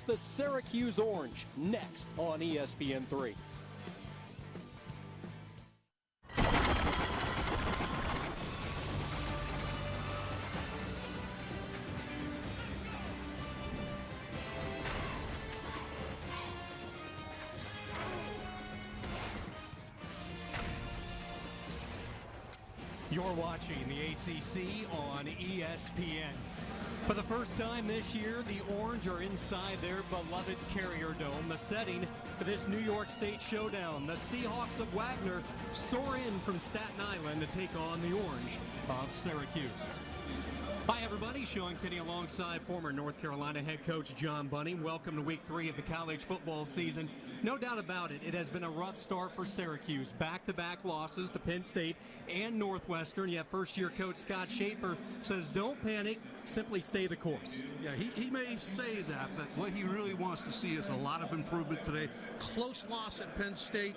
the Syracuse Orange, next on ESPN3. You're watching the ACC on ESPN. For the first time this year, the Orange are inside their beloved Carrier Dome, the setting for this New York State showdown. The Seahawks of Wagner soar in from Staten Island to take on the Orange of Syracuse. Hi everybody, Sean Kinney alongside former North Carolina head coach John Bunning. Welcome to week 3 of the college football season. No doubt about it, it has been a rough start for Syracuse. Back-to-back losses to Penn State and Northwestern. Yet first-year coach Scott Schaefer says don't panic, simply stay the course. Yeah, he may say that, but what he really wants to see is a lot of improvement today. Close loss at Penn State,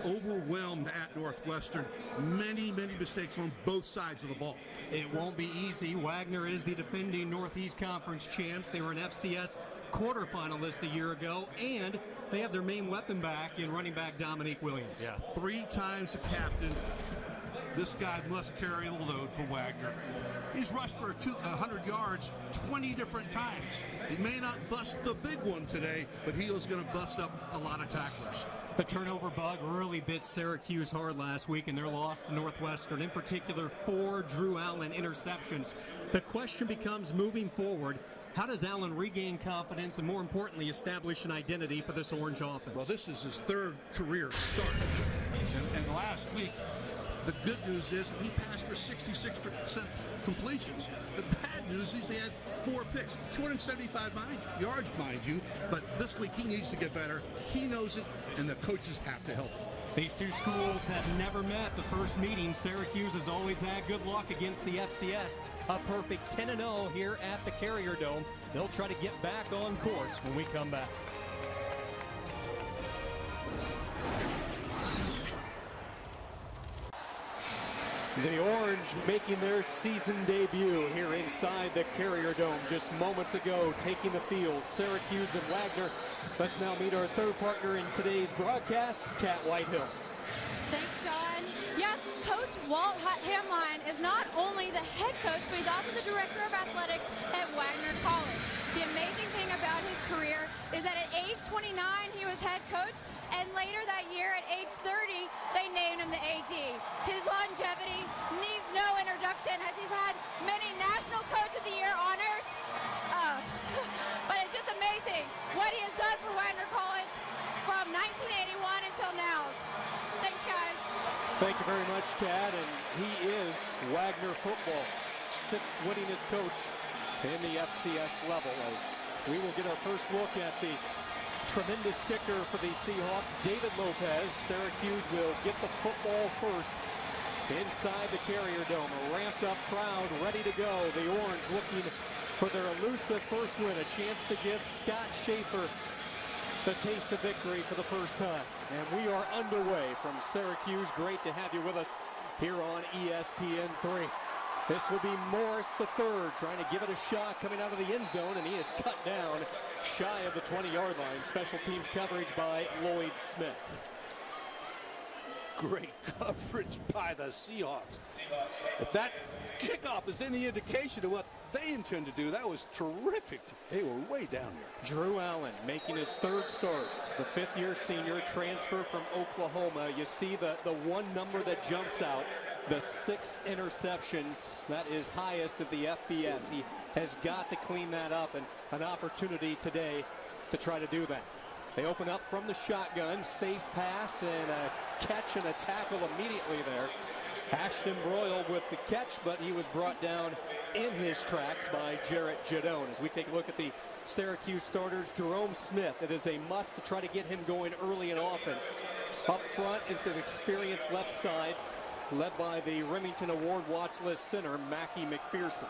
overwhelmed at Northwestern. Many mistakes on both sides of the ball. It won't be easy. Wagner is the defending Northeast Conference champs. They were an FCS quarterfinalist a year ago, and they have their main weapon back in running back Dominique Williams. Yeah, 3 times a captain. This guy must carry the load for Wagner. He's rushed for 100 yards 20 different times. He may not bust the big one today, but he is going to bust up a lot of tacklers. The turnover bug really bit Syracuse hard last week in their loss to Northwestern. In particular, 4 Drew Allen interceptions. The question becomes, moving forward, how does Allen regain confidence and, more importantly, establish an identity for this Orange offense? Well, this is his 3rd career start. And last week, the good news is he passed for 66% completions. The bad news is he had 4 picks, 275 yards, mind you. But this week he needs to get better. He knows it, and the coaches have to help him. These two schools have never met. The first meeting, Syracuse has always had good luck against the FCS. A perfect 10-0 here at the Carrier Dome. They'll try to get back on course when we come back. The Orange making their season debut here inside the Carrier Dome just moments ago, taking the field, Syracuse and Wagner. Let's now meet our third partner in today's broadcast, Kat Whitehill. Thanks, Sean. Yeah, Coach Walt Hamline is not only the head coach, but he's also the director of athletics at Wagner College. The amazing thing about his career is that at age 29, he was head coach, and later that year, at age 30, they named him the AD. His longevity needs no introduction, as he's had many National Coach of the Year honors. But it's just amazing what he has done for Wagner College from 1981 until now. Thanks, guys. Thank you very much, Kat. And he is Wagner football, 6th winningest coach in the FCS level, as we will get our first look at the tremendous kicker for the Seahawks, David Lopez. Syracuse will get the football first inside the Carrier Dome. A ramped up crowd ready to go. The Orange looking for their elusive first win, a chance to give Scott Schaefer the taste of victory for the first time. And we are underway from Syracuse. Great to have you with us here on ESPN3. This will be Morris III trying to give it a shot coming out of the end zone, and he is cut down shy of the 20-yard line. Special teams coverage by Lloyd Smith. Great coverage by the Seahawks. If that kickoff is any indication of what they intend to do, that was terrific. They were way down here. Drew Allen making his 3rd start. The 5th-year senior transfer from Oklahoma. You see the one number that jumps out. The 6 interceptions, that is highest of the FBS. He has got to clean that up, and an opportunity today to try to do that. They open up from the shotgun, safe pass, and a catch and a tackle immediately there. Ashton Broyle with the catch, but he was brought down in his tracks by Jarrett Jadone. As we take a look at the Syracuse starters, Jerome Smith, it is a must to try to get him going early and often. Up front, it's an experienced left side, led by the Remington Award watch list center, Mackie McPherson.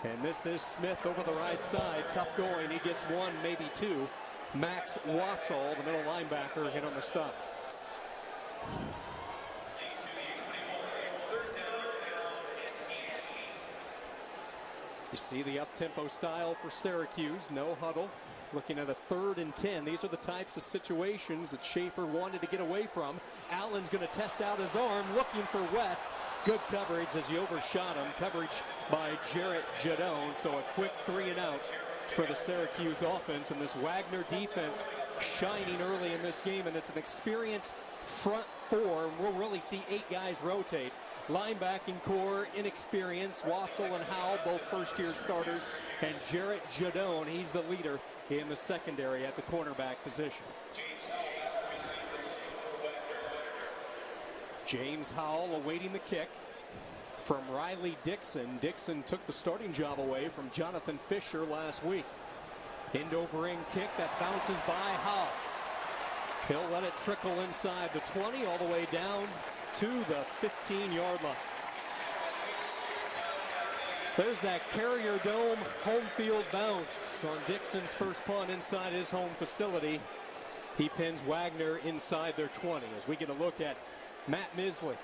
And this is Smith over the right side. Tough going. He gets 1, maybe 2. Max Wassall, the middle linebacker, hit on the stop. You see the up-tempo style for Syracuse. No huddle. looking at a 3rd and 10. These are the types of situations that Schaefer wanted to get away from. Allen's going to test out his arm, looking for West. Good coverage as he overshot him. Coverage by Jarrett Jadone. So a quick 3 and out for the Syracuse offense, and this Wagner defense shining early in this game, and it's an experienced front 4. We'll really see 8 guys rotate. Linebacking core, inexperience, Wassel and Howell, both first-year starters, and Jarrett Jadone, he's the leader in the secondary at the cornerback position. James Howell awaiting the kick from Riley Dixon. Dixon took the starting job away from Jonathan Fisher last week. End-over-end kick that bounces by Howell. He'll let it trickle inside the 20 all the way down to the 15-yard line. There's that Carrier Dome home field bounce on Dixon's first punt inside his home facility. He pins Wagner inside their 20 as we get a look at Matt Misley,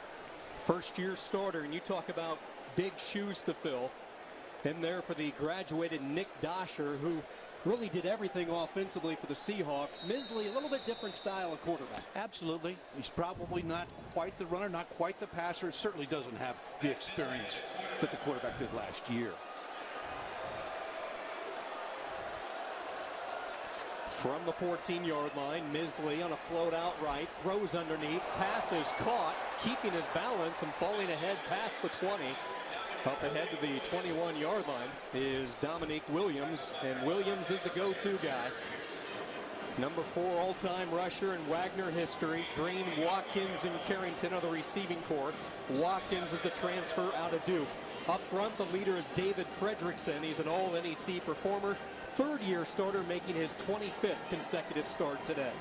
first-year starter, and you talk about big shoes to fill. In there for the graduated Nick Dosher, who really did everything offensively for the Seahawks. Misley, a little bit different style of quarterback. Absolutely. He's probably not quite the runner, not quite the passer. It certainly doesn't have the experience that the quarterback did last year. From the 14-yard line, Misley on a float out right, throws underneath, pass is caught, keeping his balance and falling ahead past the 20. Up ahead to the 21-yard line is Dominique Williams, and Williams is the go-to guy. Number 4 all-time rusher in Wagner history. Green, Watkins, and Carrington are the receiving corps. Watkins is the transfer out of Duke. Up front, the leader is David Fredrickson. He's an all-NEC performer. 3rd-year starter, making his 25th consecutive start today.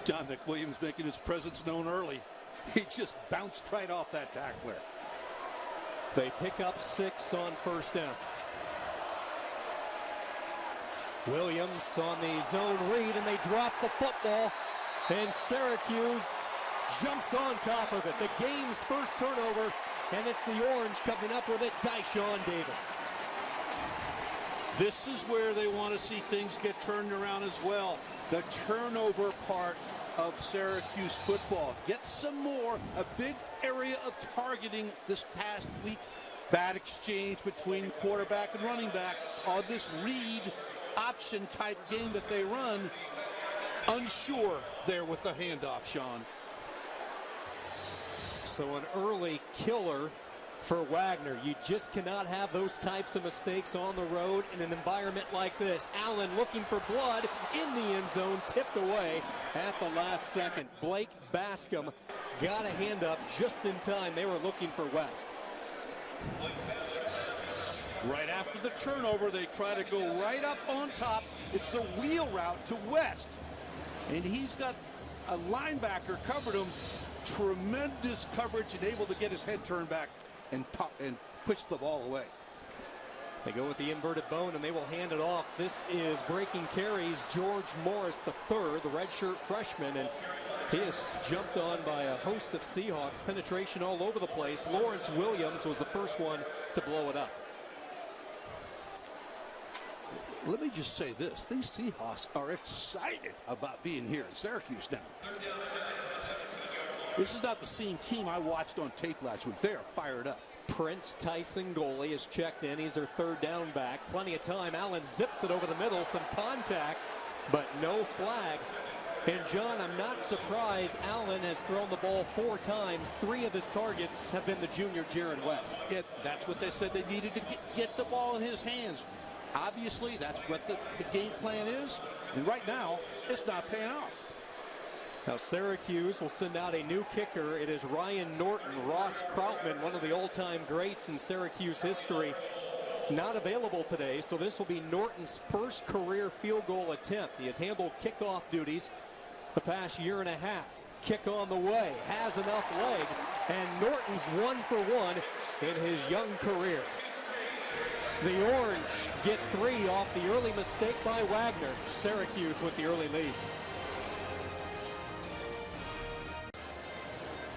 Dominic Williams making his presence known early. He just bounced right off that tackler. They pick up 6 on first down. Williams on the zone read, and they drop the football, and Syracuse jumps on top of it. The game's first turnover, and it's the Orange coming up with it, Dyshawn Davis. This is where they want to see things get turned around as well. The turnover part of Syracuse football. Get some more. A big area of targeting this past week. Bad exchange between quarterback and running back on this read option type game that they run. Unsure there with the handoff, Sean. So an early killer for Wagner. You just cannot have those types of mistakes on the road in an environment like this. Allen looking for blood in the end zone, tipped away at the last second. Blake Bascom got a hand up just in time. They were looking for West. Right after the turnover, they try to go right up on top. It's a wheel route to West. And he's got a linebacker covered him. Tremendous coverage and able to get his head turned back and push the ball away. They go with the inverted bone, and they will hand it off. This is breaking carries George Morris III, the redshirt freshman, and he is jumped on by a host of Seahawks. Penetration all over the place. Lawrence Williams was the first one to blow it up. Let me just say this. These Seahawks are excited about being here in Syracuse now. This is not the same team I watched on tape last week. They are fired up. Prince Tyson goalie is checked in. He's their 3rd down back. Plenty of time. Allen zips it over the middle. Some contact, but no flag. And John, I'm not surprised Allen has thrown the ball 4 times. 3 of his targets have been the junior Jared West. Yeah, that's what they said they needed to get the ball in his hands. Obviously, that's what the game plan is. And right now, it's not paying off. Now Syracuse will send out a new kicker. It is Ryan Norton. Ross Krautman, one of the all-time greats in Syracuse history, not available today, so this will be Norton's first career field goal attempt. He has handled kickoff duties the past year and a half. Kick on the way, has enough leg, and Norton's 1 for 1 in his young career. The Orange get 3 off the early mistake by Wagner. Syracuse with the early lead.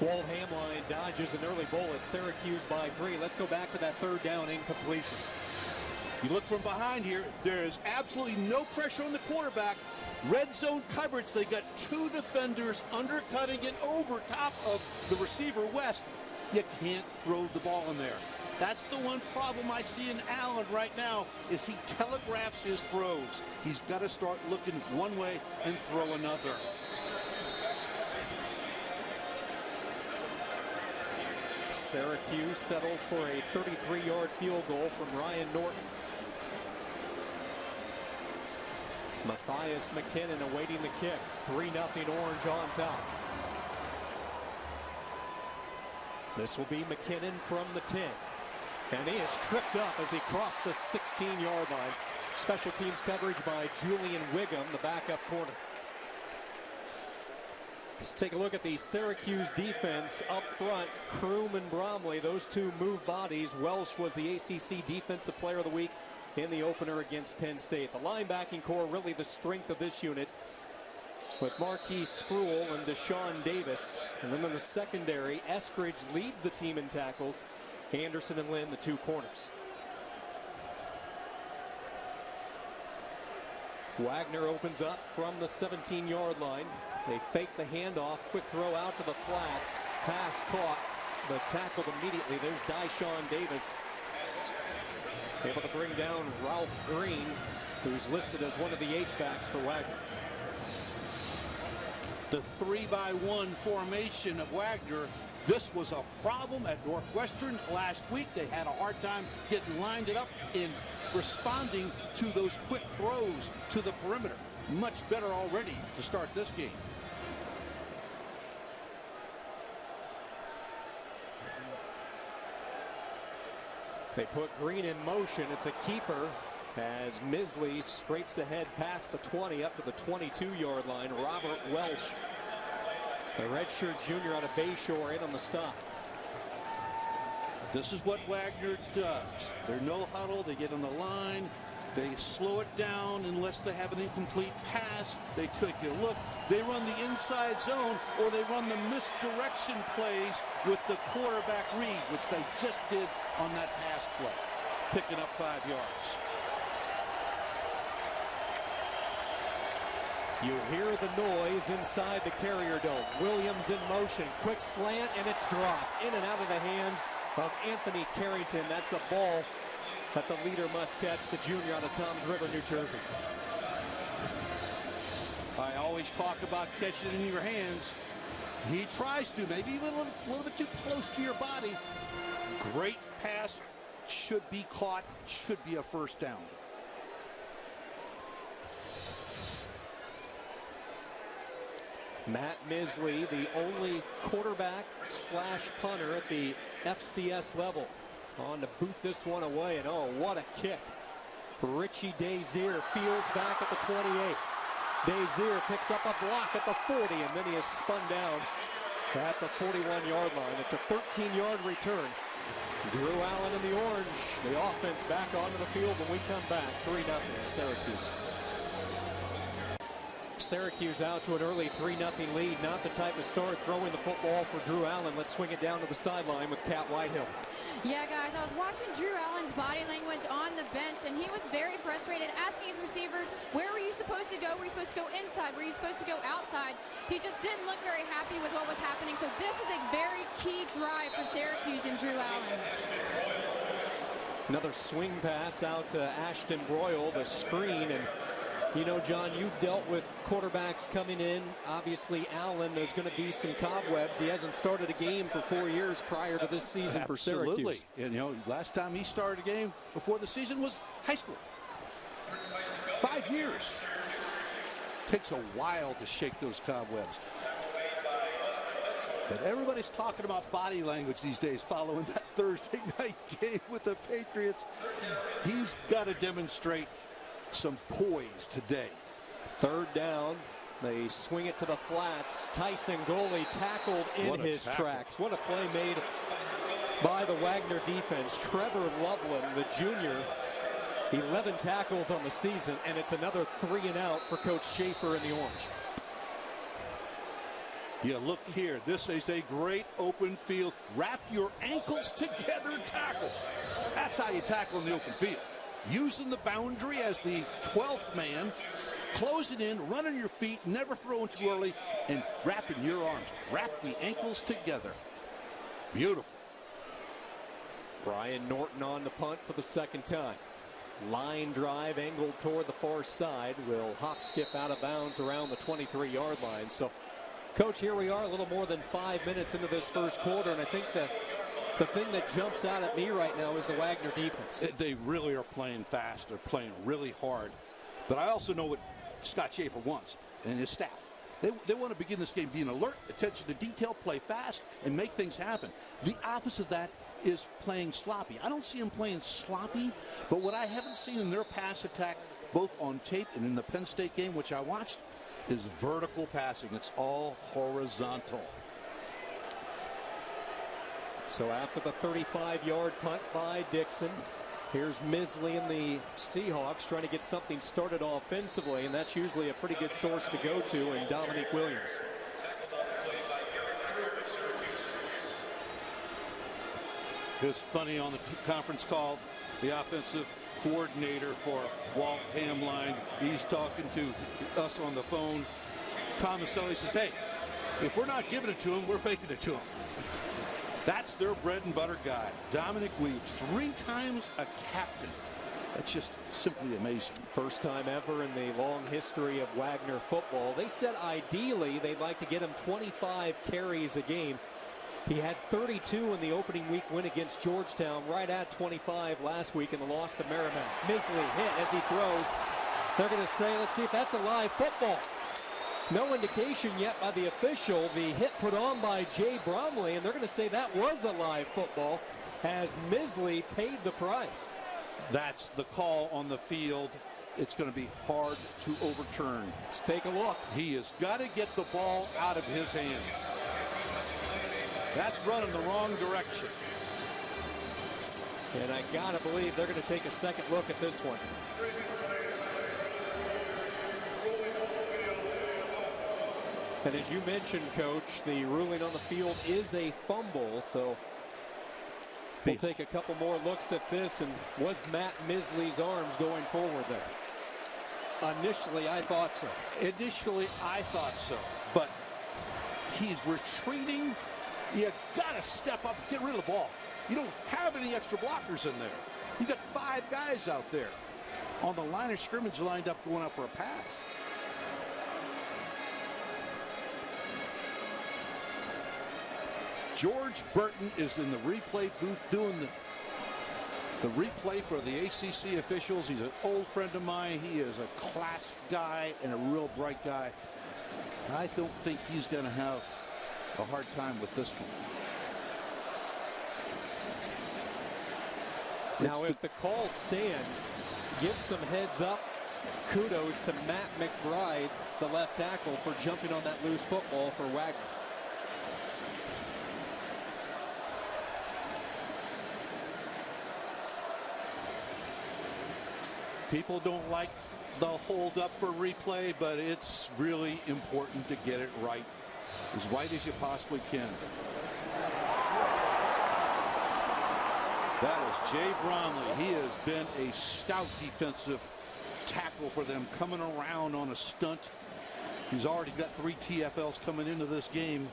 Walt Hamline dodges an early bullet. Syracuse by 3. Let's go back to that 3rd down incompletion. You look from behind here, there is absolutely no pressure on the quarterback. Red zone coverage, they got two defenders undercutting it over top of the receiver West. You can't throw the ball in there. That's the one problem I see in Allen right now, is he telegraphs his throws. He's got to start looking one way and throw another. Syracuse settles for a 33-yard field goal from Ryan Norton. Matthias McKinnon awaiting the kick. 3-0 Orange on top. This will be McKinnon from the 10. And he is tripped up as he crossed the 16-yard line. Special teams coverage by Julian Wiggum, the backup corner. Let's take a look at the Syracuse defense up front. Kroom and Bromley, those two move bodies. Welsh was the ACC Defensive Player of the Week in the opener against Penn State. The linebacking core really the strength of this unit, with Marquise Spruill and Deshaun Davis. And then in the secondary, Eskridge leads the team in tackles. Anderson and Lynn, the two corners. Wagner opens up from the 17-yard line. They fake the handoff, quick throw out to the flats. Pass caught, but tackled immediately. There's Deshaun Davis, able to bring down Ralph Green, who's listed as one of the H-backs for Wagner. The 3-by-1 formation of Wagner. This was a problem at Northwestern last week. They had a hard time getting lined up in responding to those quick throws to the perimeter. Much better already to start this game. They put Green in motion. It's a keeper as Misley scrapes ahead past the 20 up to the 22-yard line. Robert Welsh, the redshirt junior out of Bayshore, in on the stop. This is what Wagner does. They're no huddle. They get on the line. They slow it down unless they have an incomplete pass. They take a look. They run the inside zone, or they run the misdirection plays with the quarterback read, which they just did on that pass play, picking up 5 yards. You hear the noise inside the Carrier Dome. Williams in motion, quick slant, and it's dropped in and out of the hands of Anthony Carrington. That's a ball that the leader must catch, the junior out of Toms River, New Jersey. I always talk about catching it in your hands. He tries to, maybe even a little bit too close to your body. Great pass, should be caught, should be a first down. Matt Misley, the only quarterback slash punter at the FCS level, on to boot this one away, and oh, what a kick. Richie Dazier fields back at the 28. Dazier picks up a block at the 40, and then he is spun down at the 41-yard line. It's a 13-yard return. Drew Allen in the orange. The offense back onto the field when we come back. 3-0 Syracuse. Syracuse out to an early 3-0 lead. Not the type of start throwing the football for Drew Allen. Let's swing it down to the sideline with Cat Whitehill. Yeah, guys, I was watching Drew Allen's body language on the bench, and he was very frustrated, asking his receivers, where were you supposed to go? Were you supposed to go inside? Were you supposed to go outside? He just didn't look very happy with what was happening. So this is a very key drive for Syracuse and Drew Allen. Another swing pass out to Ashton Broyle, the screen. And you know, John, you've dealt with quarterbacks coming in. Obviously, Allen, there's going to be some cobwebs. He hasn't started a game for 4 years prior to this season for Syracuse. Absolutely. And, you know, last time he started a game before the season was high school. 5 years. Takes a while to shake those cobwebs. But everybody's talking about body language these days following that Thursday night game with the Patriots. He's got to demonstrate some poise today. Third down. They swing it to the flats. Tyson Goalie tackled in his tracks. What a play made by the Wagner defense. Trevor Loveland, the junior, 11 tackles on the season, and it's another 3 and out for Coach Schaefer in the orange. Yeah, look here. This is a great open field. Wrap your ankles together and tackle. That's how you tackle in the open field. using the boundary as the 12th man, closing in, running your feet, never throwing too early, and wrapping your arms. Wrap the ankles together. Beautiful. Brian Norton on the punt for the second time. Line drive angled toward the far side, will hop skip out of bounds around the 23-yard line. So, Coach, here we are a little more than 5 minutes into this first quarter, and I think the thing that jumps out at me right now is the Wagner defense. They really are playing fast. They're playing really hard. But I also know what Scott Schaefer wants and his staff. They want to begin this game being alert, attention to detail, play fast, and make things happen. The opposite of that is playing sloppy. I don't see them playing sloppy, but what I haven't seen in their pass attack, both on tape and in the Penn State game, which I watched, is vertical passing. It's all horizontal. So after the 35-yard punt by Dixon, here's Misley and the Seahawks trying to get something started offensively, and that's usually a pretty good source to go to in Dominique Williams. It was funny on the conference call, the offensive coordinator for Walt Hamline, he's talking to us on the phone. Tomaselli says, hey, if we're not giving it to him, we're faking it to him. That's their bread and butter guy, Dominique Williams, 3 times a captain. That's just simply amazing. First time ever in the long history of Wagner football. They said ideally they'd like to get him 25 carries a game. He had 32 in the opening week win against Georgetown, right at 25 last week in the loss to Merrimack. Misley hit as he throws. They're going to say, let's see if that's a live football. No indication yet by the official. The hit put on by Jay Bromley, and they're going to say that was a live football as Misley paid the price. That's the call on the field. It's going to be hard to overturn. Let's take a look. He has got to get the ball out of his hands. That's running the wrong direction. And I got to believe they're going to take a second look at this one. And as you mentioned, Coach, the ruling on the field is a fumble, so we'll take a couple more looks at this. And was Matt Misley's arms going forward there? Initially, I thought so. Initially, I thought so. But he's retreating. You got to step up and get rid of the ball. You don't have any extra blockers in there. You got 5 guys out there on the line of scrimmage lined up going up for a pass. George Burton is in the replay booth doing the replay for the ACC officials. He's an old friend of mine. He is a class guy and a real bright guy. I don't think he's going to have a hard time with this one. Now, if the call stands, give some heads up. Kudos to Matt McBride, the left tackle, for jumping on that loose football for Wagner. People don't like the hold up for replay, but it's really important to get it right, as white as you possibly can. That is Jay Bromley. He has been a stout defensive tackle for them, coming around on a stunt. He's already got 3 TFLs coming into this game.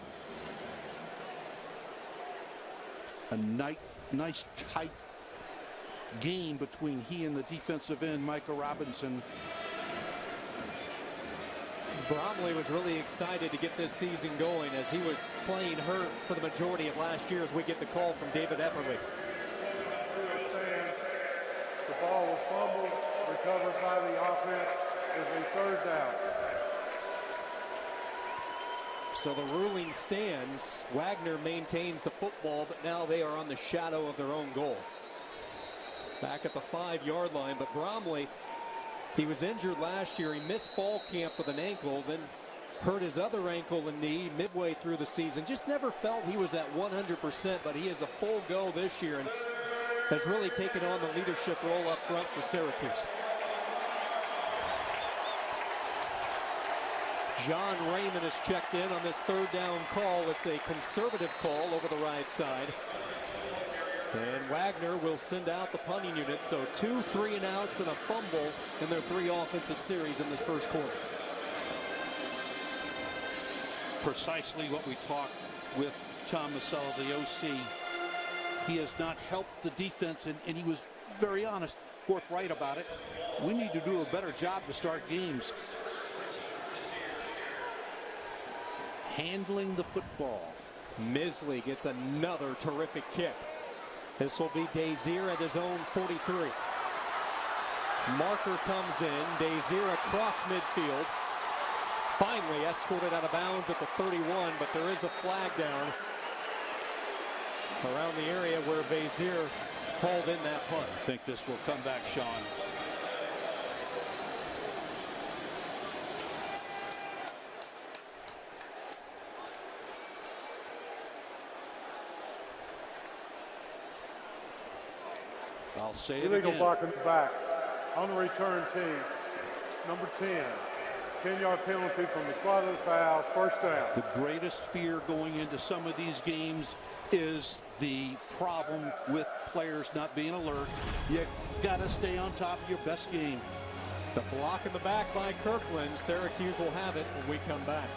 A nice tight game between he and the defensive end, Micah Robinson. Bromley was really excited to get this season going as he was playing hurt for the majority of last year, as we get the call from David Epperly. The ball was fumbled, recovered by the offense. Is a 3rd down. So the ruling stands. Wagner maintains the football, but now they are on the shadow of their own goal. Back at the 5-yard line, but Bromley, he was injured last year. He missed fall camp with an ankle, then hurt his other ankle and knee midway through the season. Just never felt he was at 100%, but he is a full go this year and has really taken on the leadership role up front for Syracuse. John Raymond has checked in on this 3rd down call. It's a conservative call over the right side. And Wagner will send out the punting unit. So 2 3-and-outs and a fumble in their 3 offensive series in this first quarter. Precisely what we talked with Tom Masella, the OC. He has not helped the defense, and he was very honest, forthright about it. We need to do a better job to start games. Handling the football. Misley gets another terrific kick. This will be Desir at his own 43. Marker comes in. Desir across midfield. Finally escorted out of bounds at the 31, but there is a flag down around the area where Desir hauled in that punt. I think this will come back, Sean. I'll say it Illegal again. block in the back. On the return team, number 10. 10-yard penalty from the spot of the foul, first down. The greatest fear going into some of these games is the problem with players not being alert. You got to stay on top of your best game. The block in the back by Kirkland. Syracuse will have it when we come back.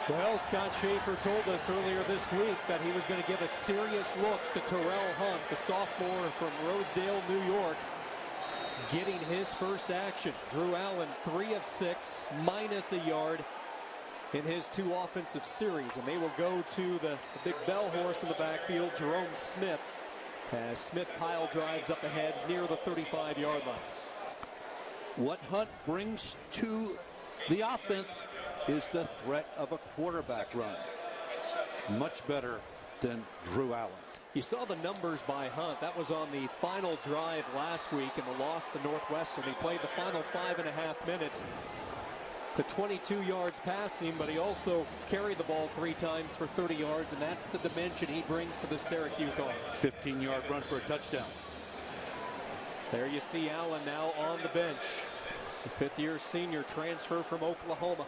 Well, Scott Schaefer told us earlier this week that he was going to give a serious look to Terrell Hunt, the sophomore from Rosedale, New York, getting his first action. Drew Allen, 3 of 6, minus a yard in his 2 offensive series. And they will go to the big bell horse in the backfield, Jerome Smith, as Smith pile drives up ahead near the 35-yard line. What Hunt brings to the offense is the threat of a quarterback run. Much better than Drew Allen. You saw the numbers by Hunt. That was on the final drive last week in the loss to Northwestern. He played the final 5.5 minutes to 22 yards passing, but he also carried the ball 3 times for 30 yards, and that's the dimension he brings to the Syracuse offense. 15-yard run for a touchdown. There you see Allen now on the bench. The 5th-year senior transfer from Oklahoma.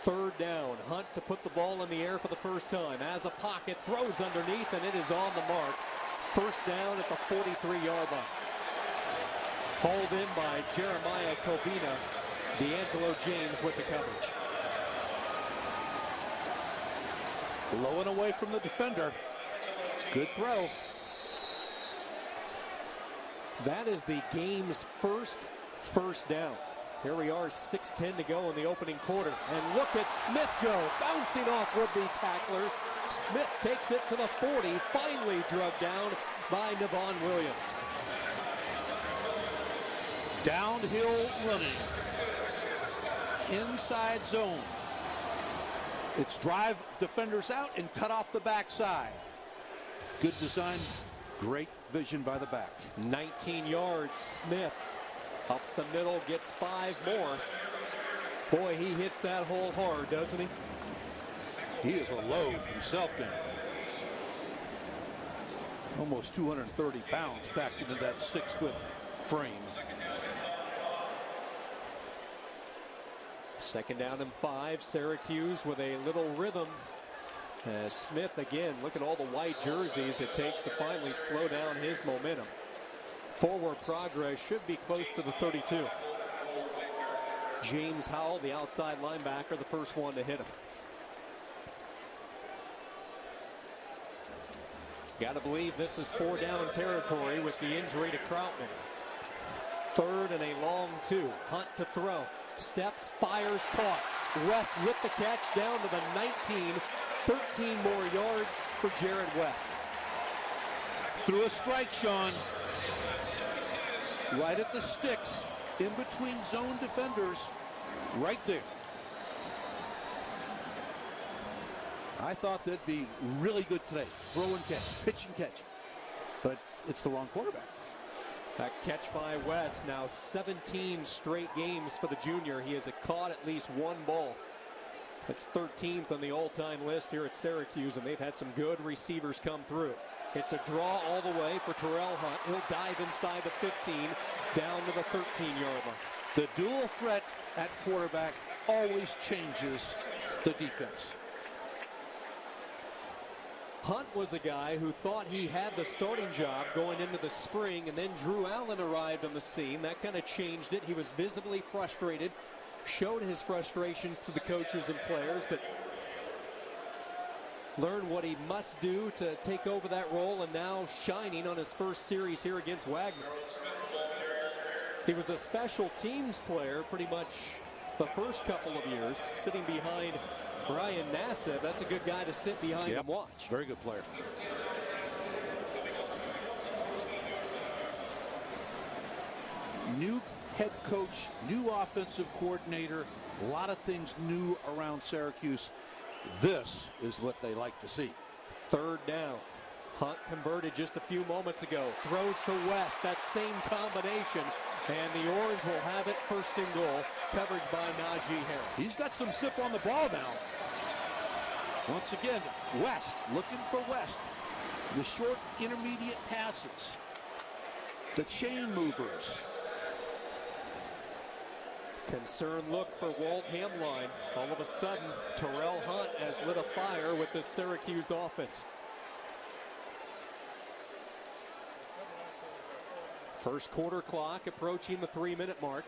3rd down. Hunt to put the ball in the air for the first time. As a pocket, throws underneath, and it is on the mark. First down at the 43-yard line. Hauled in by Jeremiah Covina. D'Angelo James with the coverage. Low and away from the defender. Good throw. That is the game's first down. Here we are, 6:10 to go in the opening quarter. And look at Smith go, bouncing off would-be tacklers. Smith takes it to the 40, finally drugged down by Navon Williams. Downhill running. Inside zone. It's drive defenders out and cut off the backside. Good design, great vision by the back. 19 yards, Smith. Up the middle, gets 5 more. Boy, he hits that hole hard, doesn't he? He is a load himself now. Almost 230 pounds packed into that 6-foot frame. 2nd down and 5. Syracuse with a little rhythm. As Smith, again, look at all the white jerseys it takes to finally slow down his momentum. Forward progress should be close to the 32. James Howell, the outside linebacker, the first one to hit him. Got to believe this is 4-down territory with the injury to Krautman. 3rd and a long 2. Hunt to throw. Steps, fires, caught. West with the catch down to the 19. 13 more yards for Jared West. Through a strike, Sean. Right at the sticks, in between zone defenders, right there. I thought that'd be really good today. Throw and catch, pitch and catch. But it's the wrong quarterback. That catch by West, now 17 straight games for the junior. He has caught at least 1 ball. That's 13th on the all-time list here at Syracuse, and they've had some good receivers come through. It's a draw all the way for Terrell Hunt. He'll dive inside the 15, down to the 13-yard line. The dual threat at quarterback always changes the defense. Hunt was a guy who thought he had the starting job going into the spring, and then Drew Allen arrived on the scene. That kind of changed it. He was visibly frustrated, showed his frustrations to the coaches and players, but learned what he must do to take over that role, and now shining on his first series here against Wagner. He was a special teams player pretty much the first couple of years, sitting behind Ryan Nassib. That's a good guy to sit behind and watch. Very good player. New head coach, new offensive coordinator, a lot of things new around Syracuse. This is what they like to see. Third down. Hunt converted just a few moments ago. Throws to West. That same combination. And the Orange will have it first and goal. Coverage by Najee Harris. He's got some zip on the ball now. Once again, West, looking for West. The short intermediate passes. The chain movers. Concerned look for Walt Hamline. All of a sudden, Terrell Hunt has lit a fire with the Syracuse offense. First quarter clock approaching the 3-minute mark.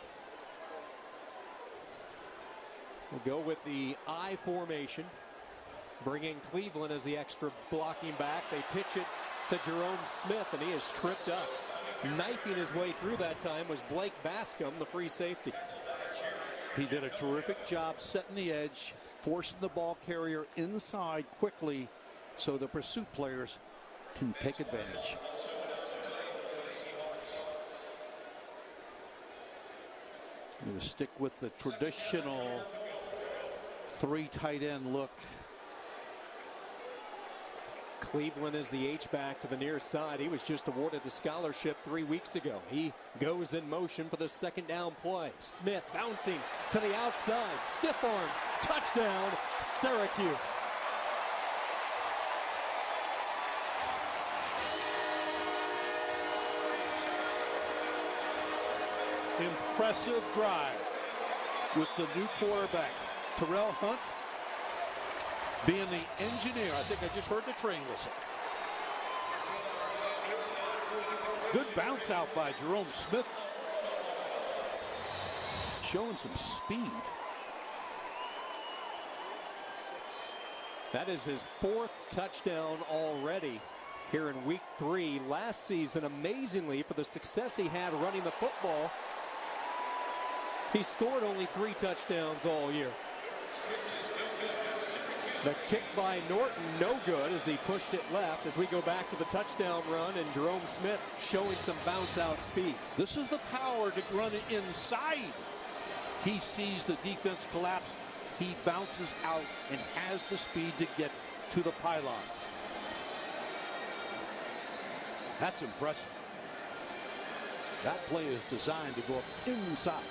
We'll go with the I formation. Bring in Cleveland as the extra blocking back. They pitch it to Jerome Smith, and he is tripped up. Knifing his way through that time was Blake Bascom, the free safety. He did a terrific job setting the edge, forcing the ball carrier inside quickly so the pursuit players can take advantage. I'm going to stick with the traditional 3 tight end look. Cleveland is the H-back to the near side. He was just awarded the scholarship 3 weeks ago. He goes in motion for the second down play. Smith bouncing to the outside. Stiff arms. Touchdown, Syracuse. Impressive drive with the new quarterback, Terrell Hunt, being the engineer. I think I just heard the train whistle. Good bounce out by Jerome Smith. Showing some speed. That is his 4th touchdown already here in week 3. Last season, amazingly, for the success he had running the football, he scored only 3 touchdowns all year. The kick by Norton, no good as he pushed it left as we go back to the touchdown run, and Jerome Smith showing some bounce out speed. This is the power to run it inside. He sees the defense collapse. He bounces out and has the speed to get to the pylon. That's impressive. That play is designed to go up inside.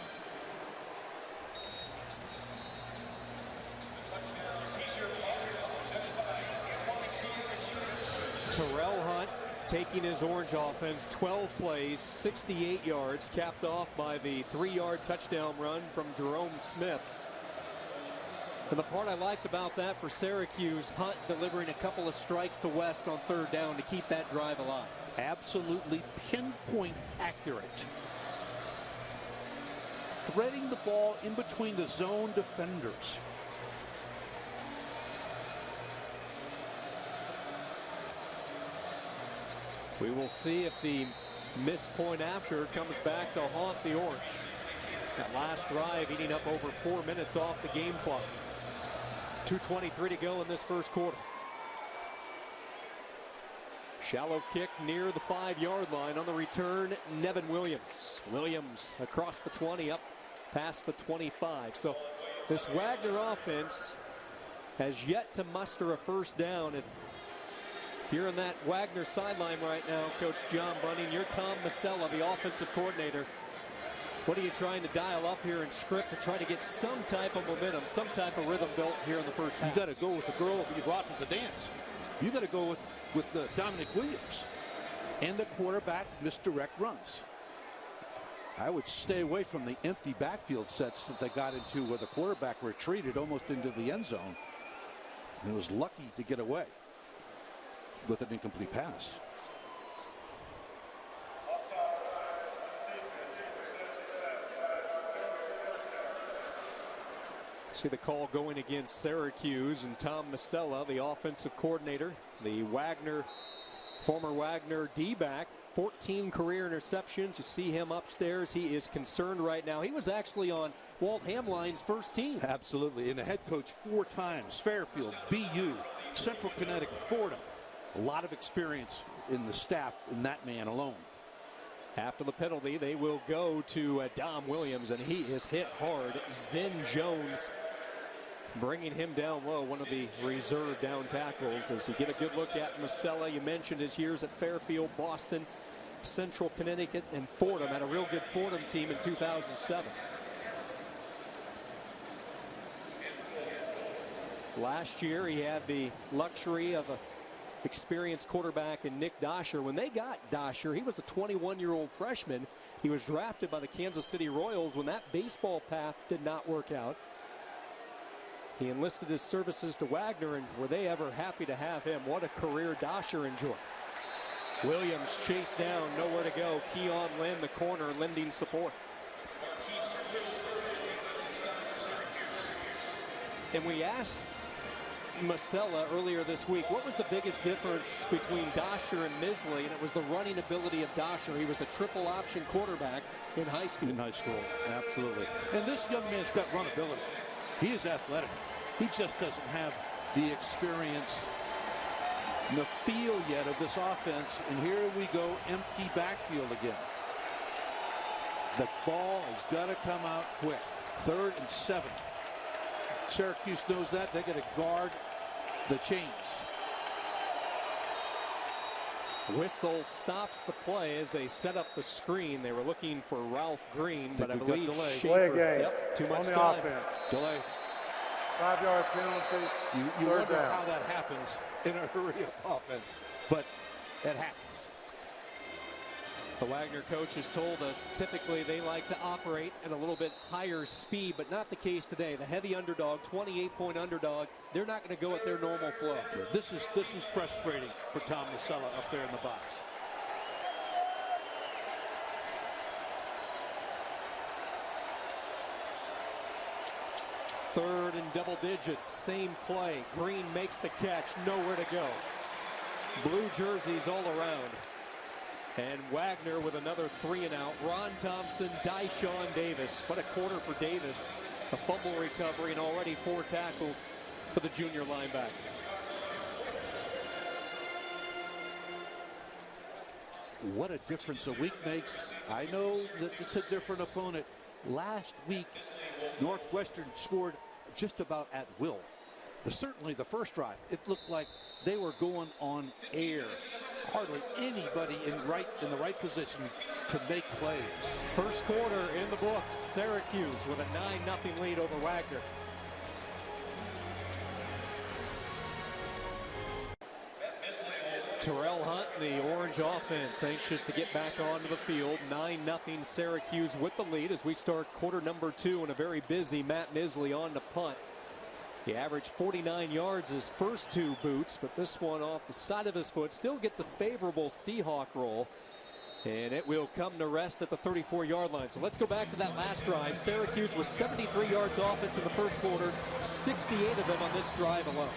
Terrell Hunt taking his Orange offense 12 plays, 68 yards, capped off by the 3-yard touchdown run from Jerome Smith. And the part I liked about that for Syracuse, Hunt delivering a couple of strikes to West on 3rd down to keep that drive alive. Absolutely pinpoint accurate. Threading the ball in between the zone defenders. We will see if the missed point after comes back to haunt the Orange. That last drive eating up over 4 minutes off the game clock. 2:23 to go in this first quarter. Shallow kick near the 5-yard line. On the return, Nevin Williams. Williams across the 20 up past the 25. So this Wagner offense has yet to muster a first down. If you're in that Wagner sideline right now, Coach John Bunning, you're Tom Masella, the offensive coordinator. What are you trying to dial up here in script to try to get some type of momentum, some type of rhythm built here in the first half? You got to go with the girl you brought to the dance. You got to go with the Dominic Williams and the quarterback misdirect runs. I would stay away from the empty backfield sets that they got into where the quarterback retreated almost into the end zone and was lucky to get away. with an incomplete pass. See the call going against Syracuse, and Tom Masella, the offensive coordinator, the former Wagner D-back, 14 career interceptions. You see him upstairs. He is concerned right now. He was actually on Walt Hamline's first team. Absolutely, and a head coach 4 times, Fairfield, BU, Central Connecticut, Fordham. A lot of experience in the staff in that man alone. After the penalty, they will go to Dom Williams, and he is hit hard. Zinn Jones bringing him down low, one of the reserve down tackles. As you get a good look at Masella, you mentioned his years at Fairfield, Boston, Central Connecticut, and Fordham. Had a real good Fordham team in 2007. Last year, he had the luxury of an experienced quarterback in Nick Dosher. When they got Dosher, he was a 21-year-old freshman. He was drafted by the Kansas City Royals when that baseball path did not work out. He enlisted his services to Wagner, and were they ever happy to have him? What a career Dosher enjoyed. Williams chased down, nowhere to go. Keon Lynn, the corner, lending support. And we asked Masella earlier this week, what was the biggest difference between Dosher and Misley? And it was the running ability of Dosher. He was a triple option quarterback in high school. Absolutely. And this young man's got run ability. He is athletic. He just doesn't have the experience in the feel yet of this offense. And here we go, empty backfield again. The ball has got to come out quick. 3rd and 7. Syracuse knows that. They're going to guard the chains. Whistle stops the play as they set up the screen. They were looking for Ralph Green, but I believe delay game. Yep, too much on the time. Offense. Delay. 5-yard penalty. You wonder how that happens in a hurry of offense, but it happens. The Wagner coach has told us typically they like to operate at a little bit higher speed, but not the case today. The heavy underdog, 28-point underdog, they're not going to go at their normal flow. This is frustrating for Tom Masella up there in the box. Third and double digits, same play. Green makes the catch, nowhere to go. Blue jerseys all around. And Wagner with another 3-and-out. Ron Thompson, Dyshawn Davis. What a quarter for Davis. A fumble recovery and already 4 tackles for the junior linebacker. What a difference a week makes. I know that it's a different opponent. Last week, Northwestern scored just about at will. Certainly the first drive, it looked like they were going on air. Hardly anybody in the right position to make plays. First quarter in the books. Syracuse with a 9-0 lead over Wagner. Terrell Hunt, the Orange offense, anxious to get back onto the field. 9-0 Syracuse with the lead as we start quarter number 2, and a very busy Matt Misley on the punt. He averaged 49 yards his first 2 boots, but this one off the side of his foot still gets a favorable Seahawk roll. And it will come to rest at the 34-yard line. So let's go back to that last drive. Syracuse was 73 yards offense in the first quarter, 68 of them on this drive alone.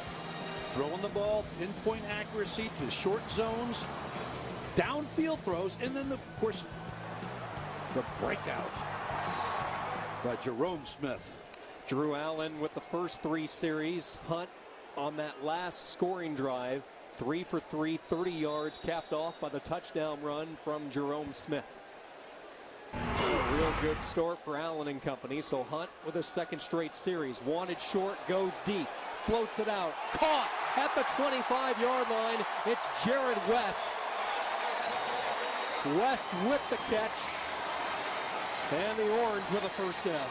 Throwing the ball, pinpoint accuracy to short zones, downfield throws, and then, of course, the breakout by Jerome Smith. Drew Allen with the first 3 series. Hunt on that last scoring drive, 3 for 3, 30 yards, capped off by the touchdown run from Jerome Smith. A real good start for Allen and company. So Hunt with a second straight series. Wanted short, goes deep, floats it out, caught at the 25-yard line. It's Jared West. West with the catch, and the Orange with a first down.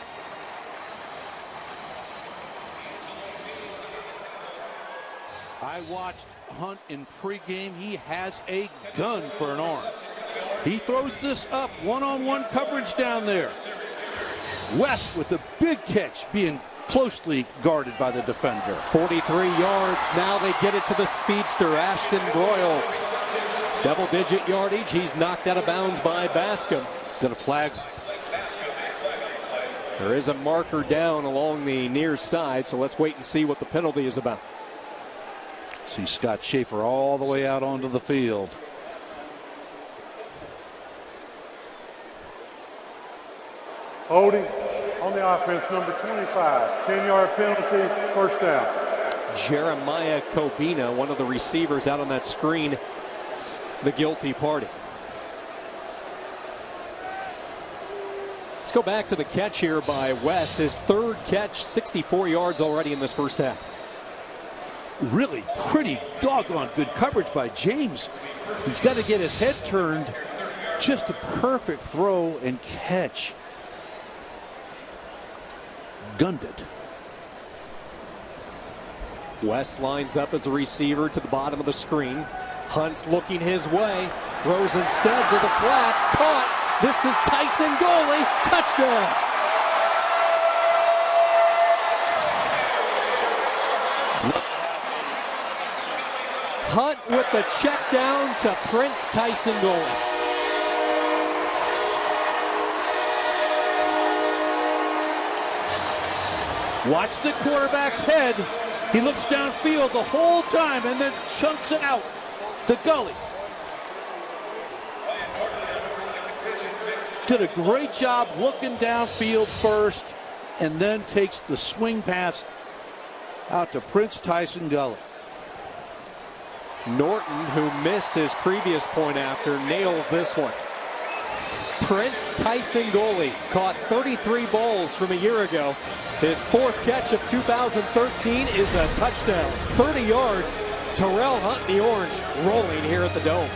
I watched Hunt in pregame. He has a gun for an arm. He throws this up, one-on-one coverage down there. West with the big catch, being closely guarded by the defender. 43 yards. Now they get it to the speedster, Ashton Broyle. Double-digit yardage. He's knocked out of bounds by Bascom. Got a flag. There is a marker down along the near side, so let's wait and see what the penalty is about. See Scott Schaefer all the way out onto the field. Holding on the offense, number 25. 10-yard penalty, first down. Jeremiah Kobina, one of the receivers out on that screen, the guilty party. Let's go back to the catch here by West. His third catch, 64 yards already in this first half. Really pretty doggone good coverage by James. He's got to get his head turned. Just a perfect throw and catch. Gunned it. West lines up as a receiver to the bottom of the screen. Hunt's looking his way. Throws instead to the flats. Caught. This is Tyson Goley. Touchdown. Hunt with the check down to Prince Tyson Goley. Watch the quarterback's head. He looks downfield the whole time and then chunks it out the gully. Did a great job looking downfield first and then takes the swing pass out to Prince Tyson Gully. Norton, who missed his previous point after, nails this one. Prince Tyson Goley caught 33 balls from a year ago. His fourth catch of 2013 is a touchdown. 30 yards. Terrell Hunt, the Orange, rolling here at the Dome.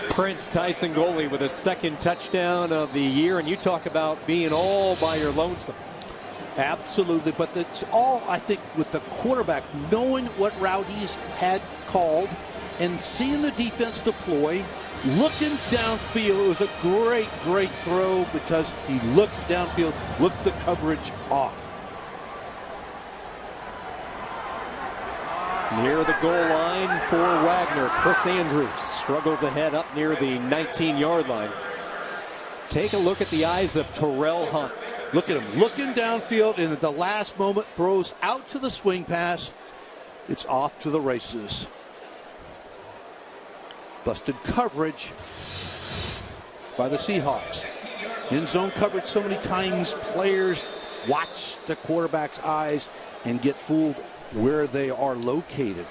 Prince Tyson Goley with his second touchdown of the year, and you talk about being all by your lonesome. Absolutely, but it's all, I think, with the quarterback knowing what route he's had called and seeing the defense deploy, looking downfield. It was a great, great throw because he looked downfield, looked the coverage off. Near the goal line for Wagner, Chris Andrews struggles ahead up near the 19-yard line. Take a look at the eyes of Terrell Hunt. Look at him looking downfield, and at the last moment throws out to the swing pass. It's off to the races. Busted coverage by the Seahawks. In zone coverage so many times, players watch the quarterback's eyes and get fooled where they are located.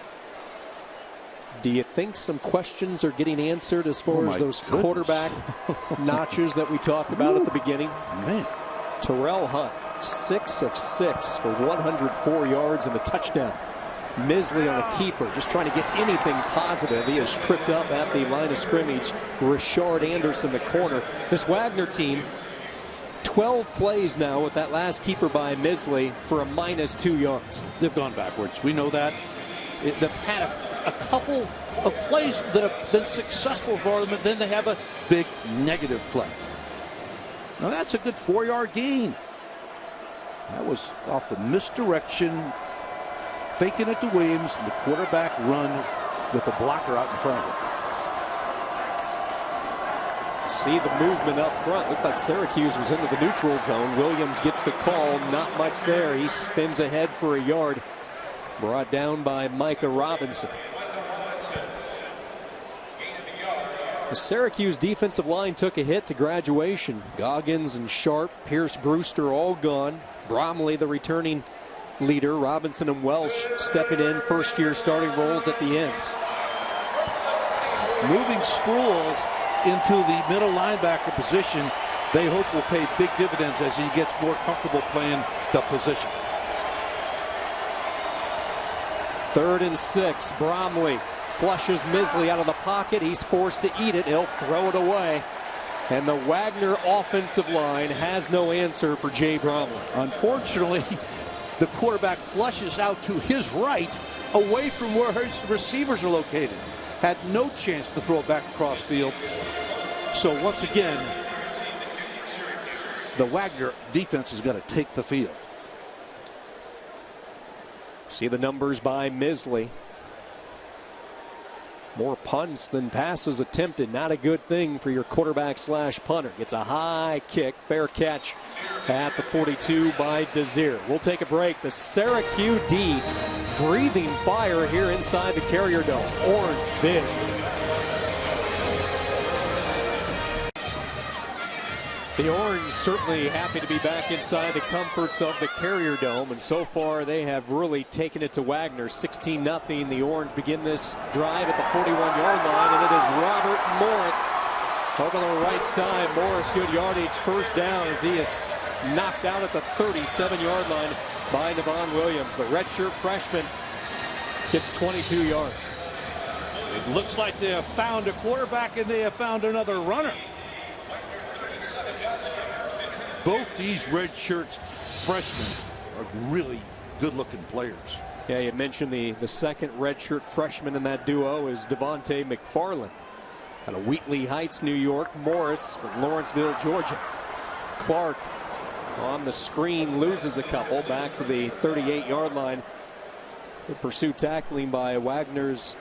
Do you think some questions are getting answered as far as those quarterback notches that we talked about at the beginning? Man. Terrell Hunt, 6 of 6 for 104 yards and a touchdown. Misley on a keeper, just trying to get anything positive. He is tripped up at the line of scrimmage. Rashard Anderson, the corner. This Wagner team, 12 plays now with that last keeper by Misley for a -2 yards. They've gone backwards. We know that. They've had a couple of plays that have been successful for them, and then they have a big negative play. Now that's a good 4-yard gain. That was off the misdirection, faking it to Williams, and the quarterback run with the blocker out in front of him. See the movement up front. Looked like Syracuse was into the neutral zone. Williams gets the call. Not much there. He spins ahead for a yard. Brought down by Micah Robinson. The Syracuse defensive line took a hit to graduation. Goggins and Sharp, Pierce Brewster all gone. Bromley, the returning leader. Robinson and Welsh stepping in, first-year starting roles at the ends. Moving Sproles into the middle linebacker position, they hope will pay big dividends as he gets more comfortable playing the position. 3rd and 6. Bromley flushes Misley out of the pocket. He's forced to eat it. He'll throw it away. And the Wagner offensive line has no answer for Jay Bromley. Unfortunately, the quarterback flushes out to his right, away from where his receivers are located. had no chance to throw it back across field. So once again, the Wagner defense is going to take the field. See the numbers by Misley. More punts than passes attempted. Not a good thing for your quarterback slash punter. Gets a high kick. Fair catch at the 42 by Desir. We'll take a break. The Syracuse D breathing fire here inside the Carrier Dome. Orange big. The Orange certainly happy to be back inside the comforts of the Carrier Dome, and so far they have really taken it to Wagner. 16-0. The Orange begin this drive at the 41-yard line, and it is Robert Morris over on the right side. Morris, good yardage, first down as he is knocked out at the 37-yard line by Devon Williams. The redshirt freshman gets 22 yards. It looks like they have found a quarterback and they have found another runner. Both these redshirt freshmen are really good-looking players. Yeah, you mentioned the second redshirt freshman in that duo is Devontae McFarland out of Wheatley Heights, New York. Morris from Lawrenceville, Georgia. Clark on the screen loses a couple back to the 38-yard line. The pursuit tackling by Wagner's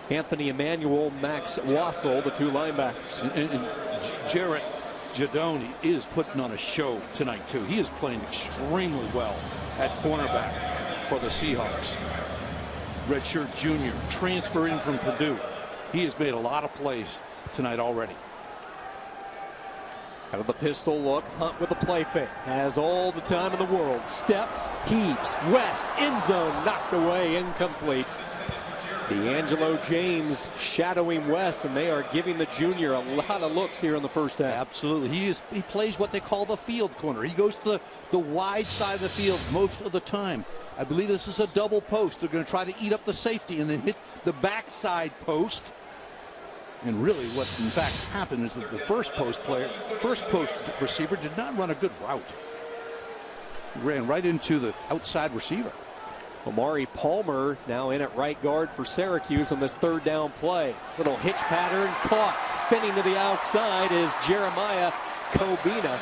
Anthony Emmanuel, Max Wassel, the two linebackers. And Jarrett Jadone is putting on a show tonight, too. He is playing extremely well at cornerback for the Seahawks. Redshirt junior, transfer in from Purdue. He has made a lot of plays tonight already. Out of the pistol look, Hunt with a play fake. Has all the time in the world. Steps, heaves, West, end zone, knocked away, incomplete. D'Angelo James shadowing West, and they are giving the junior a lot of looks here in the first half. Absolutely. He plays what they call the field corner. He goes to the wide side of the field most of the time. I believe this is a double post. They're going to try to eat up the safety and then hit the backside post. And really what in fact happened is that the first post receiver did not run a good route. He ran right into the outside receiver. Omari Palmer now in at right guard for Syracuse on this third down play. Little hitch pattern, caught, spinning to the outside is Jeremiah Kobina.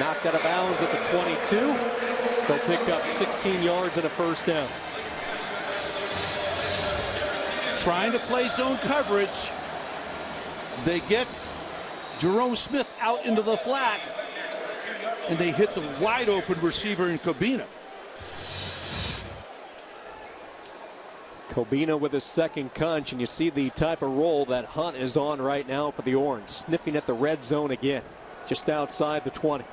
Knocked out of bounds at the 22. They'll pick up 16 yards and a first down. Trying to play zone coverage. They get Jerome Smith out into the flat, and they hit the wide open receiver in Kobina. Kobina with his second punch, and you see the type of roll that Hunt is on right now for the Orange. Sniffing at the red zone again, just outside the 20.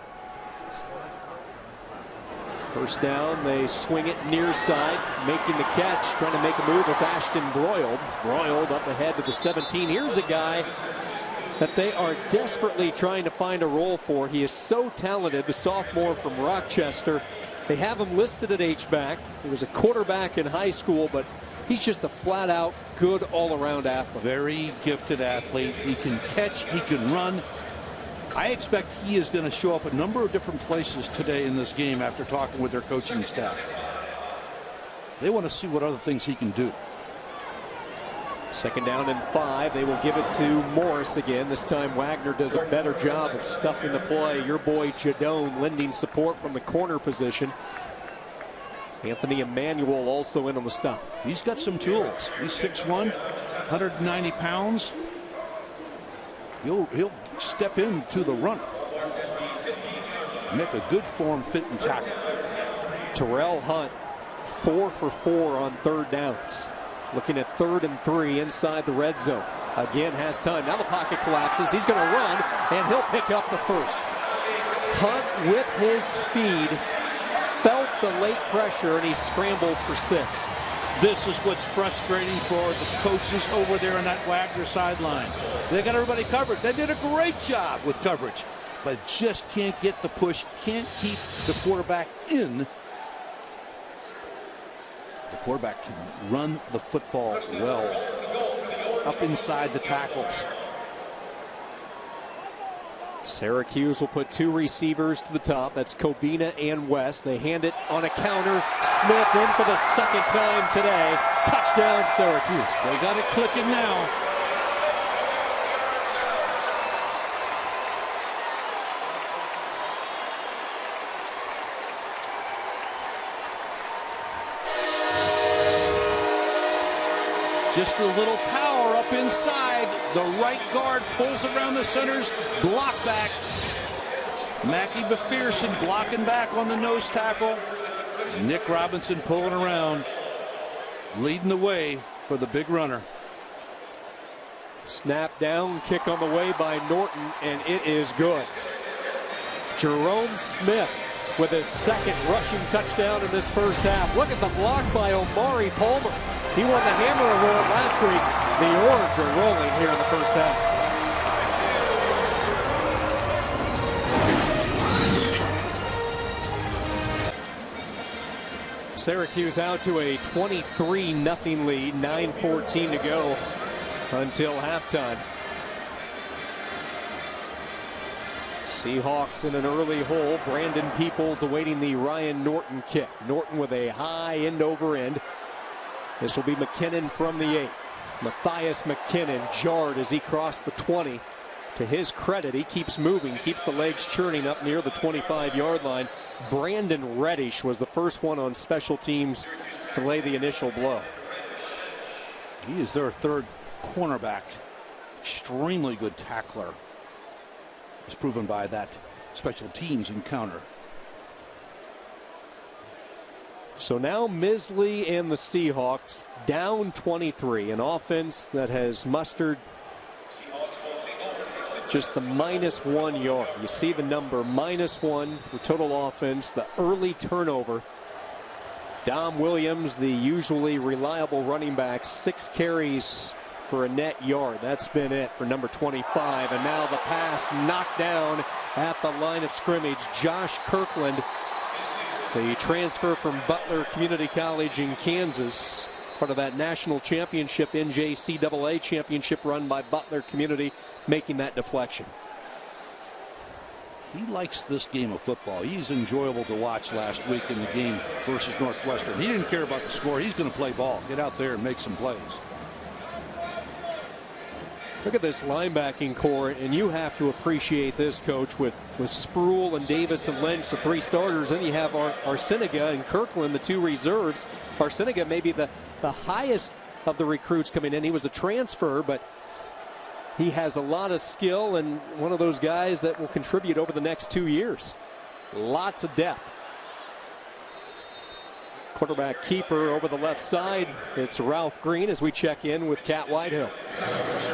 First down, they swing it near side, making the catch, trying to make a move with Ashton Broiled. Broiled up ahead to the 17. Here's a guy that they are desperately trying to find a role for. He is so talented, the sophomore from Rochester. They have him listed at H-back. He was a quarterback in high school, but he's just a flat-out good all-around athlete. Very gifted athlete. He can catch, he can run. I expect he is going to show up a number of different places today in this game after talking with their coaching staff. They want to see what other things he can do. Second down and 5. They will give it to Morris again. This time Wagner does a better job of stuffing the play. Your boy Jadone lending support from the corner position. Anthony Emmanuel also in on the stop. He's got some tools. He's 6'1", 190 pounds. He'll step into the runner. Make a good form, fit, and tackle. Terrell Hunt, 4 for 4 on third downs. Looking at 3rd and 3 inside the red zone. Again has time. Now the pocket collapses. He's going to run, and he'll pick up the first. Hunt with his speed felt the late pressure, and he scrambles for 6. This is what's frustrating for the coaches over there on that Wagner sideline. They got everybody covered. They did a great job with coverage, but just can't get the push, can't keep the quarterback in. The quarterback can run the football well up inside the tackles. Syracuse will put 2 receivers to the top. That's Kobina and West. They hand it on a counter. Smith in for the second time today. Touchdown, Syracuse. They got it clicking now. Just a little power up inside. The right guard pulls around the center's block back. Mackey McPherson blocking back on the nose tackle. Nick Robinson pulling around, leading the way for the big runner. Snap down, kick on the way by Norton, and it is good. Jerome Smith with his second rushing touchdown in this first half. Look at the block by Omari Palmer. He won the Hammer Award last week. The Orange are rolling here in the first half. Syracuse out to a 23-0 lead, 9:14 to go until halftime. Seahawks in an early hole. Brandon Peoples awaiting the Ryan Norton kick. Norton with a high end over end. This will be McKinnon from the 8. Matthias McKinnon jarred as he crossed the 20. To his credit, he keeps moving, keeps the legs churning up near the 25-yard line. Brandon Reddish was the first one on special teams to lay the initial blow. He is their third cornerback. Extremely good tackler. As proven by that special teams encounter. So now Misley and the Seahawks down 23. An offense that has mustered just the -1 yard. You see the number -1 for total offense. The early turnover. Dom Williams, the usually reliable running back, 6 carries for a net yard. That's been it for number 25. And now the pass knocked down at the line of scrimmage. Josh Kirkland, the transfer from Butler Community College in Kansas, part of that national championship, NJCAA championship run by Butler Community, making that deflection. He likes this game of football. He's enjoyable to watch last week in the game versus Northwestern. He didn't care about the score. He's going to play ball. Get out there and make some plays. Look at this linebacking core, and you have to appreciate this, Coach, with Spruill and Davis and Lynch, the 3 starters. Then you have Arciniga and Kirkland, the 2 reserves. Arciniga may be the highest of the recruits coming in. He was a transfer, but he has a lot of skill and one of those guys that will contribute over the next 2 years. Lots of depth. Quarterback keeper over the left side. It's Ralph Green as we check in with Cat Whitehill.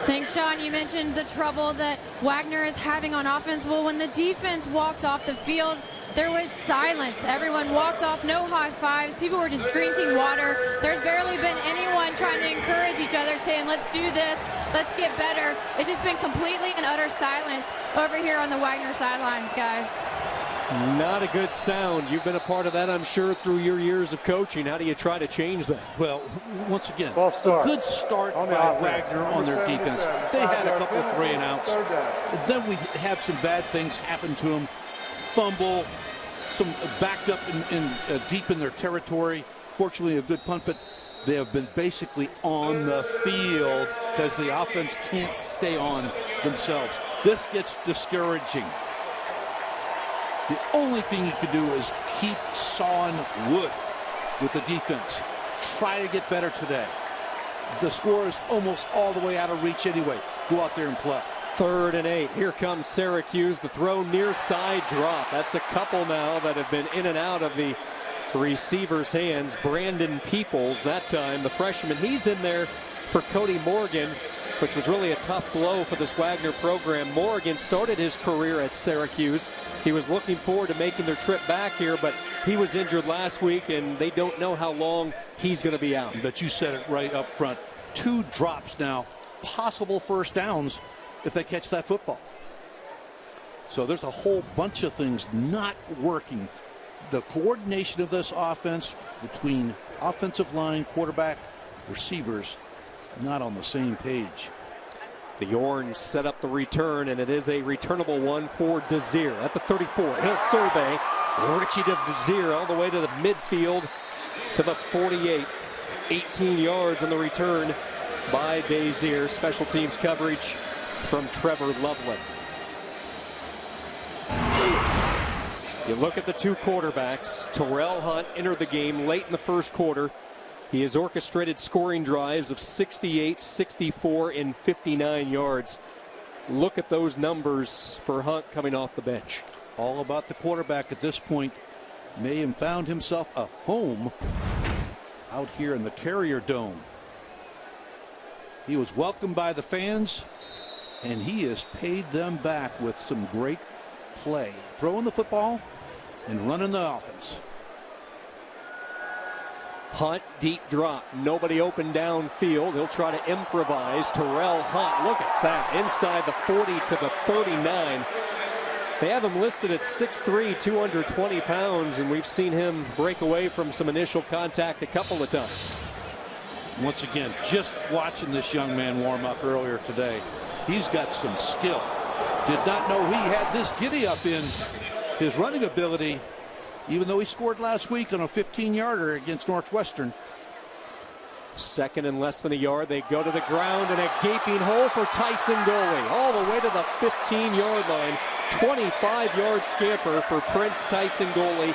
Thanks, Sean. You mentioned the trouble that Wagner is having on offense. Well, when the defense walked off the field, there was silence. Everyone walked off, no high fives. People were just drinking water. There's barely been anyone trying to encourage each other, saying, let's do this, let's get better. It's just been completely and utter silence over here on the Wagner sidelines, guys. Not a good sound. You've been a part of that, I'm sure, through your years of coaching. How do you try to change that? Well, once again, a good start by Wagner on their defense. They had a couple of 3 and outs. Then we have some bad things happen to them. Fumble, some backed up deep in their territory. Fortunately, a good punt, but they have been basically on the field because the offense can't stay on themselves. This gets discouraging. The only thing you can do is keep sawing wood with the defense. Try to get better today. The score is almost all the way out of reach anyway. Go out there and play. 3rd and 8. Here comes Syracuse. The throw near side drop. That's a couple now that have been in and out of the receiver's hands. Brandon Peoples that time, the freshman. He's in there for Cody Morgan, which was really a tough blow for this Wagner program. Morgan started his career at Syracuse. He was looking forward to making their trip back here, but he was injured last week, and they don't know how long he's going to be out. But you said it right up front. 2 drops now, possible first downs if they catch that football. So there's a whole bunch of things not working. The coordination of this offense between offensive line, quarterback, receivers, not on the same page. The Orange set up the return, and it is a returnable one for Desir at the 34. He'll survey. Richie Desir all the way to the midfield to the 48. 18 yards on the return by Dazier. Special teams coverage from Trevor Loveland. You look at the two quarterbacks. Terrell Hunt entered the game late in the first quarter. He has orchestrated scoring drives of 68, 64, and 59 yards. Look at those numbers for Hunt coming off the bench. All about the quarterback at this point. May have found himself a home out here in the Carrier Dome. He was welcomed by the fans, and he has paid them back with some great play. Throwing the football and running the offense. Hunt, deep drop. Nobody open downfield. He'll try to improvise. Terrell Hunt, look at that. Inside the 40 to the 39. They have him listed at 6'3", 220 pounds, and we've seen him break away from some initial contact a couple of times. Once again, just watching this young man warm up earlier today. He's got some skill. Did not know he had this giddy up in his running ability, even though he scored last week on a 15-yarder against Northwestern. Second and less than a yard. They go to the ground, and a gaping hole for Tyson Goley. All the way to the 15-yard line. 25-yard scamper for Prince Tyson Goley.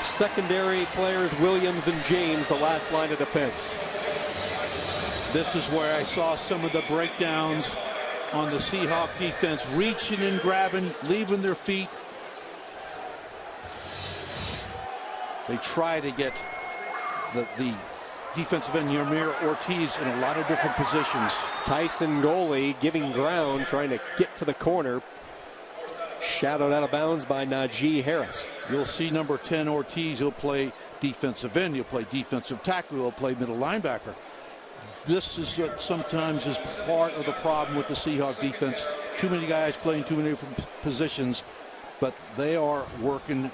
Secondary players Williams and James, the last line of defense. This is where I saw some of the breakdowns on the Seahawk defense, reaching and grabbing, leaving their feet. They try to get the defensive end Yamir Ortiz in a lot of different positions. Tyson Goley giving ground, trying to get to the corner. Shadowed out of bounds by Najee Harris. You'll see number 10 Ortiz. He'll play defensive end. He'll play defensive tackle. He'll play middle linebacker. This is what sometimes is part of the problem with the Seahawks defense. Too many guys playing too many different positions, but they are working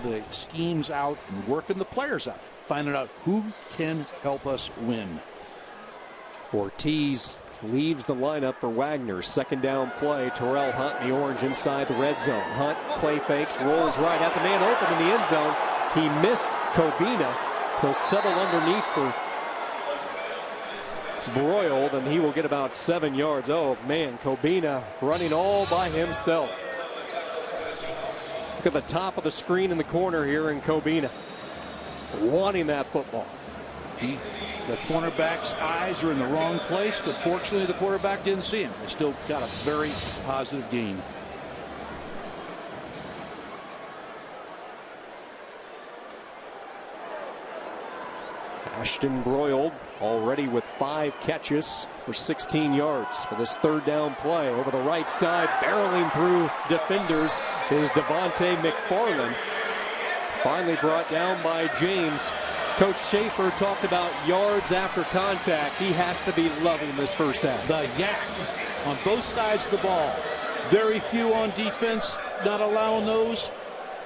the schemes out and working the players out, finding out who can help us win. Ortiz leaves the lineup for Wagner. Second down play. Terrell Hunt in the orange inside the red zone. Hunt play fakes, rolls right, has a man open in the end zone. He missed Kobina. He'll settle underneath for Broiled, and he will get about 7 yards. Oh man, Kobina running all by himself. Look at the top of the screen in the corner here, and Kobina wanting that football. The cornerback's eyes are in the wrong place, but fortunately the quarterback didn't see him. He still got a very positive gain. Ashton Broiled already with 5 catches for 16 yards for this third down play. Over the right side, barreling through defenders is Devontae McFarland. Finally brought down by James. Coach Schaefer talked about yards after contact. He has to be loving this first half. The yak on both sides of the ball. Very few on defense, not allowing those.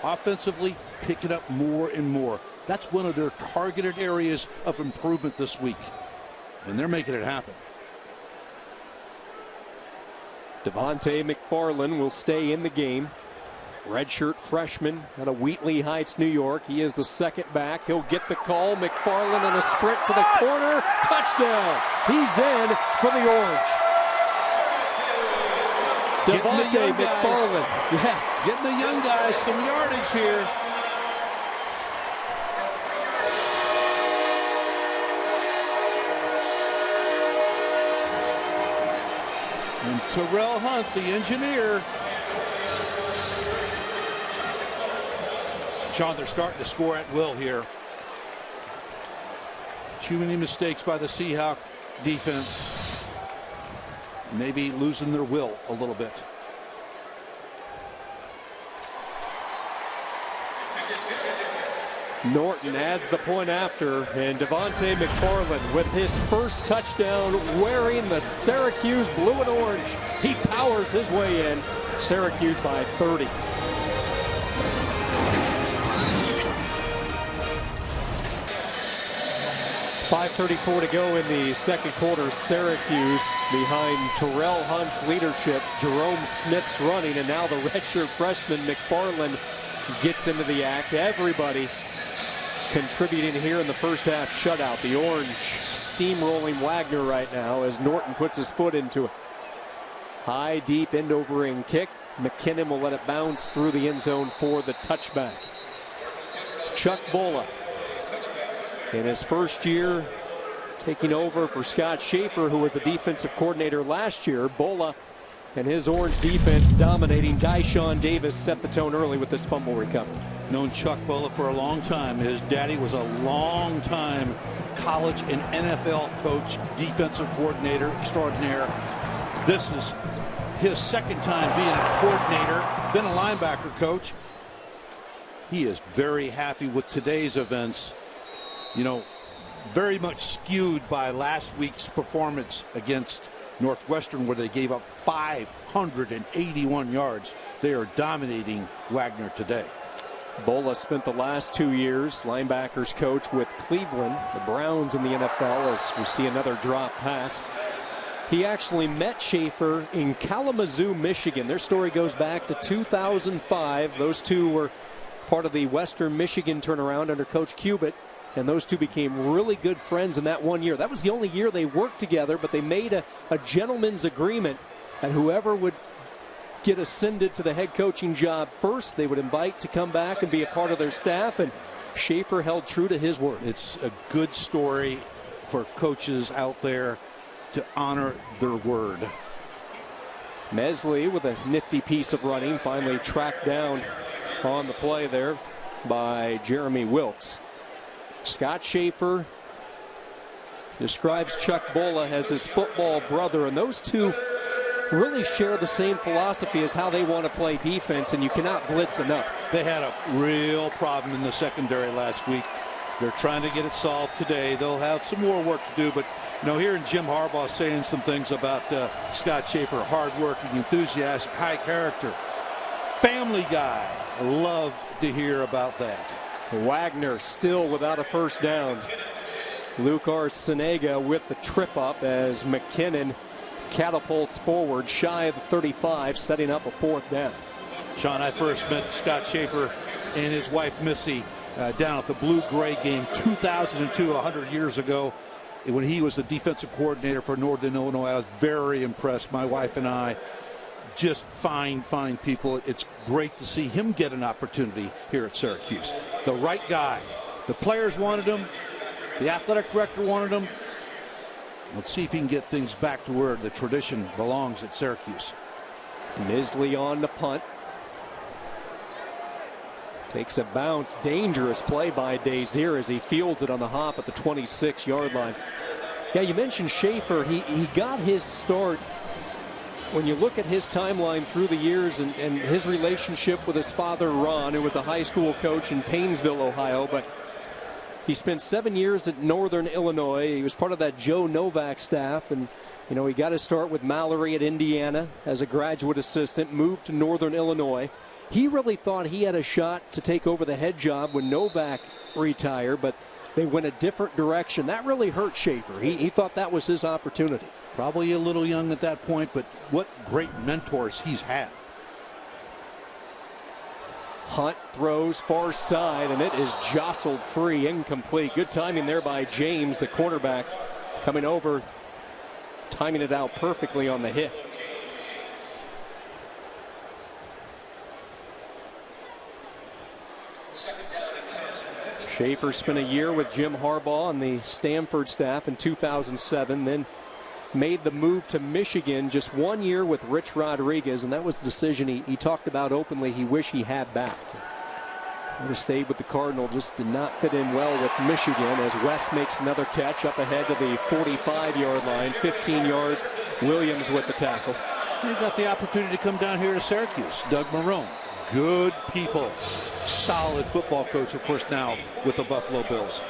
Offensively, picking up more and more. That's one of their targeted areas of improvement this week, and they're making it happen. Devontae McFarland will stay in the game. Redshirt freshman out of Wheatley Heights, New York. He is the second back. He'll get the call. McFarland on a sprint to the corner. Touchdown. He's in for the Orange. Devontae McFarland. Yes. Getting the young guys some yardage here. And Terrell Hunt, the engineer. Sean, they're starting to score at will here. Too many mistakes by the Seahawk defense. Maybe losing their will a little bit. Norton adds the point after, and Devontae McFarland with his first touchdown wearing the Syracuse blue and orange. He powers his way in. Syracuse by 30. .534 to go in the second quarter. Syracuse behind Terrell Hunt's leadership. Jerome Smith's running, and now the redshirt freshman McFarland gets into the act. Everybody contributing here in the first half shutout. The Orange steamrolling Wagner right now as Norton puts his foot into it. High, deep, end over ring kick. McKinnon will let it bounce through the end zone for the touchback. Chuck Bola, in his first year, taking over for Scott Schaefer, who was the defensive coordinator last year. Bola and his Orange defense dominating. Dyshawn Davis set the tone early with this fumble recovery. Known Chuck Bola for a long time. His daddy was a long-time college and NFL coach, defensive coordinator extraordinaire. This is his second time being a coordinator, been a linebacker coach. He is very happy with today's events. You know, very much skewed by last week's performance against Northwestern, where they gave up 581 yards. They are dominating Wagner today. Bola spent the last 2 years linebackers coach with Cleveland, the Browns in the NFL, as we see another drop pass. He actually met Schaefer in Kalamazoo, Michigan. Their story goes back to 2005. Those two were part of the Western Michigan turnaround under Coach Cubitt, and those two became really good friends in that 1 year. That was the only year they worked together, but they made a gentleman's agreement that whoever would get ascended to the head coaching job first, they would invite to come back and be a part of their staff, and Schaefer held true to his word. It's a good story for coaches out there to honor their word. Mesley with a nifty piece of running, finally tracked down on the play there by Jeremy Wilkes. Scott Schaefer describes Chuck Bola as his football brother, and those two really share the same philosophy as how they want to play defense, and you cannot blitz enough. They had a real problem in the secondary last week. They're trying to get it solved today. They'll have some more work to do, but you know, hearing Jim Harbaugh saying some things about Scott Schaefer, hardworking, enthusiastic, high character, family guy. Loved to hear about that. Wagner still without a first down. Luke Arciniega with the trip up as McKinnon catapults forward shy of the 35, setting up a fourth down. Sean, I first met Scott Schaefer and his wife Missy down at the Blue-Gray game 2002, 100 years ago, when he was the defensive coordinator for Northern Illinois. I was very impressed. My wife and I, just fine people. It's great to see him get an opportunity here at Syracuse. The right guy. The players wanted him. The athletic director wanted him. Let's see if he can get things back to where the tradition belongs at Syracuse. Misley on the punt. Takes a bounce. Dangerous play by Dazier as he fields it on the hop at the 26-yard line. Yeah, you mentioned Schaefer. He got his start. When you look at his timeline through the years and his relationship with his father, Ron, who was a high school coach in Painesville, Ohio, but he spent 7 years at Northern Illinois. He was part of that Joe Novak staff, and you know, he got his start with Mallory at Indiana as a graduate assistant, moved to Northern Illinois. He really thought he had a shot to take over the head job when Novak retired, but they went a different direction. That really hurt Schaefer. He thought that was his opportunity. Probably a little young at that point, but what great mentors he's had. Hunt throws far side, and it is jostled free, incomplete. Good timing there by James, the quarterback, coming over, timing it out perfectly on the hit. Schaefer spent a year with Jim Harbaugh on the Stanford staff in 2007, then made the move to Michigan just 1 year with Rich Rodriguez, and that was the decision he talked about openly he wished he had back. Would have stayed with the Cardinal, just did not fit in well with Michigan as West makes another catch up ahead to the 45-yard line, 15 yards. Williams with the tackle. He got the opportunity to come down here to Syracuse. Doug Marrone, good people, solid football coach, of course, now with the Buffalo Bills.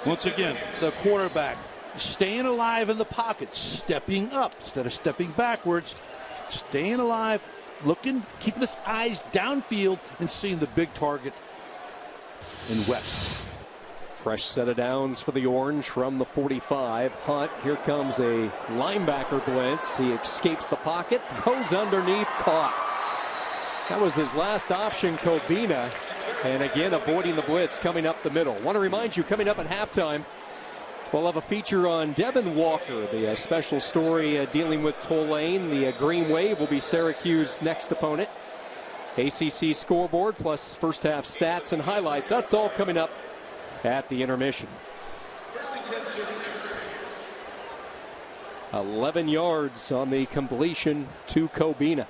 Once again, the quarterback staying alive in the pocket, stepping up instead of stepping backwards, staying alive, looking, keeping his eyes downfield and seeing the big target in West. Fresh set of downs for the Orange from the 45. Hunt, here comes a linebacker blitz. He escapes the pocket, throws underneath, caught. That was his last option, Kobina. And again, avoiding the blitz coming up the middle. Want to remind you, coming up at halftime, we'll have a feature on Devin Walker, the special story dealing with Tulane. The Green Wave will be Syracuse's next opponent. ACC scoreboard plus first half stats and highlights. That's all coming up at the intermission. 11 yards on the completion to Kobina.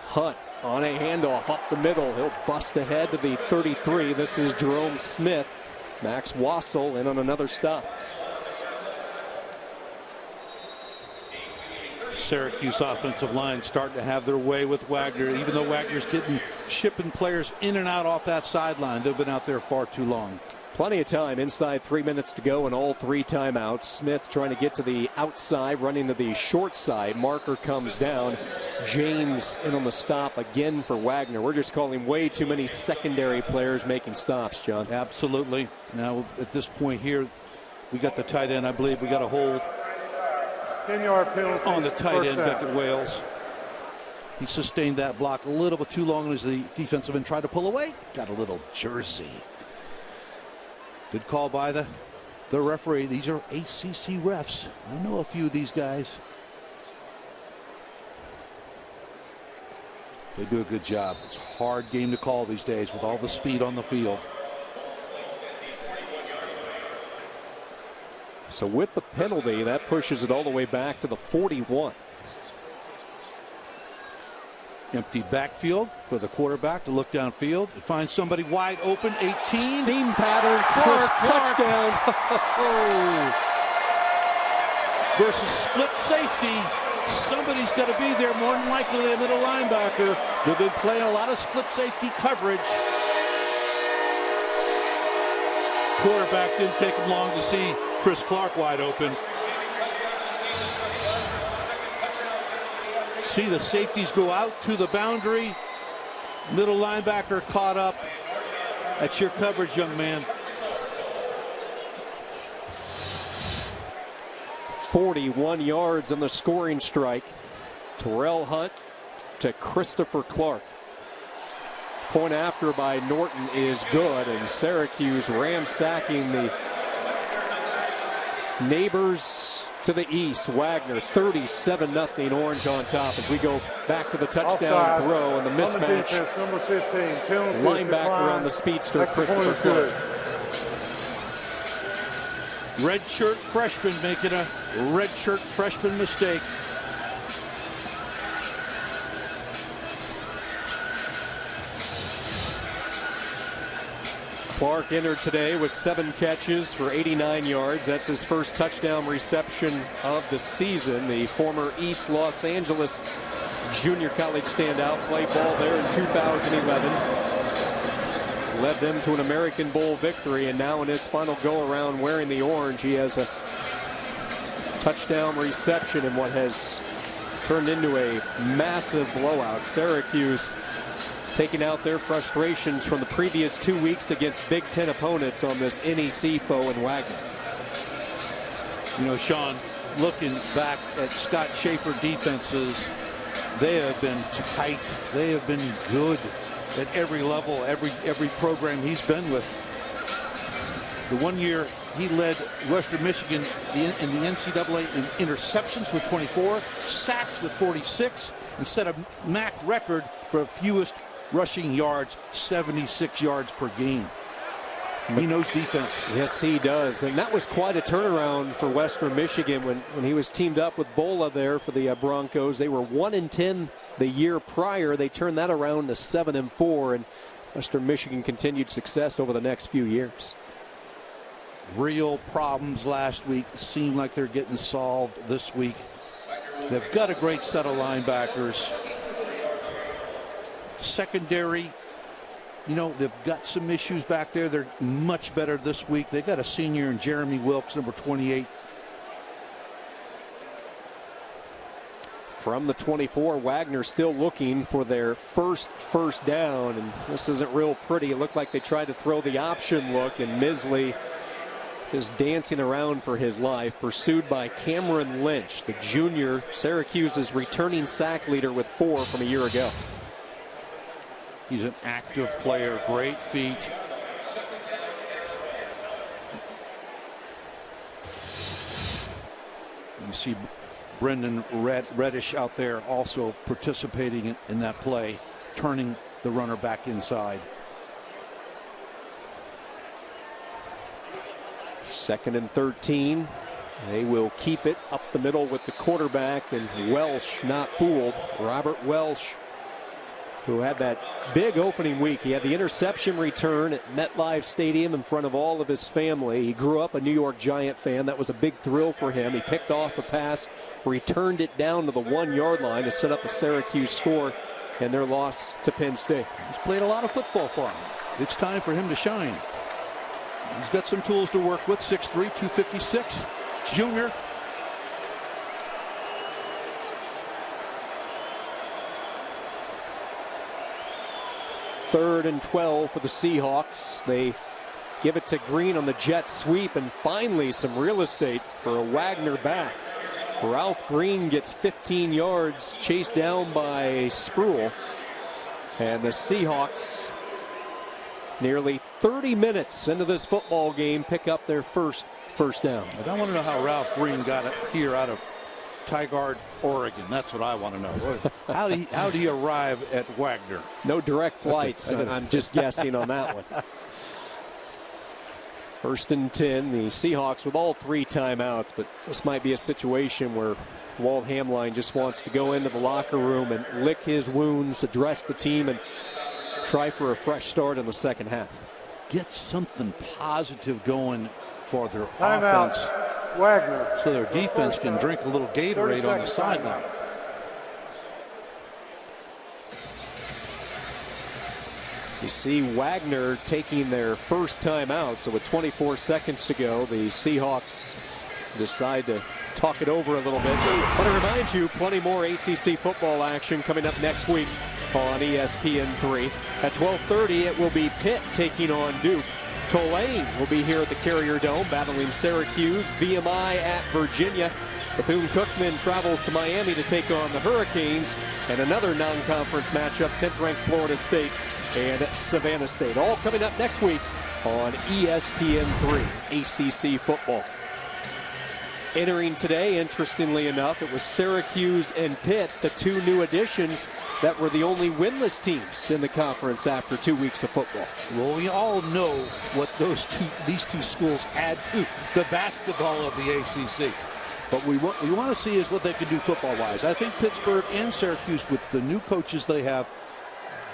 Hunt on a handoff up the middle. He'll bust ahead to the 33. This is Jerome Smith. Max Wassel in on another stop. Syracuse offensive line starting to have their way with Wagner, even though Wagner's shipping players in and out off that sideline. They've been out there far too long. Plenty of time, inside 3 minutes to go and all 3 timeouts. Smith trying to get to the outside, running to the short side. Marker comes down. James in on the stop again for Wagner. We're just calling way too many secondary players making stops, John. Absolutely. Now at this point here, we got the tight end. I believe we got a hold 10-yard penalty on the tight end, down. Beckett Wales. He sustained that block a little bit too long as the defensive end tried to pull away. Got a little jersey. Good call by the referee. These are ACC refs. I know a few of these guys. They do a good job. It's a hard game to call these days with all the speed on the field. So with the penalty, that pushes it all the way back to the 41. Empty backfield for the quarterback to look downfield. Find somebody wide open, 18. Seam pattern, Clark, touchdown. Versus split safety. Somebody's got to be there, more than likely a middle linebacker. They've been playing a lot of split safety coverage. Quarterback didn't take him long to see Chris Clark wide open. See the safeties go out to the boundary. Middle linebacker caught up. That's your coverage, young man. 41 yards on the scoring strike. Terrell Hunt to Christopher Clark. Point after by Norton is good, and Syracuse ransacking the neighbors to the east. Wagner 37-0 Orange on top as we go back to the touchdown Offside. throw and the mismatch. Defense, number 15, penalty, Linebacker on the speedster, Christopher Clark. Redshirt freshman making a redshirt freshman mistake. Clark entered today with 7 catches for 89 yards. That's his first touchdown reception of the season. The former East Los Angeles junior college standout played ball there in 2011. Led them to an American Bowl victory, and now in his final go-around wearing the orange, he has a touchdown reception in what has turned into a massive blowout. Syracuse taking out their frustrations from the previous 2 weeks against Big Ten opponents on this NEC foe in Wagner. You know, Sean, looking back at Scott Schaefer defenses, they have been tight. They have been good at every level, every program he's been with. The 1 year he led Western Michigan in the NCAA in interceptions with 24, sacks with 46, and set a MAC record for fewest rushing yards, 76 yards per game. He knows defense. Yes, he does. And that was quite a turnaround for Western Michigan when he was teamed up with Bola there for the Broncos. They were 1-10 the year prior. They turned that around to 7-4, and Western Michigan continued success over the next few years. Real problems last week seem like they're getting solved this week. They've got a great set of linebackers. Secondary, you know, they've got some issues back there. They're much better this week. They got a senior in Jeremy Wilkes, number 28. From the 24, Wagner still looking for their first down, and this isn't real pretty. It looked like they tried to throw the option look, and Misley is dancing around for his life, pursued by Cameron Lynch, the junior, Syracuse's returning sack leader with 4 from a year ago. He's an active player, great feet. You see Brendan Reddish out there also participating in that play, turning the runner back inside. 2nd and 13. They will keep it up the middle with the quarterback, and Welsh not fooled. Robert Welsh, who had that big opening week. He had the interception return at MetLife Stadium in front of all of his family. He grew up a New York Giant fan. That was a big thrill for him. He picked off a pass, returned it down to the 1-yard line to set up a Syracuse score and their loss to Penn State. He's played a lot of football for him. It's time for him to shine. He's got some tools to work with. 6'3", 256, junior. Third and 12 for the Seahawks. They give it to Green on the jet sweep, and finally some real estate for a Wagner back. Ralph Green gets 15 yards, chased down by Spruill. And the Seahawks, nearly 30 minutes into this football game, pick up their first down. I want to know how Ralph Green got it here out of Tigard, Oregon. That's what I want to know. How do you arrive at Wagner? No direct flights. I'm just guessing on that one. 1st and 10. The Seahawks with all 3 timeouts, but this might be a situation where Walt Hamline just wants to go into the locker room and lick his wounds, address the team, and try for a fresh start in the second half. Get something positive going for their Timeout. offense. Wagner. So their defense can drink a little Gatorade on the sideline. You see Wagner taking their first time out. So with 24 seconds to go, the Seahawks decide to talk it over a little bit. I want to remind you, plenty more ACC football action coming up next week on ESPN3. At 12:30, it will be Pitt taking on Duke. Tulane will be here at the Carrier Dome battling Syracuse. VMI at Virginia. Bethune-Cookman travels to Miami to take on the Hurricanes. And another non-conference matchup, 10th-ranked Florida State and Savannah State. All coming up next week on ESPN3 ACC football. Entering today, interestingly enough, it was Syracuse and Pitt, the 2 new additions that were the only winless teams in the conference after 2 weeks of football. Well, we all know what these two schools add to the basketball of the ACC. But we want to see is what they can do football-wise. I think Pittsburgh and Syracuse, with the new coaches they have,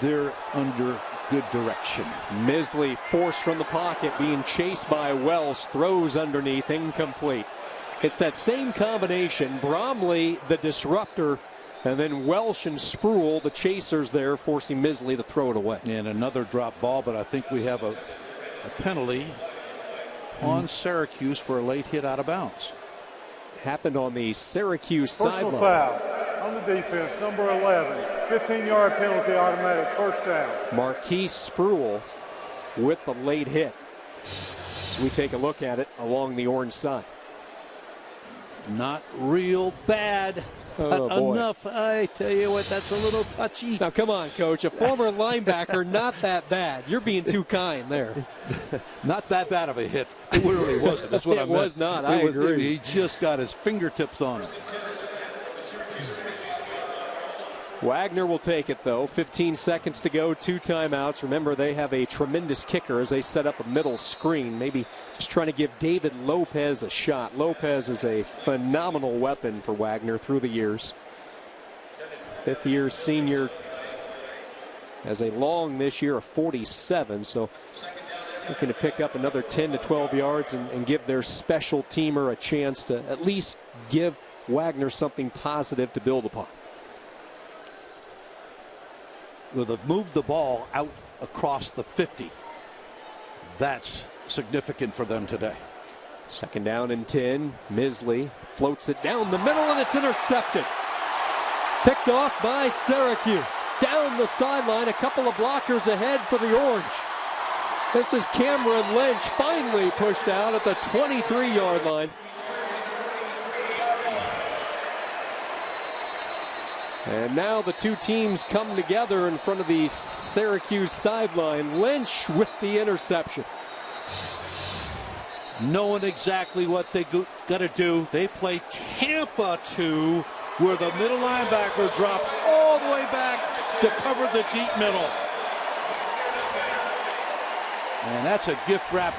they're under good direction. Misley forced from the pocket, being chased by Welsh, throws underneath, incomplete. It's that same combination. Bromley, the disruptor, and then Welsh and Spruill, the chasers there, forcing Misley to throw it away. And another drop ball, but I think we have a penalty on Syracuse for a late hit out of bounds. Happened on the Syracuse Personal sideline. foul on the defense, number 11. 15-yard penalty, automatic, first down. Marquise Spruill with the late hit. So we take a look at it along the orange side. Not real bad, but enough. I tell you what, that's a little touchy. Now, come on, Coach. A former linebacker, not that bad. You're being too kind there. Not that bad of a hit. It really wasn't. That's what I meant. It was not. I agree. He just got his fingertips on it. Wagner will take it, though. 15 seconds to go, 2 timeouts. Remember, they have a tremendous kicker as they set up a middle screen. Maybe just trying to give David Lopez a shot. Lopez is a phenomenal weapon for Wagner through the years. 5th-year senior has a long this year of 47, so looking to pick up another 10 to 12 yards and give their special teamer a chance to at least give Wagner something positive to build upon. Well, they've moved the ball out across the 50. That's significant for them today. 2nd down and 10. Misley floats it down the middle, and it's intercepted. Picked off by Syracuse. Down the sideline, a couple of blockers ahead for the Orange. This is Cameron Lynch, finally pushed out at the 23-yard line. And now the two teams come together in front of the Syracuse sideline. Lynch with the interception. Knowing exactly what they got to do. They play Tampa 2, where the middle linebacker drops all the way back to cover the deep middle. And that's a gift wrap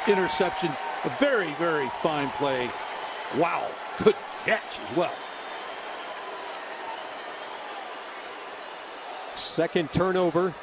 interception. A very, very fine play. Wow, good catch as well. Second turnover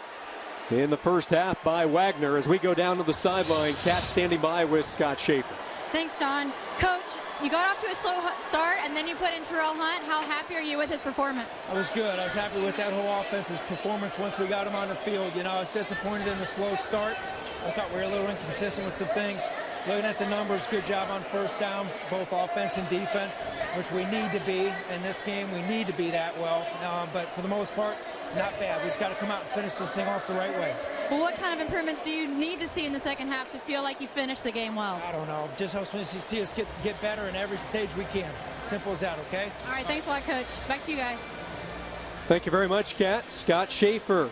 in the first half by Wagner. As we go down to the sideline, Cat standing by with Scott Schaefer. Thanks, Don. Coach, you got off to a slow start, and then you put in Terrell Hunt. How happy are you with his performance? I was good. I was happy with that whole offense's performance once we got him on the field. You know, I was disappointed in the slow start. I thought we were a little inconsistent with some things. Looking at the numbers, good job on first down, both offense and defense, which we need to be. In this game, we need to be that well. But for the most part, not bad. We just got to come out and finish this thing off the right way. Well, what kind of improvements do you need to see in the second half to feel like you finished the game well? I don't know. Just hope to see us get better in every stage we can. Simple as that, okay? All right, thanks a lot, Coach. Back to you guys. Thank you very much, Cat. Scott Schaefer.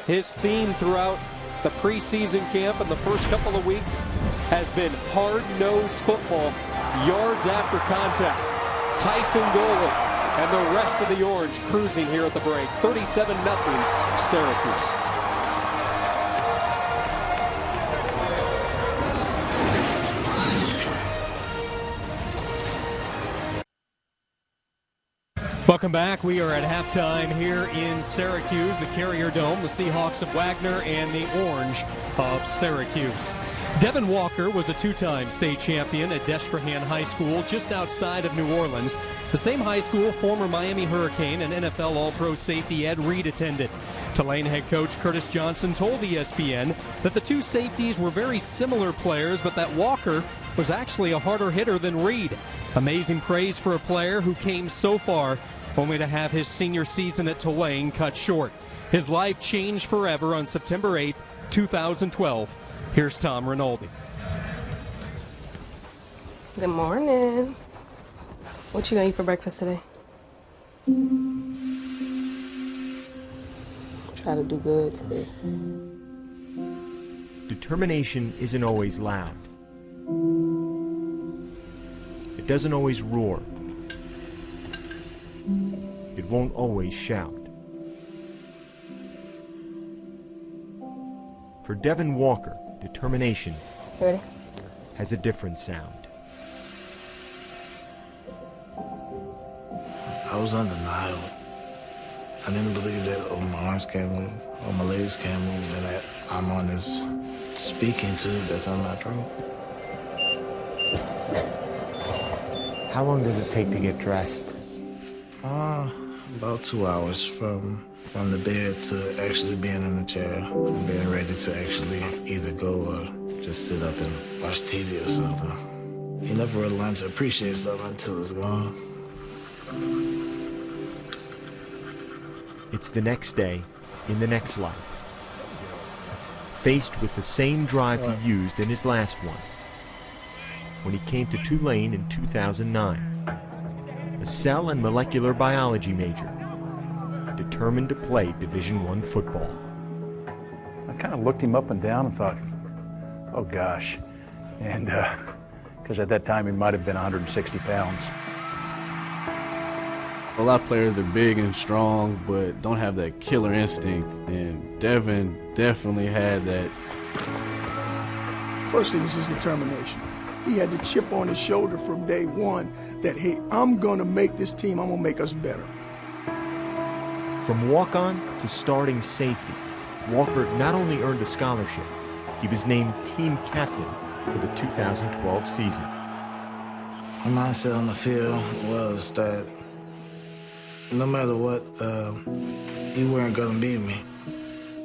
His theme throughout the preseason camp and the first couple of weeks has been hard-nosed football, yards after contact. Tyson Dolan and the rest of the Orange cruising here at the break. 37-0 Syracuse. Welcome back. We are at halftime here in Syracuse, the Carrier Dome, the Seahawks of Wagner and the Orange of Syracuse. Devin Walker was a two-time state champion at Destrehan High School just outside of New Orleans. The same high school former Miami Hurricane and NFL All-Pro safety Ed Reed attended. Tulane head coach Curtis Johnson told ESPN that the two safeties were very similar players, but that Walker was actually a harder hitter than Reed. Amazing praise for a player who came so far, only to have his senior season at Tulane cut short. His life changed forever on September 8th, 2012. Here's Tom Rinaldi. Good morning. What you gonna eat for breakfast today? Try to do good today. Determination isn't always loud. It doesn't always roar. It won't always shout. For Devin Walker, determination has a different sound. I was undeniable. I didn't believe that my arms can't move, or my legs can't move, and that I'm on this speaking tube that's on my throat. How long does it take to get dressed? About 2 hours from the bed to actually being in the chair and being ready to actually either go or just sit up and watch TV or something. You never really learn to appreciate something until it's gone. It's the next day in the next life. Faced with the same drive he used in his last one, when he came to Tulane in 2009, a cell and molecular biology major, determined to play Division I football. I kind of looked him up and down and thought, oh gosh, and because at that time he might have been 160 pounds. A lot of players are big and strong, but don't have that killer instinct, and Devin definitely had that. First thing is his determination. He had the chip on his shoulder from day one that, hey, I'm going to make this team, I'm going to make us better. From walk-on to starting safety, Walker not only earned a scholarship, he was named team captain for the 2012 season. My mindset on the field was that no matter what, you weren't going to beat me.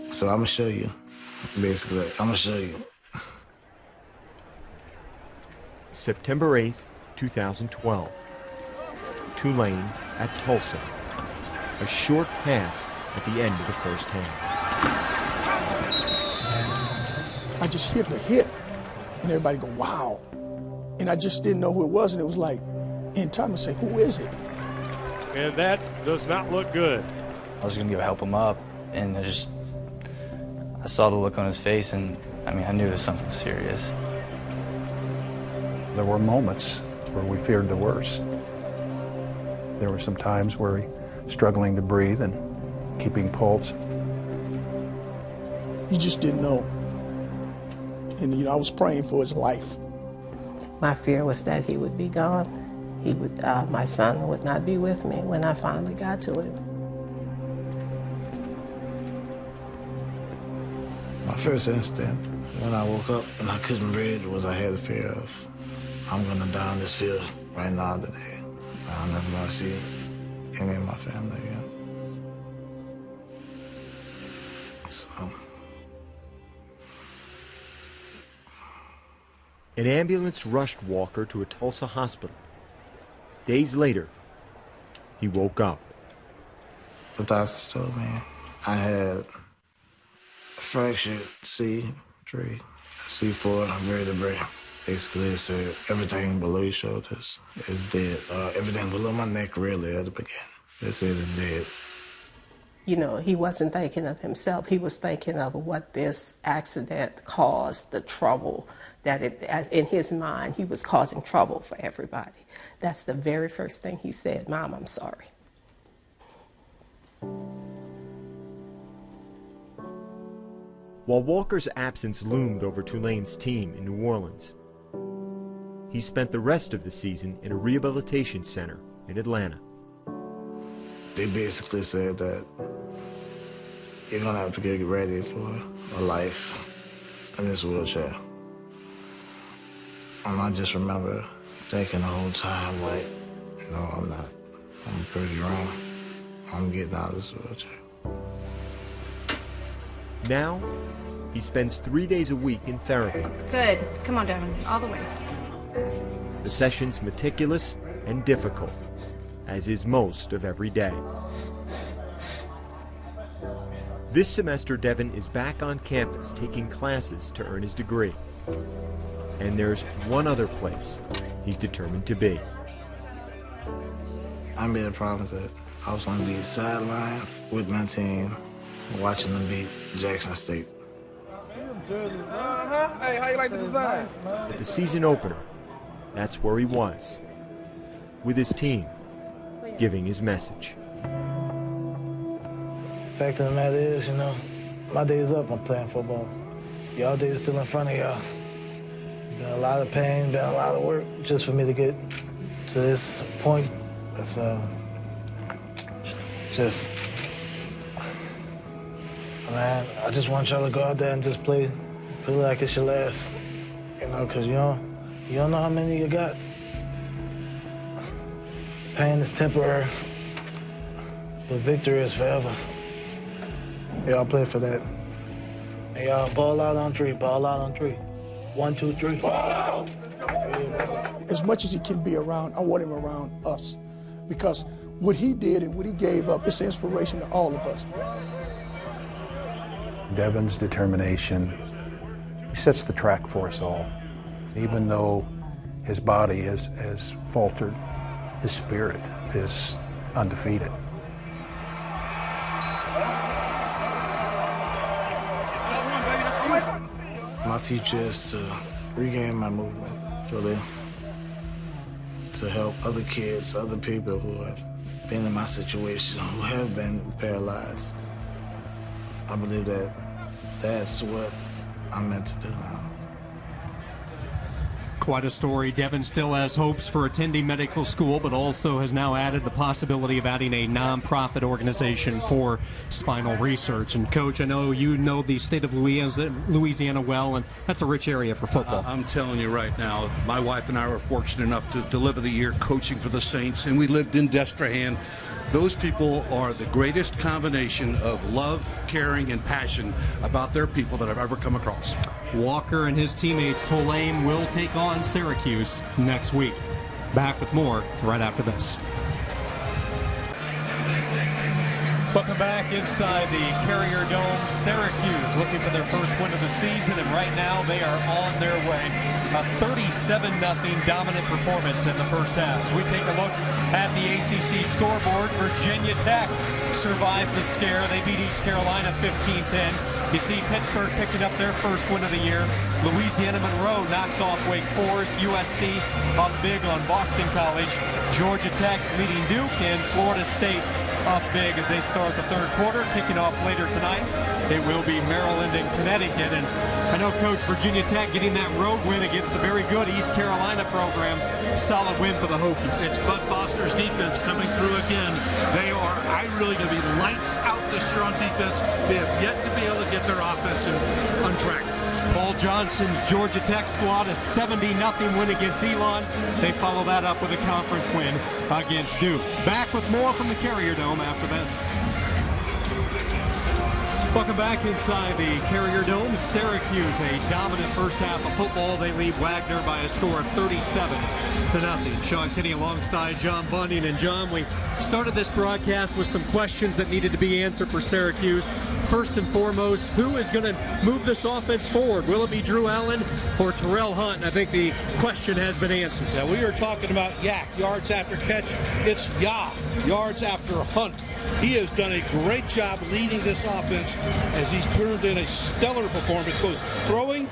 So I'm going to show you, basically. I'm going to show you. September 8th, 2012. Tulane at Tulsa. A short pass at the end of the first half. I just hear the hit, and everybody go, wow. And I just didn't know who it was, and it was like, in time I say, who is it? and that does not look good. I was going to go help him up, and I saw the look on his face, and I knew it was something serious. There were moments where we feared the worst. There were some times where he was struggling to breathe and keeping pulse. You just didn't know. And, I was praying for his life. My fear was that he would be gone. My son would not be with me when I finally got to him. My first instinct when I woke up and I couldn't breathe was I had the fear of, I'm gonna die on this field right now today. I'm never gonna see any of my family again. So. An ambulance rushed Walker to a Tulsa hospital. Days later, he woke up. The doctors told me I had a fractured C3, C4 vertebrae. Basically, it said everything below your shoulders is dead. Everything below my neck, really, at the beginning. They said it's dead. He wasn't thinking of himself. He was thinking of what this accident caused, the trouble that in his mind, he was causing trouble for everybody. That's the very first thing he said, "Mom, I'm sorry." While Walker's absence loomed over Tulane's team in New Orleans, he spent the rest of the season in a rehabilitation center in Atlanta. They basically said that you're gonna have to get ready for a life in this wheelchair. And I just remember thinking the whole time, like, no, I'm not. I'm pretty wrong. I'm getting out of this wheelchair. Now, he spends 3 days a week in therapy. Good. Come on, Devin. All the way. The session's meticulous and difficult, as is most of every day. This semester, Devin is back on campus taking classes to earn his degree. And there's one other place he's determined to be. I made a promise that I was going to be sidelined with my team, watching them beat Jackson State. Hey, how you like the design? At the season opener, that's where he was, with his team, giving his message. Fact of the matter is, my day is up. I'm playing football. Y'all day is still in front of y'all. Been a lot of pain, been a lot of work just for me to get to this point. It's man, I just want y'all to go out there and just play like it's your last, because you don't know how many you got. Pain is temporary, but victory is forever. Y'all play for that. And y'all ball out on three, ball out on three. 1, 2, 3. Ball out! As much as he can be around, I want him around us. Because what he did and what he gave up, it's an inspiration to all of us. Devin's determination, he sets the track for us all. Even though his body has faltered, his spirit is undefeated. My future is to regain my movement, to help other kids, other people who have been in my situation, who have been paralyzed. I believe that that's what I'm meant to do now. Quite a story. Devin still has hopes for attending medical school, but also has now added the possibility of adding a nonprofit organization for spinal research. And Coach, I know you know the state of Louisiana well, and that's a rich area for football. I'm telling you right now, my wife and I were fortunate enough to deliver the year coaching for the Saints, and we lived in Destrehan. Those people are the greatest combination of love, caring, and passion about their people that I've ever come across. Walker and his teammates Tulane will take on Syracuse next week. Back with more right after this. Welcome back inside the Carrier Dome. Syracuse looking for their first win of the season, and right now they are on their way. A 37-0 dominant performance in the first half. As we take a look at the ACC scoreboard, Virginia Tech survives the scare. They beat East Carolina 15-10. You see Pittsburgh picking up their first win of the year. Louisiana Monroe knocks off Wake Forest. USC up big on Boston College. Georgia Tech leading Duke, and Florida State up big as they start the third quarter. Kicking off later tonight, it will be Maryland and Connecticut. And I know, Coach, Virginia Tech getting that road win against a very good East Carolina program. Solid win for the Hokies. It's Bud Foster's defense coming through again. They are really going to be lights out this year on defense. They have yet to be able to get their offense untracked. Paul Johnson's Georgia Tech squad, a 70-0 win against Elon. They follow that up with a conference win against Duke. Back with more from the Carrier Dome after this. Welcome back inside the Carrier Dome. Syracuse, a dominant first half of football. They lead Wagner by a score of 37-0. Sean Kinney alongside John Bunyan. And John, we started this broadcast with some questions that needed to be answered for Syracuse. First and foremost, who is going to move this offense forward? Will it be Drew Allen or Terrell Hunt? And I think the question has been answered. Yeah, we are talking about Yak, yards after catch. It's Ya, yards after Hunt. He has done a great job leading this offense as he's turned in a stellar performance, both throwing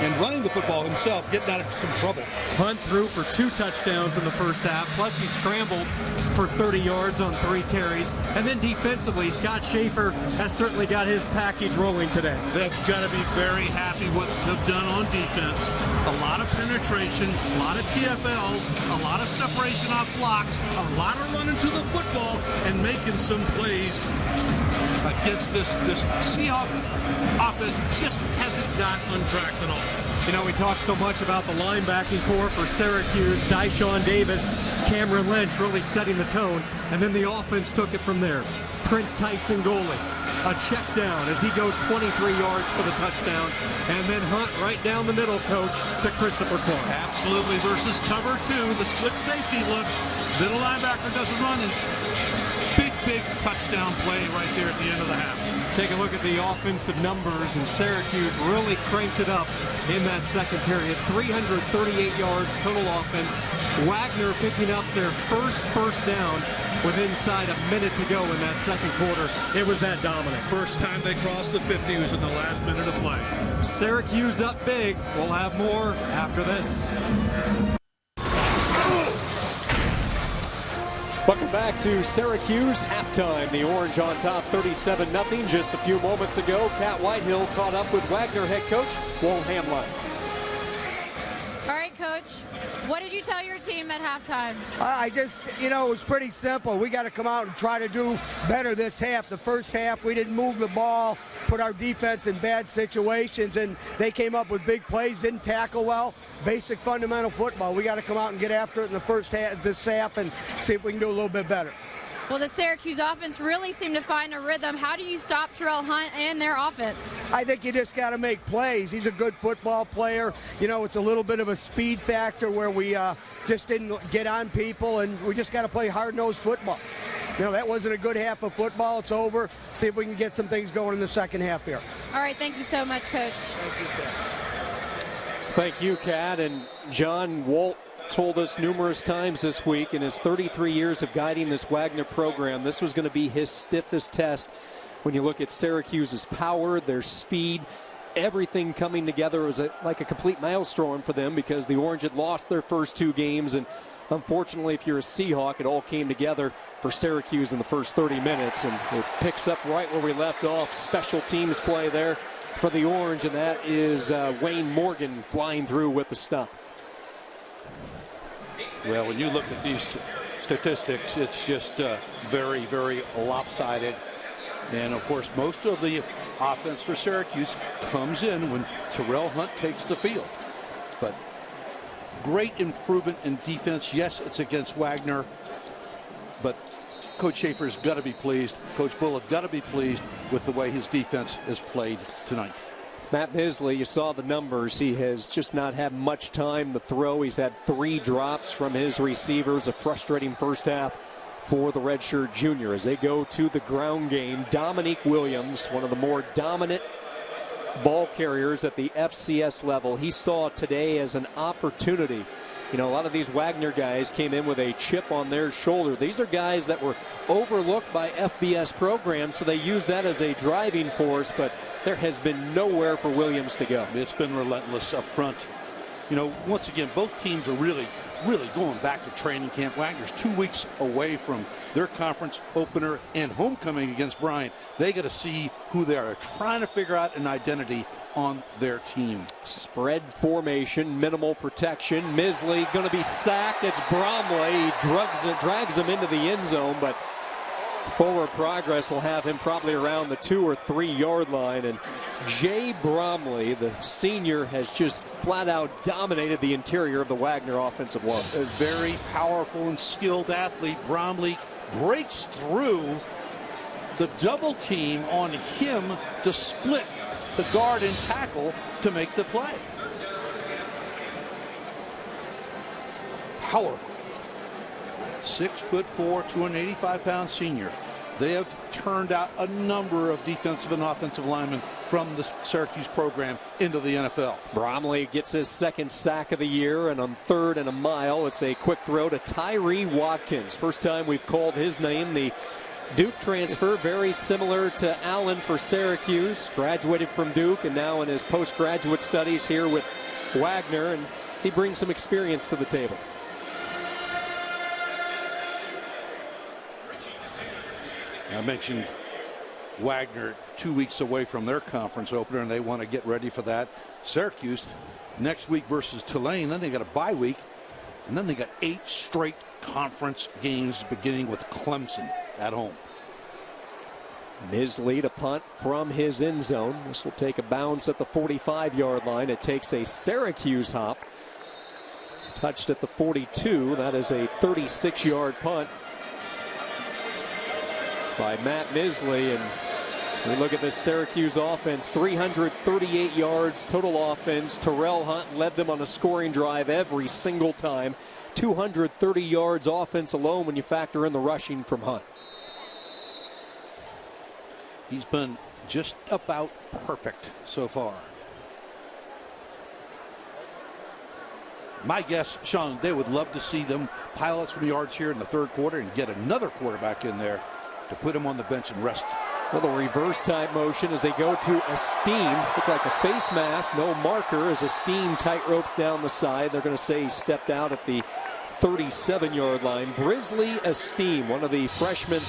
and running the football himself, getting out of some trouble. Hunt threw for 2 touchdowns in the first half, plus he scrambled for 30 yards on 3 carries. And then defensively, Scott Schaefer has certainly got his package rolling today. They've got to be very happy what they've done on defense. A lot of penetration, a lot of TFLs, a lot of separation off blocks, a lot of running to the football and making some plays against this Seahawks offense. Just hasn't got untracked at all. You know, we talk so much about the linebacking core for Syracuse. Dyshawn Davis, Cameron Lynch really setting the tone, and then the offense took it from there. Prince Tyson goalie, a check down as he goes 23 yards for the touchdown, and then Hunt right down the middle, Coach, to Christopher Clark. Absolutely, versus cover 2, the split safety look. Middle linebacker doesn't run, and big touchdown play right there at the end of the half. Take a look at the offensive numbers, and Syracuse really cranked it up in that second period. 338 yards total offense. Wagner picking up their first down with inside a minute to go in that second quarter. It was that dominant. First time they crossed the 50 was in the last minute of play. Syracuse up big. We'll have more after this. Welcome back to Syracuse halftime. The Orange on top 37-0. Just a few moments ago, Cat Whitehill caught up with Wagner head coach Walt Hamline. All right, Coach, what did you tell your team at halftime? I just, it was pretty simple. We got to come out and try to do better this half. The first half, we didn't move the ball, put our defense in bad situations, and they came up with big plays, didn't tackle well. Basic fundamental football. We got to come out and get after it in the first half, this half, and see if we can do a little bit better. Well, the Syracuse offense really seemed to find a rhythm. How do you stop Terrell Hunt and their offense? I think you just got to make plays. He's a good football player. It's a little bit of a speed factor where we just didn't get on people, and we just got to play hard-nosed football. That wasn't a good half of football. It's over. See if we can get some things going in the second half here. All right, thank you so much, Coach. Thank you, Kat. Thank you, Kat. And John, Walt told us numerous times this week in his 33 years of guiding this Wagner program, this was going to be his stiffest test. When you look at Syracuse's power, their speed, everything coming together was like a complete maelstrom for them because the Orange had lost their first 2 games. And unfortunately, if you're a Seahawk, it all came together for Syracuse in the first 30 minutes. And it picks up right where we left off. Special teams play there for the Orange, and that is Wayne Morgan flying through with the stop. Well, when you look at these statistics, it's just very, very lopsided. And, of course, most of the offense for Syracuse comes in when Terrell Hunt takes the field. But great improvement in defense. Yes, it's against Wagner, but Coach Schaefer's got to be pleased. Coach Bull has got to be pleased with the way his defense is played tonight. Matt Bisley, you saw the numbers. He has just not had much time to throw. He's had 3 drops from his receivers. A frustrating first half for the redshirt junior as they go to the ground game. Dominique Williams, one of the more dominant ball carriers at the FCS level, he saw today as an opportunity. You know, a lot of these Wagner guys came in with a chip on their shoulder. These are guys that were overlooked by FBS programs, so they use that as a driving force, but there has been nowhere for Williams to go. It's been relentless up front. You know, once again, both teams are really going back to training camp. Wagner's 2 weeks away from their conference opener and homecoming against Bryant. They got to see who they are, trying to figure out an identity on their team. Spread formation, minimal protection. Misley going to be sacked. It's Bromley. He drags him into the end zone, but forward progress will have him probably around the 2 or 3 yard line. And Jay Bromley, the senior, has just flat out dominated the interior of the Wagner offensive line. A very powerful and skilled athlete. Bromley breaks through the double team on him to split the guard and tackle to make the play. Powerful. 6'4", 285-pound senior. They have turned out a number of defensive and offensive linemen from the Syracuse program into the NFL. Bromley gets his second sack of the year, and on 3rd and a mile, it's a quick throw to Tyree Watkins. First time we've called his name. The Duke transfer, very similar to Allen for Syracuse. Graduated from Duke and now in his postgraduate studies here with Wagner, and he brings some experience to the table. I mentioned Wagner 2 weeks away from their conference opener, and they want to get ready for that. Syracuse next week versus Tulane. Then they got a bye week, and then they got 8 straight conference games beginning with Clemson at home. Misley to punt from his end zone. This will take a bounce at the 45-yard line. It takes a Syracuse hop. Touched at the 42. That is a 36-yard punt by Matt Misley. And we look at this Syracuse offense, 338 yards total offense. Terrell Hunt led them on a scoring drive every single time. 230 yards offense alone when you factor in the rushing from Hunt. He's been just about perfect so far. My guess, Sean, they would love to see them pile up some yards here in the 3rd quarter and get another quarterback in there to put him on the bench and rest. Well, the reverse type motion as they go to Esteem. Look like a face mask, no marker as Esteem tight ropes down the side. They're going to say he stepped out at the 37-yard line. Brisley Esteem, one of the freshmen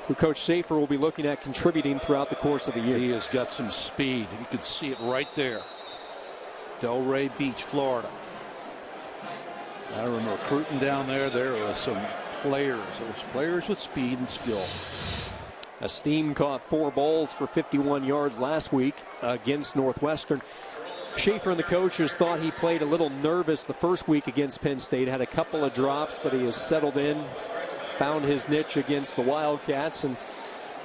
who Coach Schaefer will be looking at contributing throughout the course of the year. He has got some speed. You could see it right there. Delray Beach, Florida. I remember recruiting down there. There were some players. There was players with speed and skill. Esteem caught 4 balls for 51 yards last week against Northwestern. Schaefer and the coaches thought he played a little nervous the first week against Penn State. Had a couple of drops, but he has settled in, found his niche against the Wildcats, and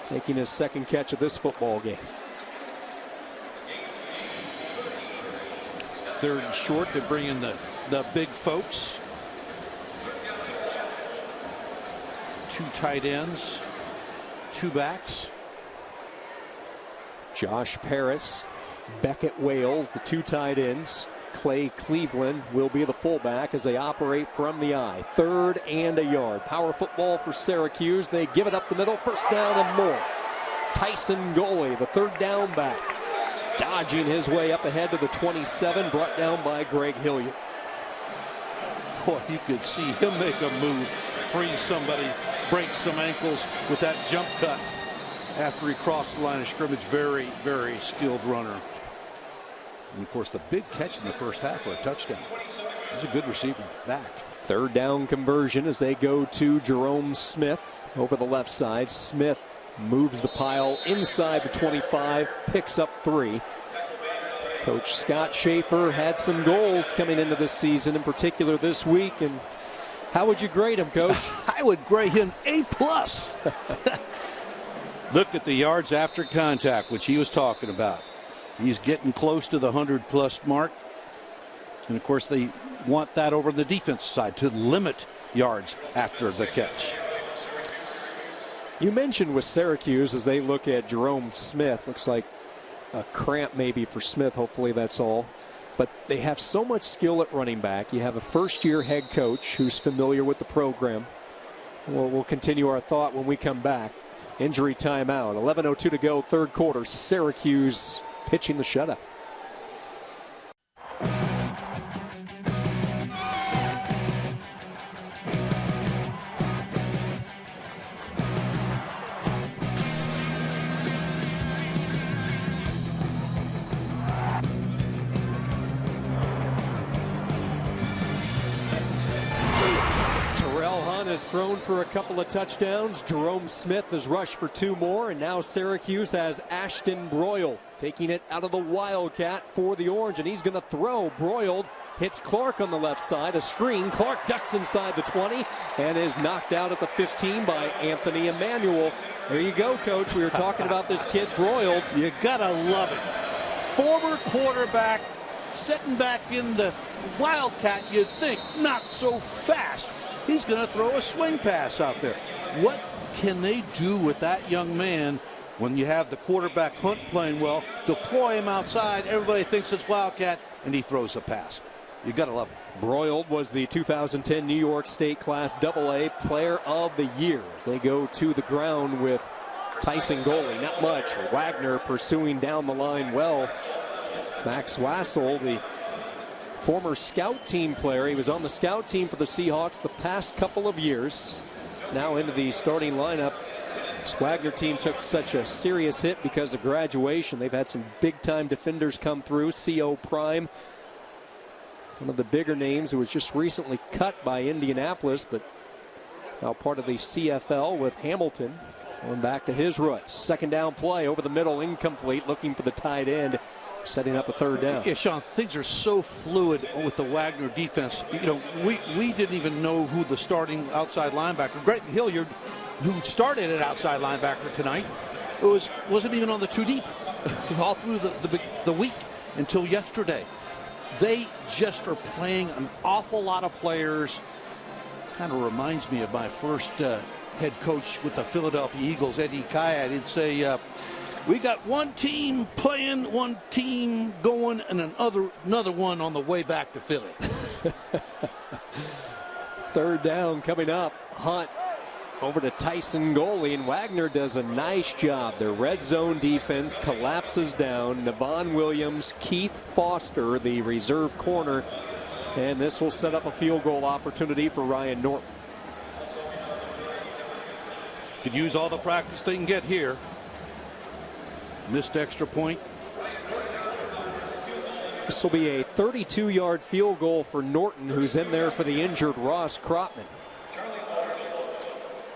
making his second catch of this football game. 3rd and short. They bring in the big folks. 2 tight ends, 2 backs. Josh Paris, Beckett Wales, the 2 tight ends. Clay Cleveland will be the fullback as they operate from the eye. 3rd and a yard. Power football for Syracuse. They give it up the middle. First down and more. Tyson Goley, the 3rd down back, dodging his way up ahead to the 27, brought down by Greg Hilliard. Boy, you could see him make a move, freeze somebody, break some ankles with that jump cut after he crossed the line of scrimmage. Very, very skilled runner. And, of course, the big catch in the first half for a touchdown. He's a good receiver back. 3rd down conversion as they go to Jerome Smith over the left side. Smith moves the pile inside the 25, picks up 3. Coach Scott Schaefer had some goals coming into this season, in particular this week. And how would you grade him, Coach? I would grade him A+. Look at the yards after contact, which he was talking about. He's getting close to the 100+ mark. And, of course, they want that over the defense side to limit yards after the catch. You mentioned with Syracuse as they look at Jerome Smith, looks like a cramp maybe for Smith. Hopefully that's all. But they have so much skill at running back. You have a first-year head coach who's familiar with the program. We'll continue our thought when we come back. Injury timeout. 11:02 to go, third quarter. Syracuse pitching the shutout. Has thrown for a couple of touchdowns. Jerome Smith has rushed for 2 more, and now Syracuse has Ashton Broyle taking it out of the Wildcat for the Orange, and he's going to throw. Broyle hits Clark on the left side, a screen. Clark ducks inside the 20 and is knocked out at the 15 by Anthony Emmanuel. There you go, Coach. We were talking about this kid Broyle. You gotta love it. Former quarterback sitting back in the Wildcat. You'd think not so fast. He's going to throw a swing pass out there. What can they do with that young man when you have the quarterback Hunt playing well? Deploy him outside. Everybody thinks it's Wildcat, and he throws a pass. You got to love it. Broyle was the 2010 New York State Class AA Player of the Year. As they go to the ground with Tyson Goley. Not much. Wagner pursuing down the line well. Max Wassel, the former scout team player. He was on the scout team for the Seahawks the past couple of years. Now into the starting lineup. This Wagner team took such a serious hit because of graduation. They've had some big-time defenders come through. C.O. Prime, one of the bigger names, who was just recently cut by Indianapolis, but now part of the CFL with Hamilton. Going back to his roots. Second down play over the middle, incomplete, looking for the tight end. Setting up a third down. Yeah, Sean, things are so fluid with the Wagner defense. You know, we didn't even know who the starting outside linebacker, Greg Hilliard, who started at outside linebacker tonight, wasn't even on the 2 deep all through the week until yesterday. They just are playing an awful lot of players. Kind of reminds me of my first head coach with the Philadelphia Eagles, Eddie Kayat. He'd say, we got one team playing, one team going, and another one on the way back to Philly. Third down coming up. Hunt over to Tyson Goley, and Wagner does a nice job. Their red zone defense collapses down. Navon Williams, Keith Foster, the reserve corner, and this will set up a field goal opportunity for Ryan Norton. Could use all the practice they can get here. Missed extra point. This will be a 32-yard field goal for Norton, who's in there for the injured Ross Kropman.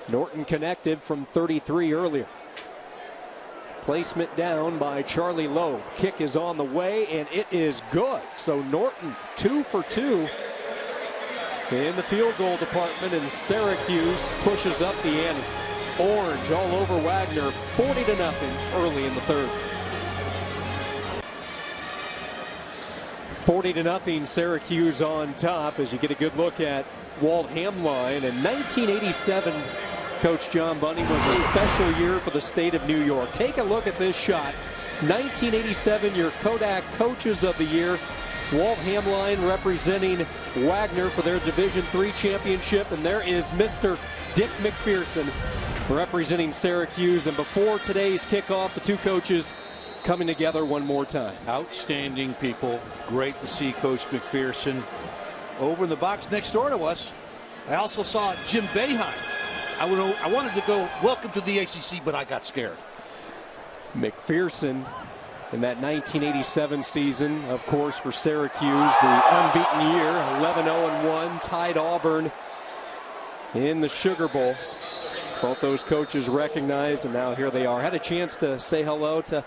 Norton connected from 33 earlier. Placement down by Charlie Loeb. Kick is on the way, and it is good. So Norton 2 for 2 in the field goal department, and Syracuse pushes up the ante. Orange all over Wagner, 40-0 early in the third. 40-0 Syracuse on top as you get a good look at Walt Hamline. In 1987, Coach John Bunting, was a special year for the state of New York. Take a look at this shot. 1987, your Kodak Coaches of the Year. Walt Hamline representing Wagner for their Division III championship, and there is Mr. Dick McPherson representing Syracuse. And before today's kickoff, the two coaches coming together one more time. Outstanding people. Great to see Coach McPherson over in the box next door to us. I also saw Jim Boeheim. I wanted to go, welcome to the ACC, but I got scared. McPherson in that 1987 season, of course, for Syracuse, the unbeaten year, 11-0-1, tied Auburn in the Sugar Bowl. Both those coaches recognized, and now here they are. Had a chance to say hello to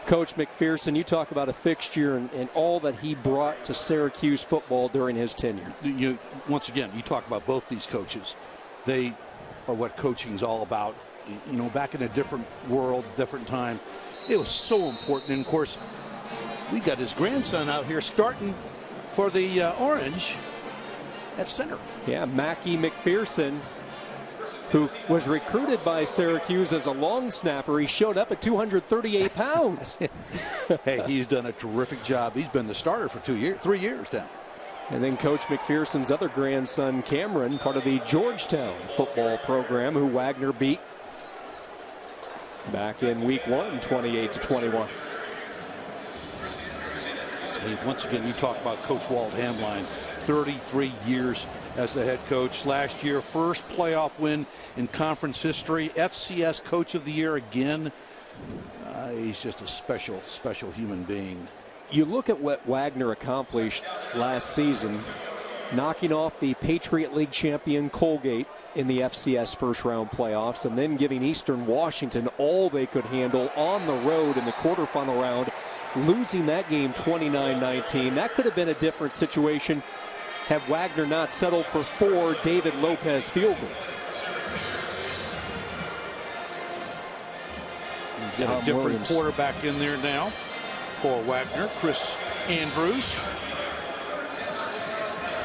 Coach McPherson. You talk about a fixture and all that he brought to Syracuse football during his tenure. Once again, you talk about both these coaches. They are what coaching's all about. You know, back in a different world, different time, it was so important. And of course, we got his grandson out here starting for the Orange at center. Yeah, Mackie McPherson who was recruited by Syracuse as a long snapper. He showed up at 238 pounds. Hey, he's done a terrific job. He's been the starter for 3 years now. And then Coach McPherson's other grandson, Cameron, part of the Georgetown football program, who Wagner beat back in week 1, 28-21. Hey, once again, you talk about Coach Walt Hamline, 33 years as the head coach. Last year, first playoff win in conference history. FCS Coach of the Year again. He's just a special, special human being. You look at what Wagner accomplished last season, knocking off the Patriot League champion Colgate in the FCS first round playoffs, and then giving Eastern Washington all they could handle on the road in the quarterfinal round, losing that game 29-19. That could have been a different situation had Wagner not settled for 4 David Lopez field goals. You get a different quarterback in there now for Wagner, Chris Andrews.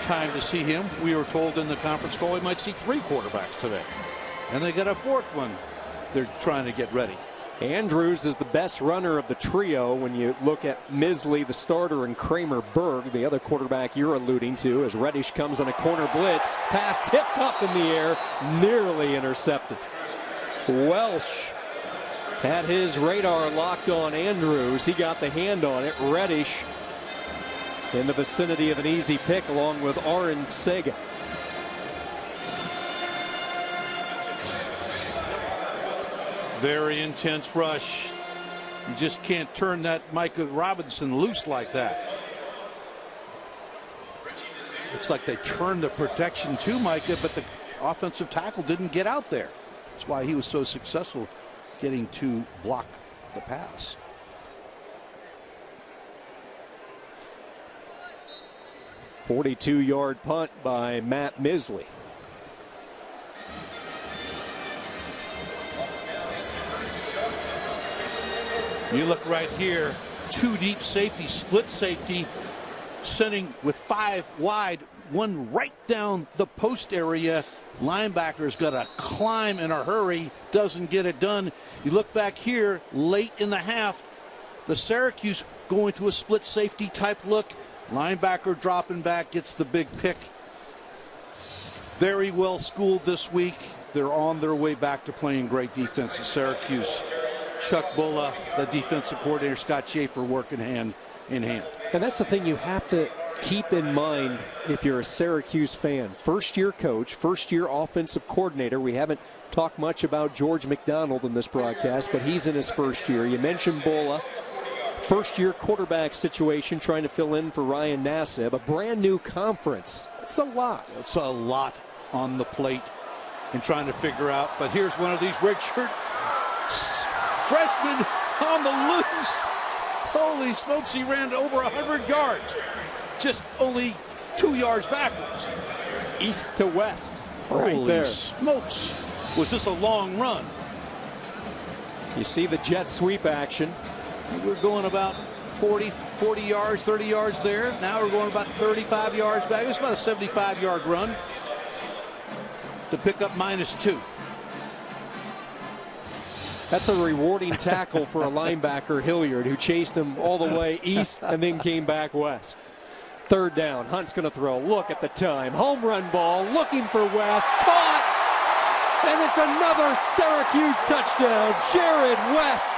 Time to see him. We were told in the conference call he might see 3 quarterbacks today. And they got a 4th one they're trying to get ready. Andrews is the best runner of the trio when you look at Misley, the starter, and Kramer Berg, the other quarterback you're alluding to, as Reddish comes on a corner blitz. Pass tipped up in the air, nearly intercepted. Welsh had his radar locked on Andrews. He got the hand on it. Reddish in the vicinity of an easy pick along with Aaron Sega. Very intense rush. You just can't turn that Micah Robinson loose like that. Looks like they turned the protection to Micah, but the offensive tackle didn't get out there. That's why he was so successful getting to block the pass. .42-yard punt by Matt Misley. You look right here, 2 deep safety, split safety, sending with 5 wide, 1 right down the post area. Linebacker's got to climb in a hurry, doesn't get it done. You look back here, late in the half, the Syracuse going to a split safety type look. Linebacker dropping back, gets the big pick. Very well schooled this week. They're on their way back to playing great defense at Syracuse. Chuck Bulla, the defensive coordinator, Scott Schaefer working hand in hand. And that's the thing you have to keep in mind if you're a Syracuse fan. First-year coach, first-year offensive coordinator. We haven't talked much about George McDonald in this broadcast, but he's in his first year. You mentioned Bulla. First-year quarterback situation, trying to fill in for Ryan Nassib. A brand-new conference. It's a lot. It's a lot on the plate and trying to figure out. But here's one of these redshirt freshmen on the loose. Holy smokes, he ran over 100 yards. Just only 2 yards backwards. East to west. Right Holy there. Smokes. Was this a long run? You see the jet sweep action. We're going about 40 yards, 30 yards there. Now we're going about 35 yards back. It's about a 75-yard run to pick up -2. That's a rewarding tackle for a linebacker, Hilliard, who chased him all the way east and then came back west. 3rd down. Hunt's going to throw. Look at the time. Home run ball. Looking for West. Caught! And it's another Syracuse touchdown. Jared West.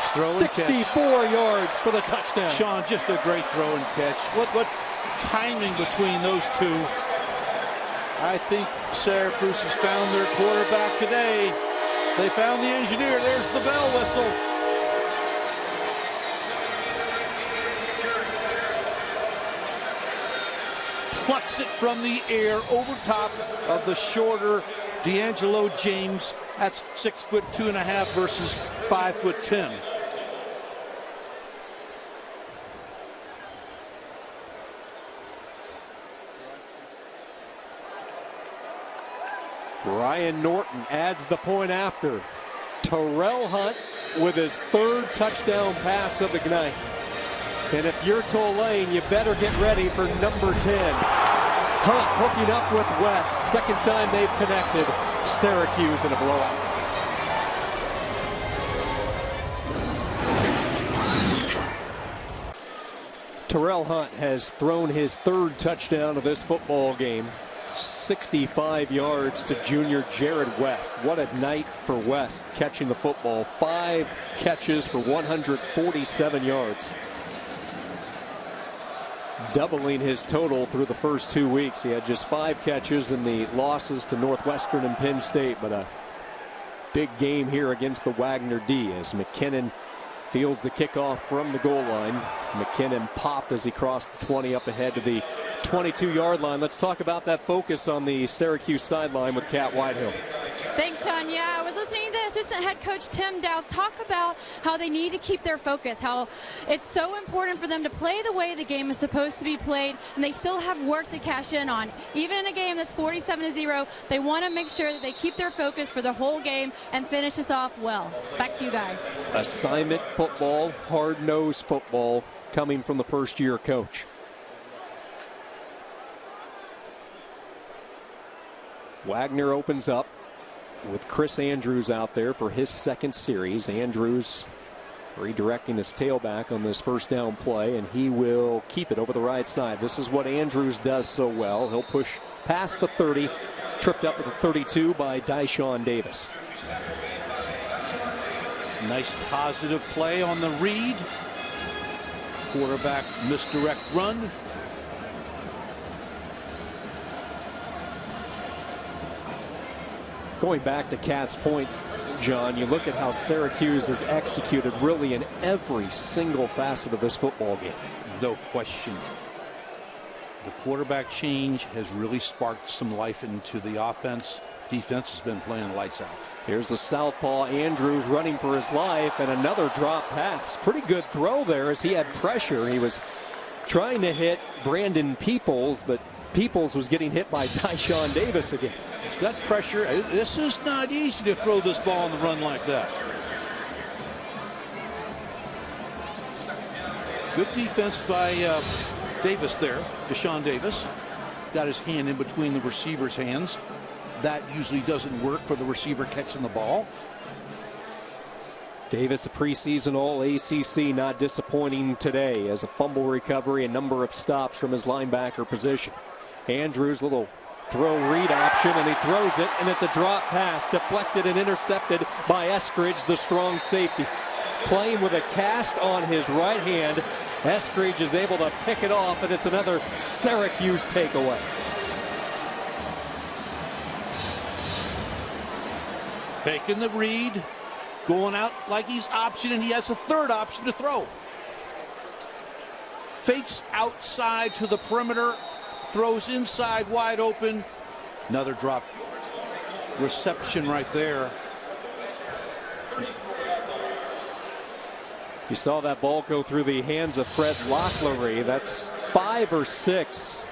64 yards for the touchdown. Sean, just a great throw and catch. What timing between those two. I think Syracuse has found their quarterback today. They found the engineer. There's the bell whistle. Plucks it from the air over top of the shorter D'Angelo James. That's 6'2.5" versus 5'10". Ryan Norton adds the point after. Terrell Hunt with his 3rd touchdown pass of the night. And if you're Tulane, you better get ready for number 10. Hunt hooking up with West. Second time they've connected. Syracuse in a blowout. Terrell Hunt has thrown his third touchdown of this football game. 65 yards to junior Jared West. What a night for West catching the football. 5 catches for 147 yards. Doubling his total through the first 2 weeks. He had just 5 catches in the losses to Northwestern and Penn State, but a big game here against the Wagner D as McKinnon fields the kickoff from the goal line. McKinnon popped as he crossed the 20 up ahead to the 22-yard line. Let's talk about that focus on the Syracuse sideline with Kat Whitehill. Thanks, Sean. Yeah, I was listening to assistant head coach Tim Dowse talk about how they need to keep their focus, how it's so important for them to play the way the game is supposed to be played, and they still have work to cash in on. Even in a game that's 47-0, they want to make sure that they keep their focus for the whole game and finish this off well. Back to you guys. Assignment football, hard-nosed football coming from the first-year coach. Wagner opens up with Chris Andrews out there for his second series. Andrews redirecting his tailback on this first down play, and he will keep it over the right side. This is what Andrews does so well. He'll push past the 30, tripped up at the 32 by Dyshawn Davis. Nice positive play on the read. Quarterback misdirect run. Going back to Kat's point, John, you look at how Syracuse has executed really in every single facet of this football game. No question. The quarterback change has really sparked some life into the offense. Defense has been playing lights out. Here's the southpaw Andrews running for his life, and another drop pass. Pretty good throw there as he had pressure. He was trying to hit Brandon Peoples, but Peoples was getting hit by Dyshawn Davis again. He's got pressure. This is not easy to throw this ball on the run like that. Good defense by Davis there. Dyshawn Davis got his hand in between the receiver's hands. That usually doesn't work for the receiver catching the ball. Davis, the preseason All-ACC, not disappointing today as a fumble recovery, a number of stops from his linebacker position. Andrews, little throw read option, and he throws it, and it's a drop pass, deflected and intercepted by Eskridge, the strong safety. Playing with a cast on his right hand, Eskridge is able to pick it off, and it's another Syracuse takeaway. Faking the read, going out like he's optioning. He has a third option to throw. Fakes outside to the perimeter, throws inside wide open. Another drop reception right there. You saw that ball go through the hands of Fred Locklery. That's 5 or 6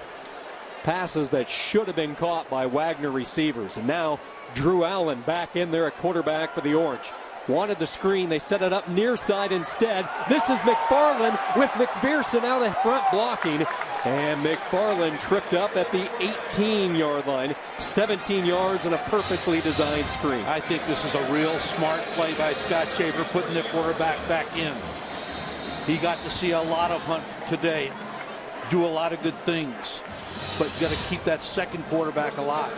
passes that should have been caught by Wagner receivers. And now Drew Allen back in there at quarterback for the Orange. Wanted the screen. They set it up near side instead. This is McFarland with McPherson out in front blocking. And McFarland tripped up at the 18-yard line. 17 yards and a perfectly designed screen. I think this is a real smart play by Scott Shaver, putting the quarterback back in. He got to see a lot of Hunt today. Do a lot of good things. But you got to keep that second quarterback alive.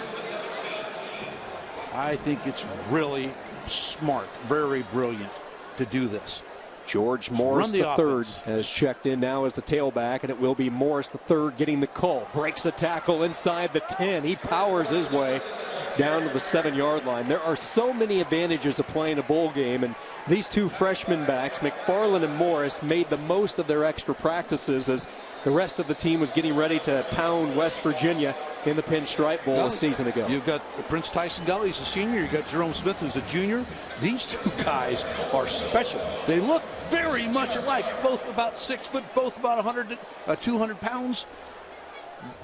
I think it's really smart, very brilliant to do this. George Morris the third has checked in now as the tailback, and it will be Morris the third getting the call. Breaks a tackle inside the 10. He powers his way down to the 7-yard line. There are so many advantages of playing a bowl game, and these two freshman backs, McFarland and Morris, made the most of their extra practices as the rest of the team was getting ready to pound West Virginia in the Pinstripe Bowl a season ago. You've got Prince Tyson Gully, he's a senior. You've got Jerome Smith, who's a junior. These two guys are special. They look very much alike, both about 6 foot, both about 200 pounds.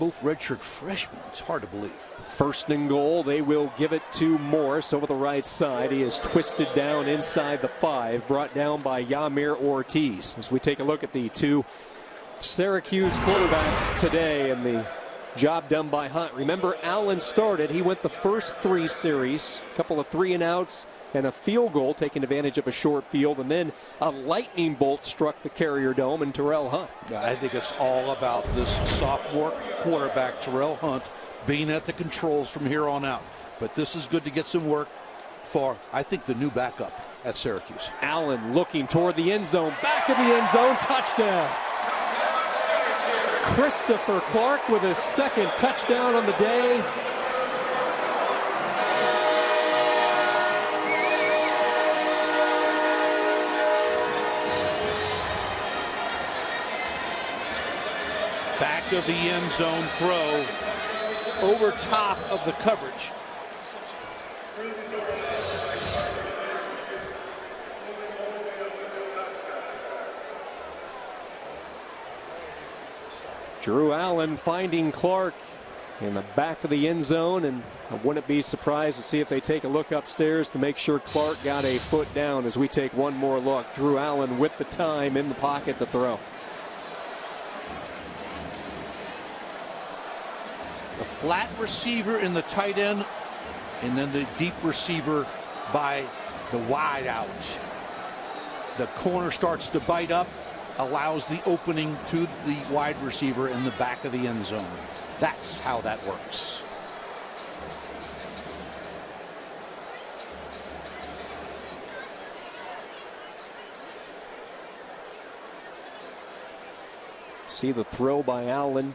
Both redshirt freshmen. It's hard to believe. First and goal, they will give it to Morris over the right side. He is twisted down inside the 5, brought down by Yamir Ortiz. As we take a look at the two Syracuse quarterbacks today and the Job done by Hunt. Remember, Allen started. He went the first 3 series, a couple of 3-and-outs and a field goal, taking advantage of a short field, and then a lightning bolt struck the Carrier Dome and Terrell Hunt. I think it's all about this sophomore quarterback, Terrell Hunt, being at the controls from here on out. But this is good to get some work for, I think, the new backup at Syracuse. Allen looking toward the end zone, back of the end zone, touchdown. Christopher Clark with his 2nd touchdown on the day. Back of the end zone throw over top of the coverage. Drew Allen finding Clark in the back of the end zone, and I wouldn't be surprised to see if they take a look upstairs to make sure Clark got a foot down as we take one more look. Drew Allen with the time in the pocket to throw. The flat receiver in the tight end, and then the deep receiver by the wide out. The corner starts to bite up, allows the opening to the wide receiver in the back of the end zone. That's how that works. See the throw by Allen.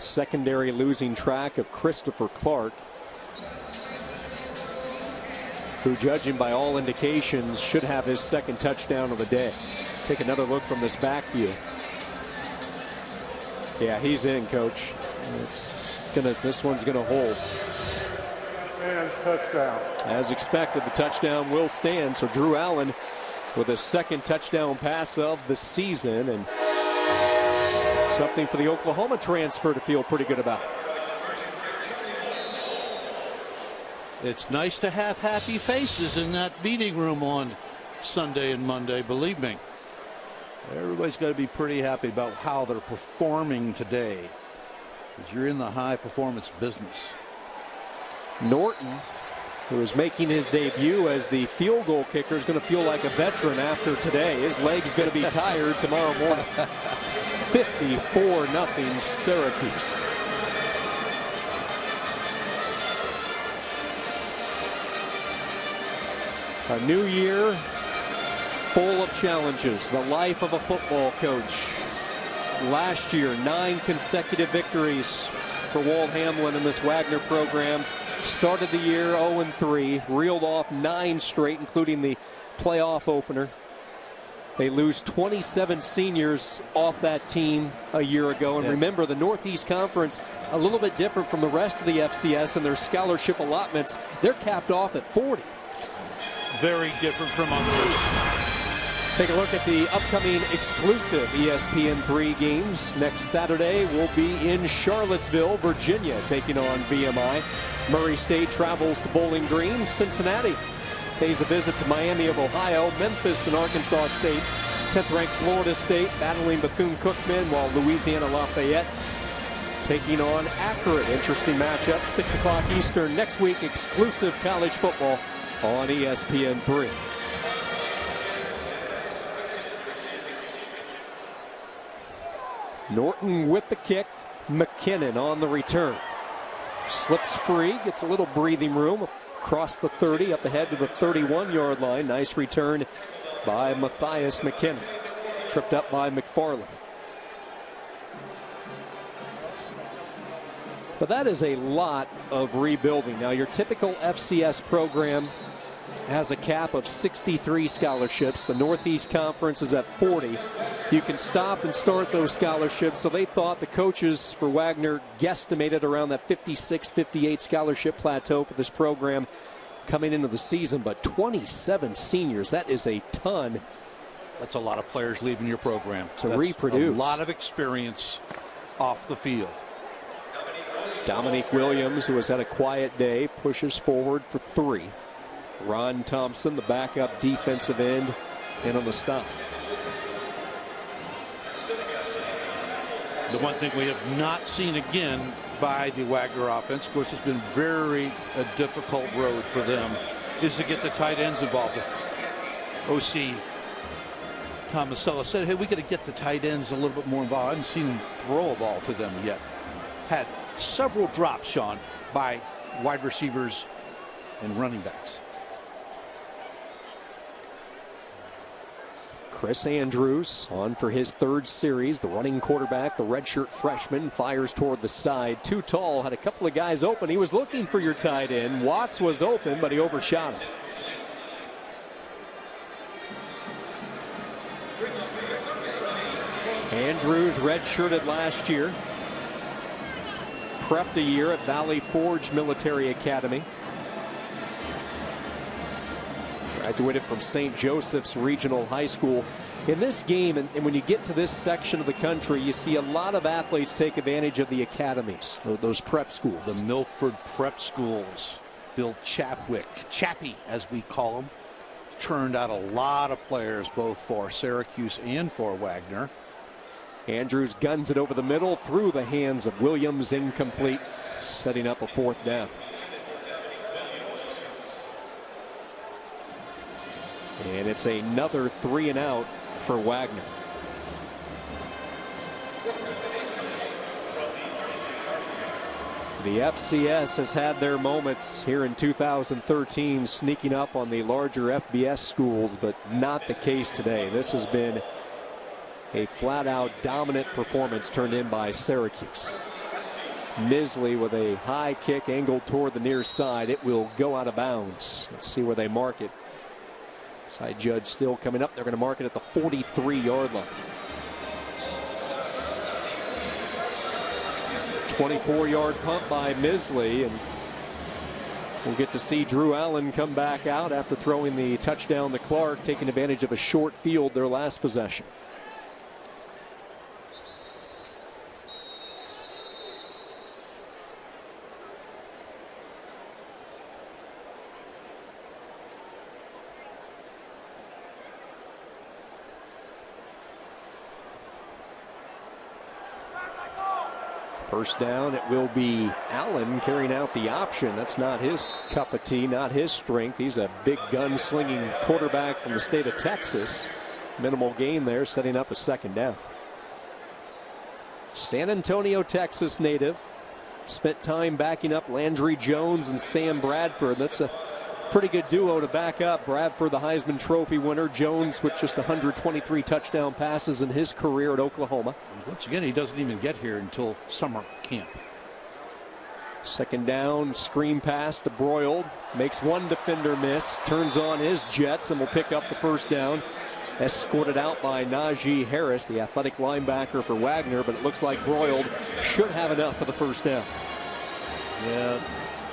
Secondary losing track of Christopher Clark, who, judging by all indications, should have his 2nd touchdown of the day. Take another look from this back view. Yeah, he's in, Coach. This one's gonna hold. And touchdown. As expected, the touchdown will stand. So Drew Allen with his 2nd touchdown pass of the season, and something for the Oklahoma transfer to feel pretty good about. It's nice to have happy faces in that meeting room on Sunday and Monday, believe me. Everybody's got to be pretty happy about how they're performing today, because you're in the high performance business. Norton, who is making his debut as the field goal kicker, is going to feel like a veteran after today. His leg's going to be tired tomorrow morning. 54-0 Syracuse. A new year full of challenges. The life of a football coach. Last year, 9 consecutive victories for Walt Hamlin in this Wagner program. Started the year 0-3, reeled off 9 straight, including the playoff opener. They lose 27 seniors off that team a year ago. And remember, the Northeast Conference, a little bit different from the rest of the FCS and their scholarship allotments. They're capped off at 40. Very different from others. Take a look at the upcoming exclusive ESPN3 games. Next Saturday, we'll be in Charlottesville, Virginia, taking on VMI. Murray State travels to Bowling Green. Cincinnati pays a visit to Miami of Ohio. Memphis and Arkansas State. 10th-ranked Florida State battling Bethune-Cookman, while Louisiana Lafayette taking on Akron. Interesting matchup. 6 o'clock Eastern next week. Exclusive college football on ESPN3. Norton with the kick. McKinnon on the return. Slips free, gets a little breathing room across the 30, up ahead to the 31-yard line. Nice return by Matthias McKinnon. Tripped up by McFarland. But that is a lot of rebuilding. Now, your typical FCS program has a cap of 63 scholarships. The Northeast Conference is at 40. You can stop and start those scholarships. So they thought, the coaches for Wagner guesstimated around that 56, 58 scholarship plateau for this program coming into the season. But 27 seniors, that is a ton. That's a lot of players leaving your program. To reproduce. A lot of experience off the field. Dominique Williams, who has had a quiet day, pushes forward for 3. Ron Thompson, the backup defensive end, in on the stop. The one thing we have not seen again by the Wagner offense, of course, it's been a difficult road for them, is to get the tight ends involved. OC Tomasello said, hey, we got to get the tight ends a little bit more involved. I haven't seen him throw a ball to them yet. Had several drops, Sean, by wide receivers and running backs. Chris Andrews on for his third series. The running quarterback, the redshirt freshman, fires toward the side. Too tall, had a couple of guys open. He was looking for your tight end. Watts was open, but he overshot him. Andrews redshirted last year. Prepped a year at Valley Forge Military Academy. Graduated from St. Joseph's Regional High School. In this game, and when you get to this section of the country, you see a lot of athletes take advantage of the academies, those prep schools. The Milford prep schools. Bill Chapwick, Chappie as we call him, turned out a lot of players both for Syracuse and for Wagner. Andrews guns it over the middle through the hands of Williams, incomplete, setting up a fourth down. And it's another 3 and out for Wagner. The FCS has had their moments here in 2013, sneaking up on the larger FBS schools, but not the case today. This has been a flat-out dominant performance turned in by Syracuse. Misley with a high kick angled toward the near side. It will go out of bounds. Let's see where they mark it. Side judge still coming up. They're going to mark it at the 43-yard line. 24-yard punt by Misley, and we'll get to see Drew Allen come back out after throwing the touchdown to Clark, taking advantage of a short field their last possession. First down, it will be Allen carrying out the option. That's not his cup of tea, not his strength. He's a big gun-slinging quarterback from the state of Texas. Minimal gain there, setting up a second down. San Antonio, Texas native. Spent time backing up Landry Jones and Sam Bradford. That's a pretty good duo to back up. Bradford, the Heisman Trophy winner. Jones with just 123 touchdown passes in his career at Oklahoma. Once again, he doesn't even get here until summer camp. Second down, screen pass to Broyles. Makes one defender miss. Turns on his Jets and will pick up the first down. Escorted out by Najee Harris, the athletic linebacker for Wagner, but it looks like Broyles should have enough for the first down. Yeah,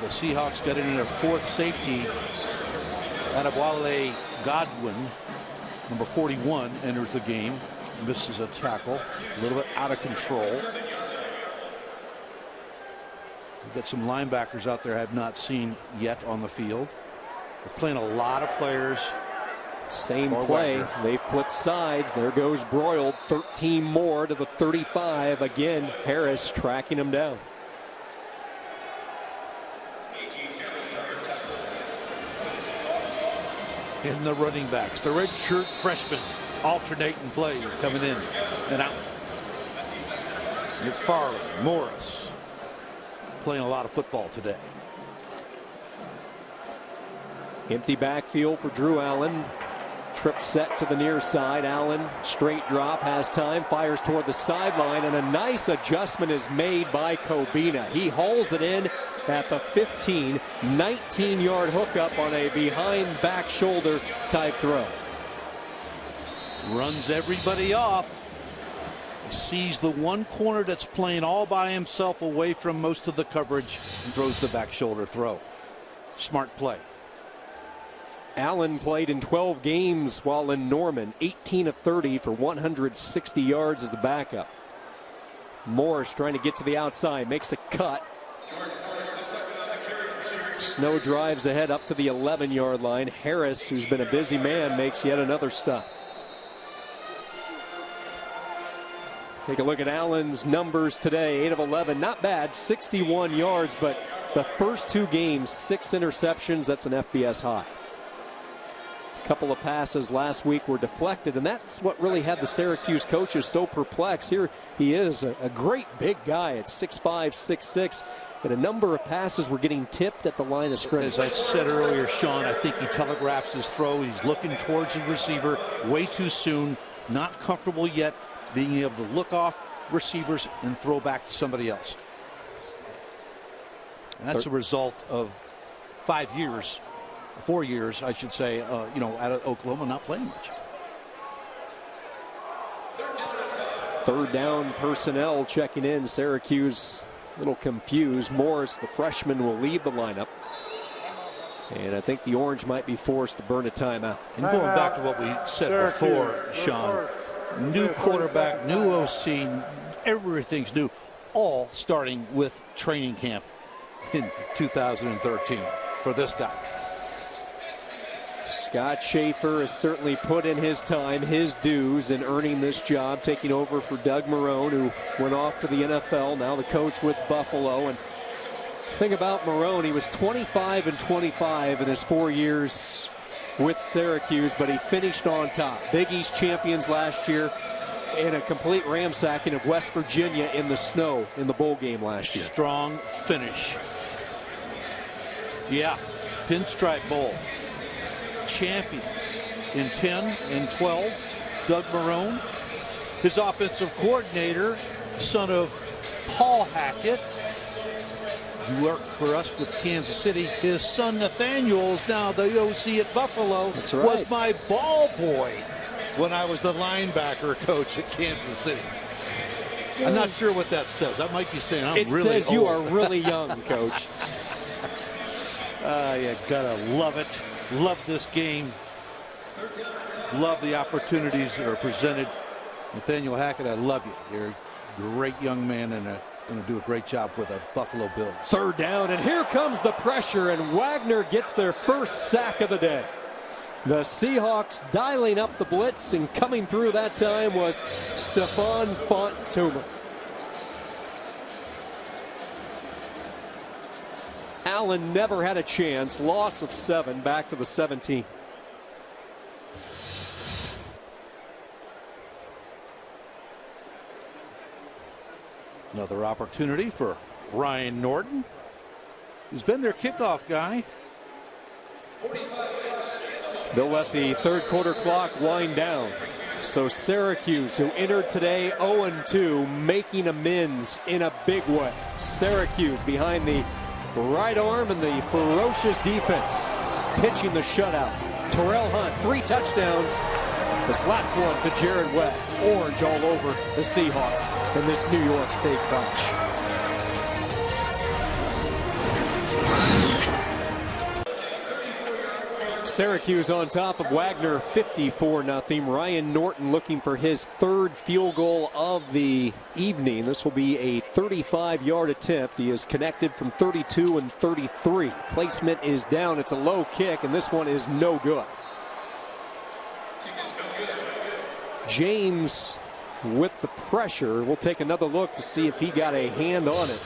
the Seahawks got in their fourth safety. Adewale Godwin, number 41, enters the game. Misses a tackle, a little bit out of control. We've got some linebackers out there I have not seen yet on the field. We're playing a lot of players. Same play. Wagner. They flip sides. There goes Broyles. 13 more to the 35. Again, Harris tracking him down. In the running backs, the redshirt freshman alternating plays coming in and out. McFarland, Morris playing a lot of football today. Empty backfield for Drew Allen. Trip set to the near side. Allen straight drop, has time, fires toward the sideline, and a nice adjustment is made by Kobina. He hauls it in at the 15, 19-yard hookup on a behind back shoulder type throw. Runs everybody off. He sees the one corner that's playing all by himself away from most of the coverage and throws the back shoulder throw. Smart play. Allen played in 12 games while in Norman, 18 of 30 for 160 yards as a backup. Morris trying to get to the outside, makes a cut. Snow drives ahead up to the 11-yard line. Harris, who's been a busy man, makes yet another stop. Take a look at Allen's numbers today. 8 of 11, not bad, 61 yards, but the first 2 games, 6 interceptions. That's an FBS high. A couple of passes last week were deflected, and that's what really had the Syracuse coaches so perplexed. Here he is, a great big guy at 6'5", 6'6", and a number of passes were getting tipped at the line of scrimmage. As I said earlier, Sean, I think he telegraphs his throw. He's looking towards the receiver way too soon, not comfortable yet, being able to look off receivers and throw back to somebody else. And that's a result of 4 years, I should say, out of Oklahoma, not playing much. Third down personnel checking in. Syracuse a little confused. Morris, the freshman, will leave the lineup. And I think the Orange might be forced to burn a timeout. And going back to what we said before, Sean, new quarterback, new OC, everything's new, all starting with training camp in 2013 for this guy. Scott Schaefer has certainly put in his time, his dues in earning this job, taking over for Doug Marrone, who went off to the NFL, now the coach with Buffalo. And the thing about Marrone, he was 25-25 in his 4 years with Syracuse, but he finished on top. Big East champions last year, and a complete ransacking of West Virginia in the snow in the bowl game last year. Strong finish. Yeah, Pinstripe Bowl. Champions in 10 and 12. Doug Marrone, his offensive coordinator, son of Paul Hackett, who worked for us with Kansas City. His son Nathaniel is now the OC at Buffalo. That's right. Was my ball boy when I was the linebacker coach at Kansas City. I'm not sure what that says. I might be saying I'm really old. It says you are really young, Coach. You gotta love it. Love this game. Love the opportunities that are presented. Nathaniel Hackett, I love you. You're a great young man and going to do a great job with the Buffalo Bills. Third down, and here comes the pressure, and Wagner gets their first sack of the day. The Seahawks dialing up the blitz, and coming through that time was Stephon Font-Tuma. Allen never had a chance. Loss of 7, back to the 17. Another opportunity for Ryan Norton, who's been their kickoff guy. They'll let the third quarter clock wind down. So Syracuse, who entered today 0-2, making amends in a big way. Syracuse behind the right arm and the ferocious defense, pitching the shutout. Terrell Hunt, 3 touchdowns. This last one to Jared West. Orange all over the Seahawks in this New York State clash. Syracuse on top of Wagner, 54-0. Ryan Norton looking for his 3rd field goal of the evening. This will be a 35-yard attempt. He is connected from 32 and 33. Placement is down. It's a low kick, and this one is no good. James with the pressure. We'll take another look to see if he got a hand on it.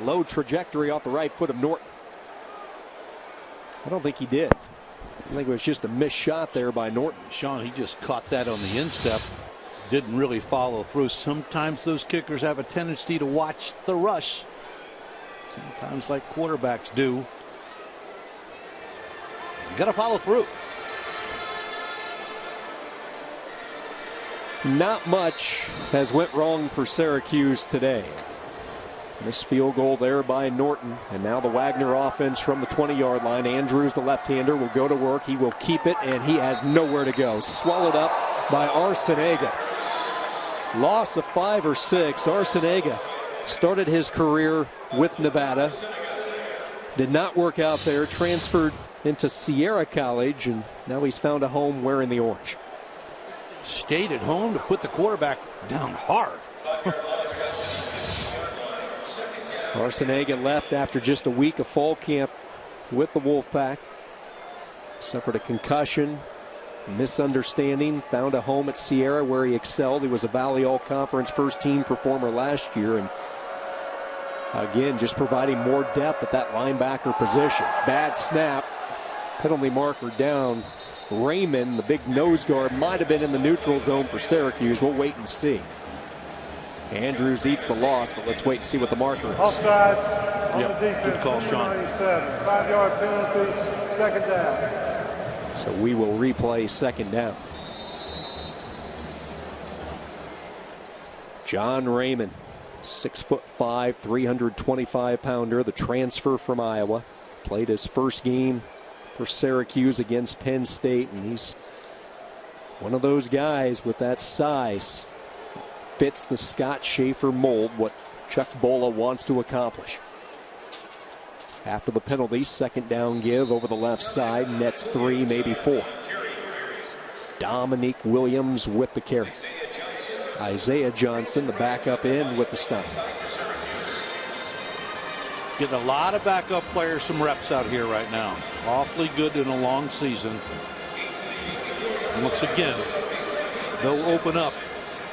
Low trajectory off the right foot of Norton. I don't think he did. I think it was just a missed shot there by Norton. Sean, he just caught that on the instep. Didn't really follow through. Sometimes those kickers have a tendency to watch the rush. Sometimes like quarterbacks do. You got to follow through. Not much has went wrong for Syracuse today. This field goal there by Norton, and now the Wagner offense from the 20-yard line. Andrews, the left-hander, will go to work. He will keep it, and he has nowhere to go. Swallowed up by Arciniega. Loss of 5 or 6. Arciniega started his career with Nevada. Did not work out there. Transferred into Sierra College, and now he's found a home wearing the orange. Stayed at home to put the quarterback down hard. Arciniega left after just a week of fall camp with the Wolfpack. Suffered a concussion misunderstanding, found a home at Sierra where he excelled. He was a Valley All-Conference first-team performer last year, and again, just providing more depth at that linebacker position. Bad snap, penalty marker down. Raymond, the big nose guard, might have been in the neutral zone for Syracuse. We'll wait and see. Andrews eats the loss, but let's wait and see what the marker is. Offside on Yep, the defense. good call, Sean. 97, 5-yard penalty, second down. So we will replay second down. John Raymond, 6'5", 325-pounder, the transfer from Iowa. Played his first game for Syracuse against Penn State, and he's one of those guys with that size. Fits the Scott Schaefer mold, what Chuck Bola wants to accomplish. After the penalty, second down give over the left side, nets 3, maybe 4. Dominique Williams with the carry. Isaiah Johnson, the backup end, with the stop. Getting a lot of backup players some reps out here right now. Awfully good in a long season. And once again, they'll open up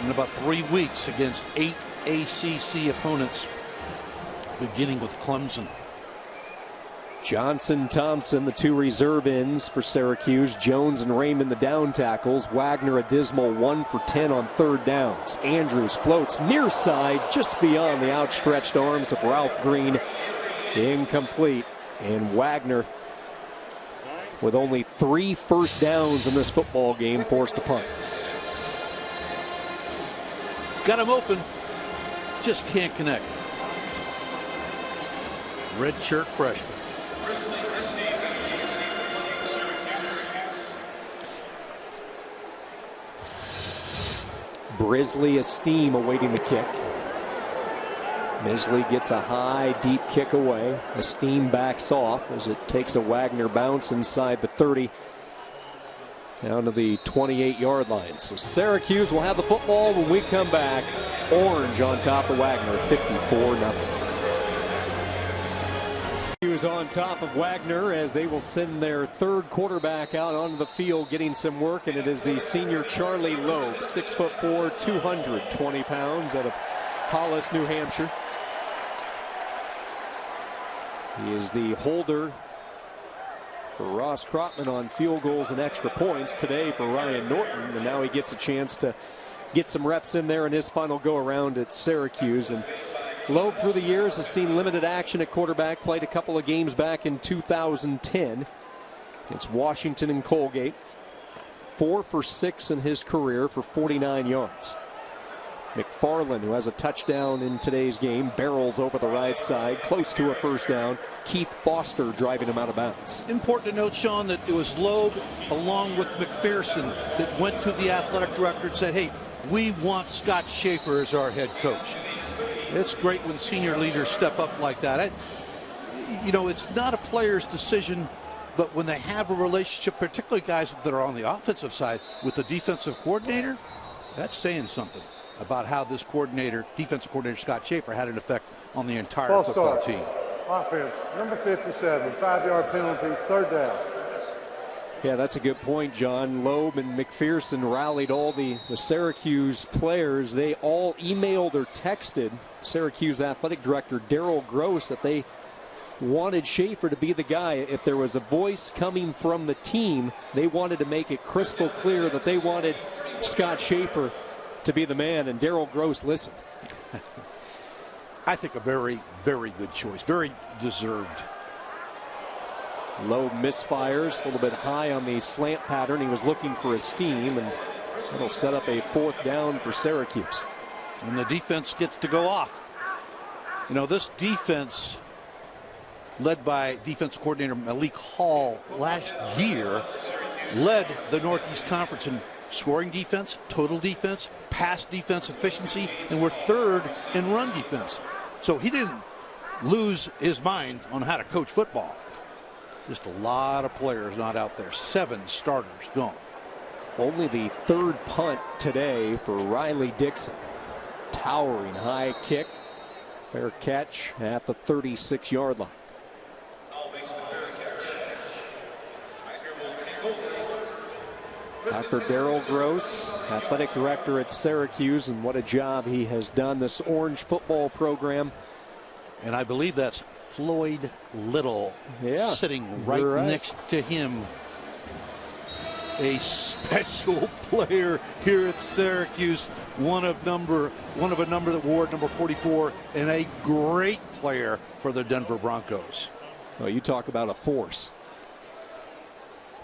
in about 3 weeks against 8 ACC opponents, beginning with Clemson. Johnson, Thompson, the 2 reserve ends for Syracuse. Jones and Raymond, the down tackles. Wagner, a dismal 1 for 10 on third downs. Andrews floats near side, just beyond the outstretched arms of Ralph Green. Incomplete. And Wagner, with only 3 first downs in this football game, forced a punt. Got him open, just can't connect. Red shirt freshman. Brisley Esteem awaiting the kick. Misley gets a high, deep kick away. Esteem backs off as it takes a Wagner bounce inside the 30. Down to the 28-yard line. So Syracuse will have the football when we come back. Orange on top of Wagner, 54-0. Syracuse on top of Wagner as they will send their third quarterback out onto the field getting some work, and it is the senior Charlie Loeb, 6'4", 220 pounds, out of Hollis, New Hampshire. He is the holder for Ross Krotman on field goals and extra points today for Ryan Norton, and now he gets a chance to get some reps in there in his final go around at Syracuse. And Loeb through the years has seen limited action at quarterback, played a couple of games back in 2010 against Washington and Colgate. 4 for 6 in his career for 49 yards. McFarland, who has a touchdown in today's game, barrels over the right side, close to a first down. Keith Foster driving him out of bounds. Important to note, Sean, that it was Loeb along with McPherson that went to the athletic director and said, hey, we want Scott Schaefer as our head coach. It's great when senior leaders step up like that. You know, it's not a player's decision, but when they have a relationship, particularly guys that are on the offensive side with the defensive coordinator, that's saying something about how this coordinator, defensive coordinator Scott Schaefer, had an effect on the entire football team. Offense, number 57, 5-yard penalty, third down. Yeah, that's a good point, John. Loeb and McPherson rallied all the Syracuse players. They all emailed or texted Syracuse athletic director Daryl Gross that they wanted Schaefer to be the guy. If there was a voice coming from the team, they wanted to make it crystal clear that they wanted Scott Schaefer to be the man, and Daryl Gross listened. I think a very, very good choice. Very deserved. Loeb misfires, a little bit high on the slant pattern. He was looking for Esteem, and that'll set up a fourth down for Syracuse. And the defense gets to go off. You know, this defense, led by defensive coordinator Malik Hall last year, led the Northeast Conference in scoring defense, total defense, pass defense efficiency, and we're third in run defense. So he didn't lose his mind on how to coach football. Just a lot of players not out there. 7 starters gone. Only the third punt today for Riley Dixon. Towering high kick. Fair catch at the 36-yard line. Dr. Darryl Gross, athletic director at Syracuse, and what a job he has done, this Orange football program. And I believe that's Floyd Little, sitting right next to him. A special player here at Syracuse, one of a number that wore number 44, and a great player for the Denver Broncos. Well, you talk about a force.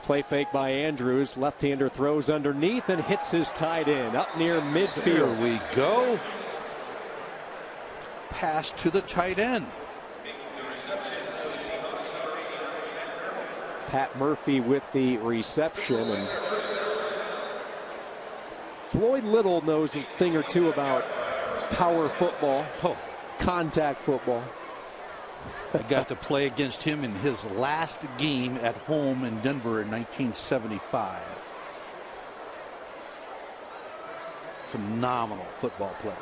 Play fake by Andrews. Left-hander throws underneath and hits his tight end up near midfield. There we go. Pass to the tight end. Pat Murphy with the reception. And Floyd Little knows a thing or two about power football, contact football. I got to play against him in his last game at home in Denver in 1975. Phenomenal football player.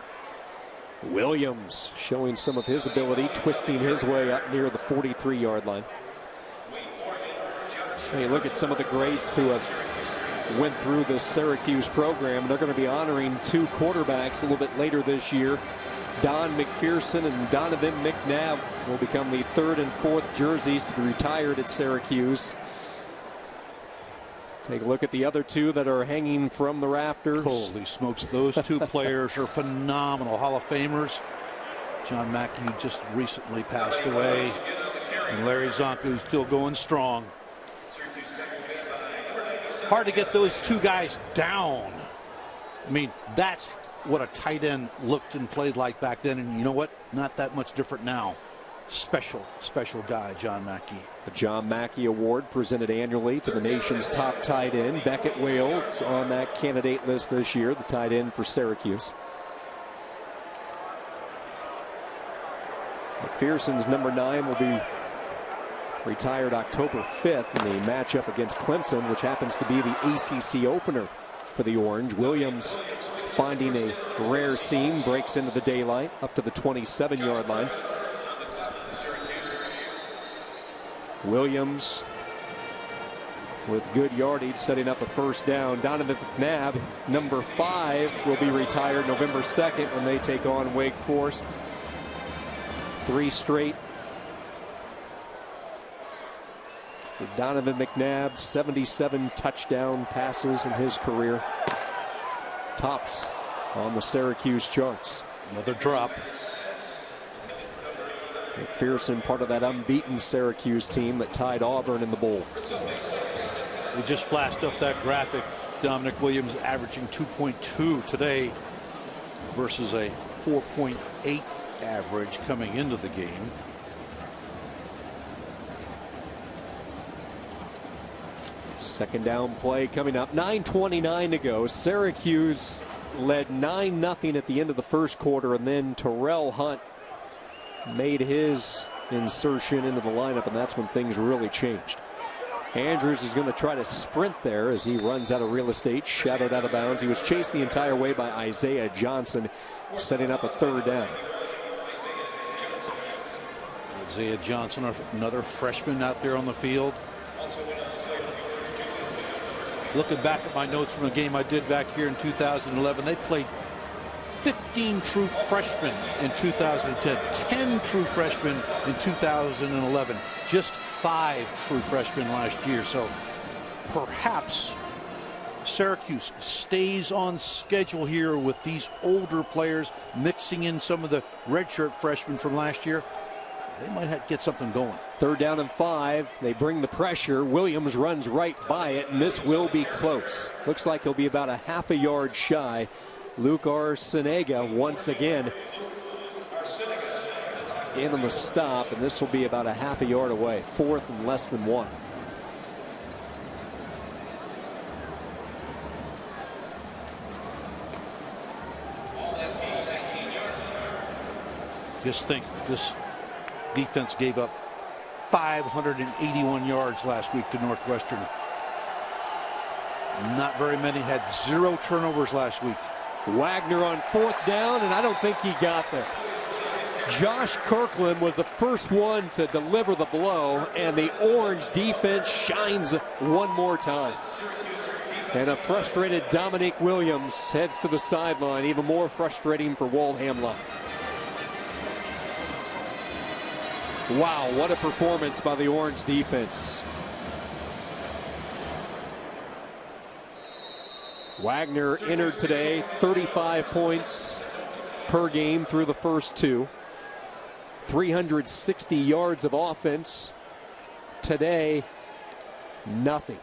Williams showing some of his ability, twisting his way up near the 43-yard line. Hey, look at some of the greats who have went through the Syracuse program. They're going to be honoring two quarterbacks a little bit later this year. Don McPherson and Donovan McNabb will become the third and fourth jerseys to be retired at Syracuse. Take a look at the other two that are hanging from the rafters. Holy smokes, those two players are phenomenal Hall of Famers. John Mackey just recently passed away, and Larry Zonka still going strong. Hard to get those two guys down. I mean, that's what a tight end looked and played like back then, and you know what? Not that much different now. Special guy, John Mackey. The John Mackey Award presented annually to the nation's top tight end. Beckett Wales on that candidate list this year, the tight end for Syracuse. McPherson's number 9 will be retired October 5th in the matchup against Clemson, which happens to be the ACC opener for the Orange. Williams finding a rare seam, breaks into the daylight up to the 27-yard line. Williams with good yardage, setting up a first down. Donovan McNabb, number 5, will be retired November 2nd when they take on Wake Forest. 3 straight for Donovan McNabb, 77 touchdown passes in his career. Tops on the Syracuse charts. Another drop. McPherson, part of that unbeaten Syracuse team that tied Auburn in the bowl. We just flashed up that graphic. Dominic Williams averaging 2.2 today versus a 4.8 average coming into the game. Second down play coming up. 9:29 to go. Syracuse led 9-0 at the end of the first quarter, and then Terrell Hunt made his insertion into the lineup, and that's when things really changed. Andrews is going to try to sprint there as he runs out of real estate, shadowed out of bounds. He was chased the entire way by Isaiah Johnson, setting up a third down. Isaiah Johnson, another freshman out there on the field. Looking back at my notes from a game I did back here in 2011, they played 15 true freshmen in 2010, 10 true freshmen in 2011, just 5 true freshmen last year. So perhaps Syracuse stays on schedule here with these older players, mixing in some of the redshirt freshmen from last year. They might get something going. Third down and 5. They bring the pressure. Williams runs right by it, and this will be close. Looks like he'll be about a half a yard shy. Luke Arciniega once again in on the stop, and this will be about a half a yard away. 4th and less than 1. Just think, this defense gave up 581 yards last week to Northwestern. Not very many. Had 0 turnovers last week. Wagner on 4th down, and I don't think he got there. Josh Kirkland was the first one to deliver the blow, and the Orange defense shines one more time. And a frustrated Dominique Williams heads to the sideline. Even more frustrating for Walt Hamline. Wow, what a performance by the Orange defense. Wagner entered today 35 points per game through the first two. 360 yards of offense. Today, nothing.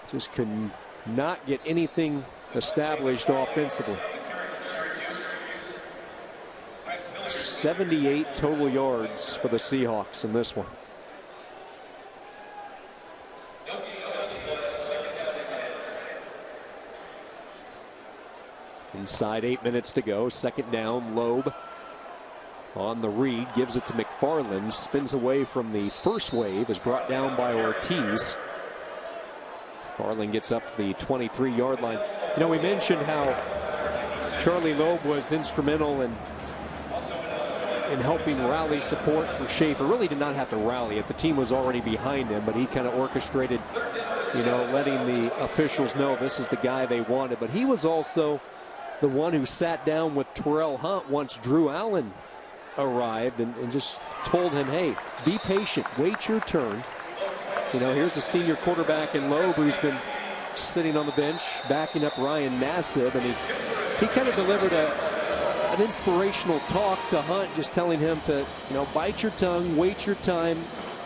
Just could not get anything established offensively. 78 total yards for the Seahawks in this one. Inside 8 minutes to go. Second down. Loeb on the read. Gives it to McFarland. Spins away from the first wave. Is brought down by Ortiz. McFarland gets up to the 23-yard line. You know, we mentioned how Charlie Loeb was instrumental in helping rally support for Schaefer. Really did not have to rally it. The team was already behind him, but he kind of orchestrated, you know, letting the officials know this is the guy they wanted. But he was also the one who sat down with Terrell Hunt once Drew Allen arrived and just told him, hey, be patient, wait your turn. You know, here's a senior quarterback in Loeb who's been sitting on the bench, backing up Ryan Nassib, and he kind of delivered an inspirational talk to Hunt, just telling him to, you know, bite your tongue, wait your time,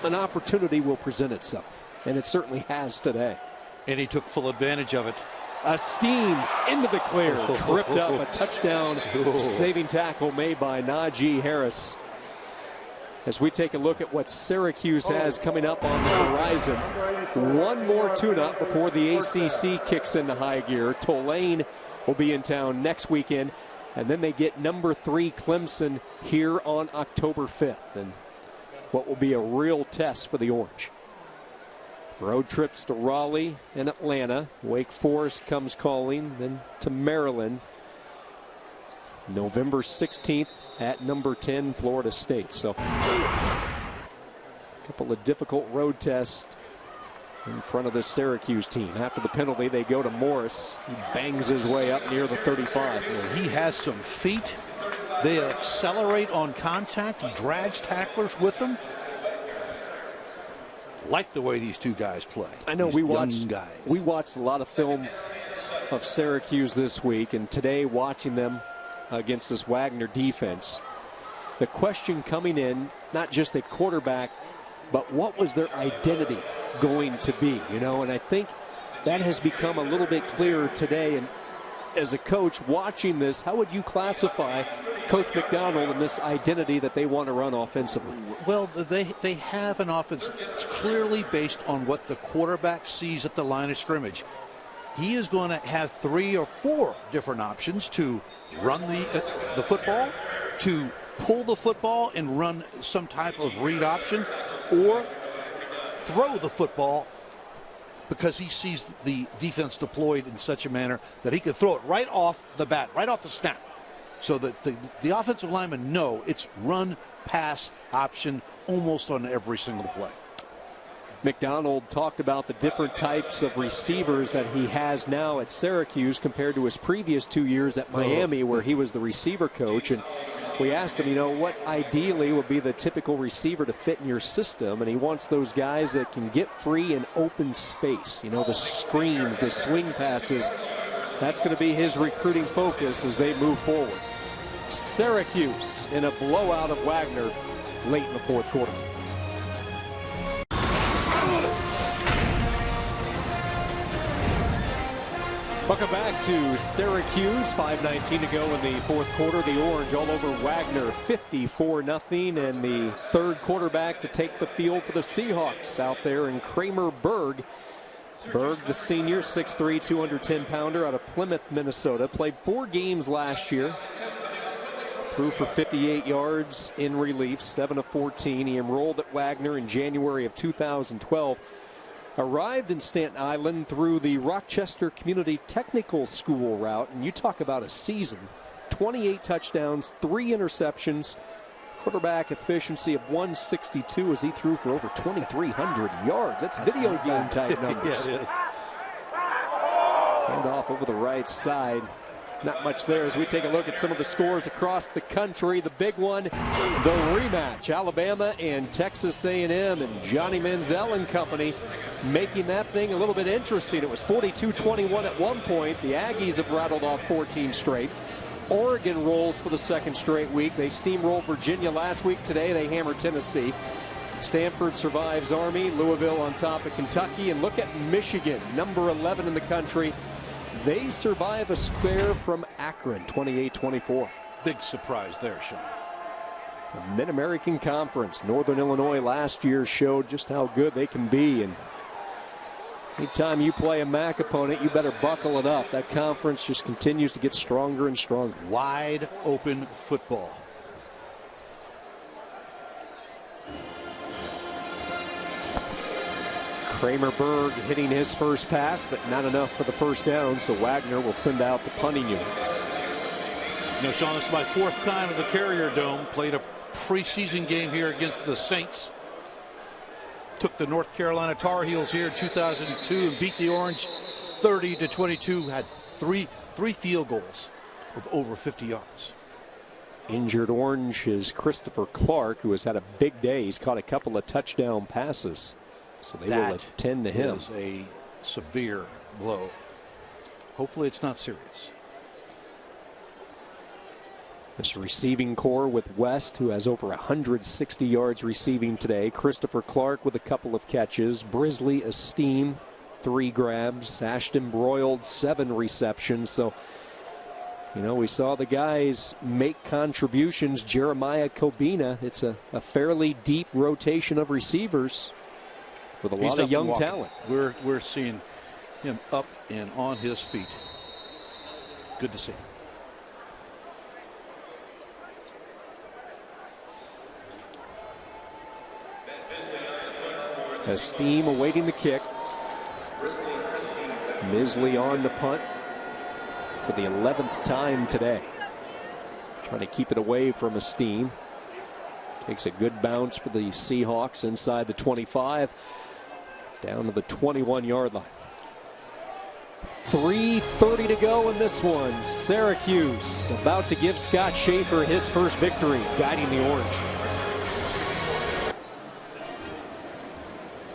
an opportunity will present itself. And it certainly has today. And he took full advantage of it. A steam into the clear, tripped up, a touchdown saving tackle made by Najee Harris. As we take a look at what Syracuse has coming up on the horizon. One more tune-up before the ACC kicks into high gear. Tulane will be in town next weekend. And then they get number 3 Clemson here on October 5th. And what will be a real test for the Orange. Road trips to Raleigh and Atlanta. Wake Forest comes calling. Then to Maryland. November 16th at number 10 Florida State. So a couple of difficult road tests in front of this Syracuse team. After the penalty, they go to Morris. He bangs his way up near the 35. He has some feet. They accelerate on contact. He drags tacklers with them. Like the way these two guys play. I know we watched a lot of film of Syracuse this week, and today watching them against this Wagner defense. The question coming in, not just at quarterback, but what was their identity going to be, you know? And I think that has become a little bit clearer today. And as a coach watching this, how would you classify Coach McDonald and this identity that they want to run offensively? Well, they have an offense that's clearly based on what the quarterback sees at the line of scrimmage. He is going to have 3 or 4 different options to run the football, to pull the football and run some type of read option, or throw the football because he sees the defense deployed in such a manner that he can throw it right off the bat, right off the snap. So that the offensive linemen know it's run, pass, option almost on every single play. McDonald talked about the different types of receivers that he has now at Syracuse compared to his previous 2 years at Miami, where he was the receiver coach. And we asked him, you know, what ideally would be the typical receiver to fit in your system. And he wants those guys that can get free in open space. You know, the screens, the swing passes. That's going to be his recruiting focus as they move forward. Syracuse in a blowout of Wagner late in the fourth quarter. Welcome back to Syracuse. 5:19 to go in the fourth quarter. The Orange all over Wagner, 54-0, and the third quarterback to take the field for the Seahawks out there in Kramer Berg. Berg, the senior, 6'3", 210-pounder out of Plymouth, Minnesota. Played 4 games last year. Threw for 58 yards in relief, 7 of 14. He enrolled at Wagner in January of 2012. Arrived in Staten Island through the Rochester Community Technical School route. And you talk about a season. 28 touchdowns, 3 interceptions, Quarterback efficiency of 162 as he threw for over 2,300 yards. That's video game type numbers. Yeah, it is. Hand off over the right side. Not much there as we take a look at some of the scores across the country. The big one, the rematch. Alabama and Texas A&M and Johnny Manziel and company making that thing a little bit interesting. It was 42-21 at one point. The Aggies have rattled off 14 straight. Oregon rolls for the second straight week. They steamrolled Virginia last week. Today they hammered Tennessee. Stanford survives Army. Louisville on top of Kentucky. And look at Michigan, number 11 in the country. They survive a scare from Akron, 28-24. Big surprise there, Sean. The Mid-American Conference. Northern Illinois last year showed just how good they can be. And anytime you play a MAC opponent, you better buckle it up. That conference just continues to get stronger and stronger. Wide open football. Kramerberg hitting his first pass, but not enough for the first down, so Wagner will send out the punting unit. You know, Sean, this is my fourth time at the Carrier Dome. Played a preseason game here against the Saints. Took the North Carolina Tar Heels here in 2002 and beat the Orange 30-22. Had three field goals of over 50 yards. Injured Orange is Christopher Clark, who has had a big day. He's caught a couple of touchdown passes. So they will attend to him. That is a severe blow. Hopefully it's not serious. This receiving core with West, who has over 160 yards receiving today. Christopher Clark with a couple of catches. Brisley Esteem, 3 grabs. Ashton Broiled, 7 receptions. So, you know, we saw the guys make contributions. Jeremiah Kobina, it's a fairly deep rotation of receivers with a lot of young talent. We're seeing him up and on his feet. Good to see. Esteem awaiting the kick. Misley on the punt for the 11th time today. Trying to keep it away from Esteem. Takes a good bounce for the Seahawks inside the 25. Down to the 21-yard line. 3:30 to go in this one. Syracuse about to give Scott Schaefer his first victory, guiding the Orange.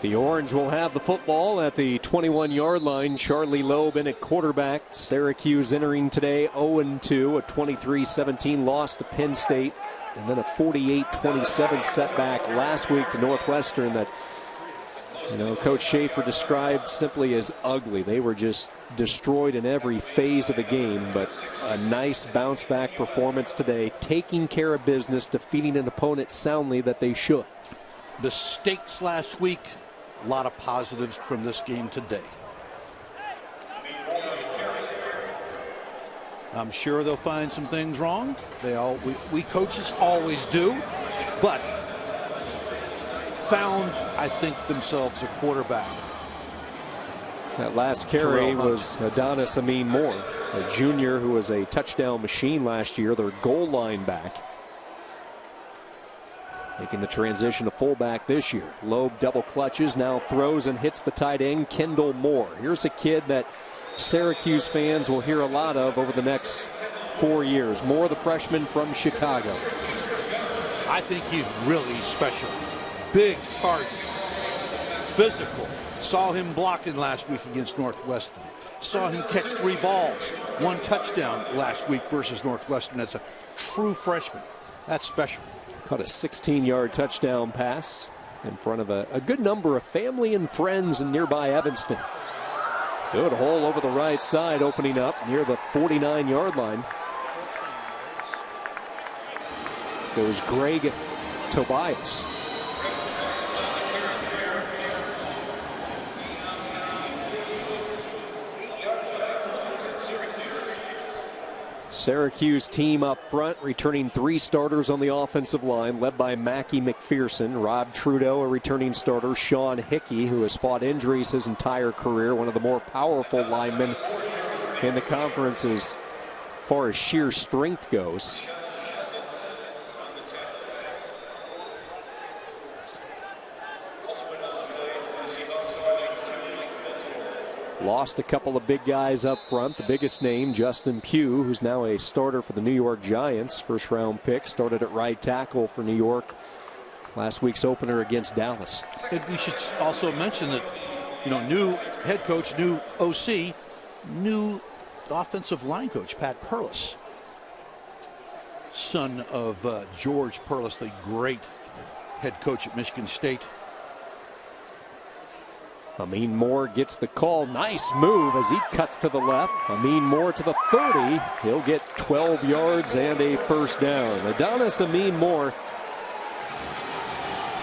The Orange will have the football at the 21-yard line. Charlie Loeb in at quarterback. Syracuse entering today 0-2, a 23-17 loss to Penn State, and then a 48-27 setback last week to Northwestern that, you know, Coach Schaefer described simply as ugly. They were just destroyed in every phase of the game, but a nice bounce-back performance today, taking care of business, defeating an opponent soundly that they should. Mistakes last week, a lot of positives from this game today. I'm sure they'll find some things wrong. We coaches always do, but found, I think, themselves a quarterback. That last carry was Adonis Amin Moore, a junior who was a touchdown machine last year, their goal line back. Making the transition to fullback this year. Loeb double clutches, now throws and hits the tight end, Kendall Moore. Here's a kid that Syracuse fans will hear a lot of over the next 4 years. Moore, the freshman from Chicago. I think he's really special. Big target, physical. Saw him blocking last week against Northwestern. Saw him catch 3 balls, 1 touchdown last week versus Northwestern. That's a true freshman. That's special. Caught a 16-yard touchdown pass in front of a good number of family and friends in nearby Evanston. Good hole over the right side, opening up near the 49-yard line. Goes Greg Tobias. Syracuse team up front, returning 3 starters on the offensive line, led by Mackie McPherson. Rob Trudeau, a returning starter. Sean Hickey, who has fought injuries his entire career, one of the more powerful linemen in the conference as far as sheer strength goes. Lost a couple of big guys up front. The biggest name, Justin Pugh, who's now a starter for the New York Giants. First-round pick, started at right tackle for New York last week's opener against Dallas. And we should also mention that, new head coach, new OC, new offensive line coach, Pat Perlis, son of George Perlis, the great head coach at Michigan State. Amin Moore gets the call. Nice move as he cuts to the left. Amin Moore to the 30. He'll get 12 yards and a first down. Adonis Amin Moore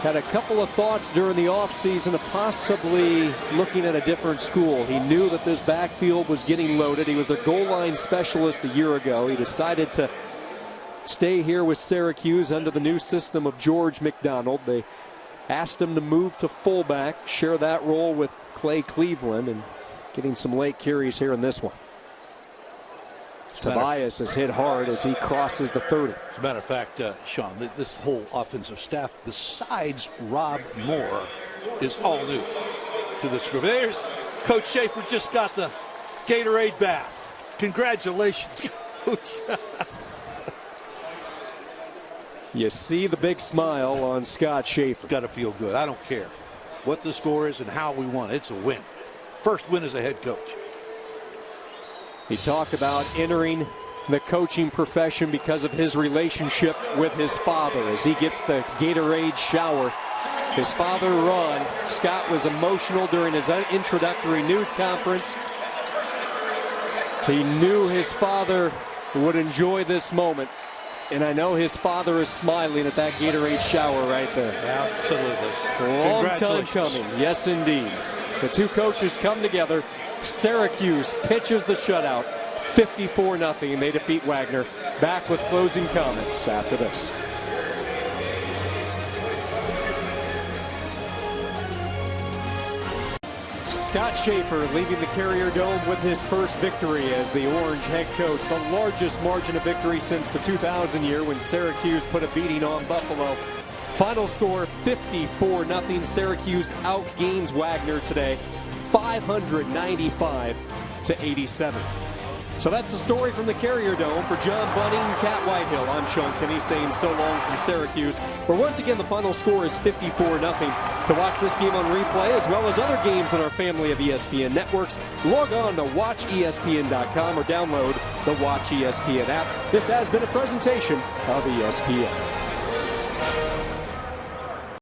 had a couple of thoughts during the offseason of possibly looking at a different school. He knew that this backfield was getting loaded. He was their goal line specialist a year ago. He decided to stay here with Syracuse under the new system of George McDonald. They asked him to move to fullback, share that role with Clay Cleveland, and getting some late carries here in this one. Tobias is hit hard as he crosses the 30. As a matter of fact, Sean, this whole offensive staff, besides Rob Moore, is all new to this group. There's Coach Schaefer just got the Gatorade bath. Congratulations, Coach. You see the big smile on Scott Schaefer. Got to feel good. I don't care what the score is and how we won. It's a win. First win as a head coach. He talked about entering the coaching profession because of his relationship with his father as he gets the Gatorade shower. His father, Ron, Scott was emotional during his introductory news conference. He knew his father would enjoy this moment. And I know his father is smiling at that Gatorade shower right there. Absolutely. Long time coming. Yes, indeed. The two coaches come together. Syracuse pitches the shutout. 54-0. They defeat Wagner. Back with closing comments after this. Scott Schaefer leaving the Carrier Dome with his first victory as the Orange head coach. The largest margin of victory since the 2000 year when Syracuse put a beating on Buffalo. Final score 54-0. Syracuse outgains Wagner today 595-87. So that's the story from the Carrier Dome. For John Bunning, Cat Whitehill, I'm Sean Kinney saying so long from Syracuse, where once again the final score is 54-0. To watch this game on replay as well as other games on our family of ESPN networks, log on to watchespn.com or download the Watch ESPN app. This has been a presentation of ESPN.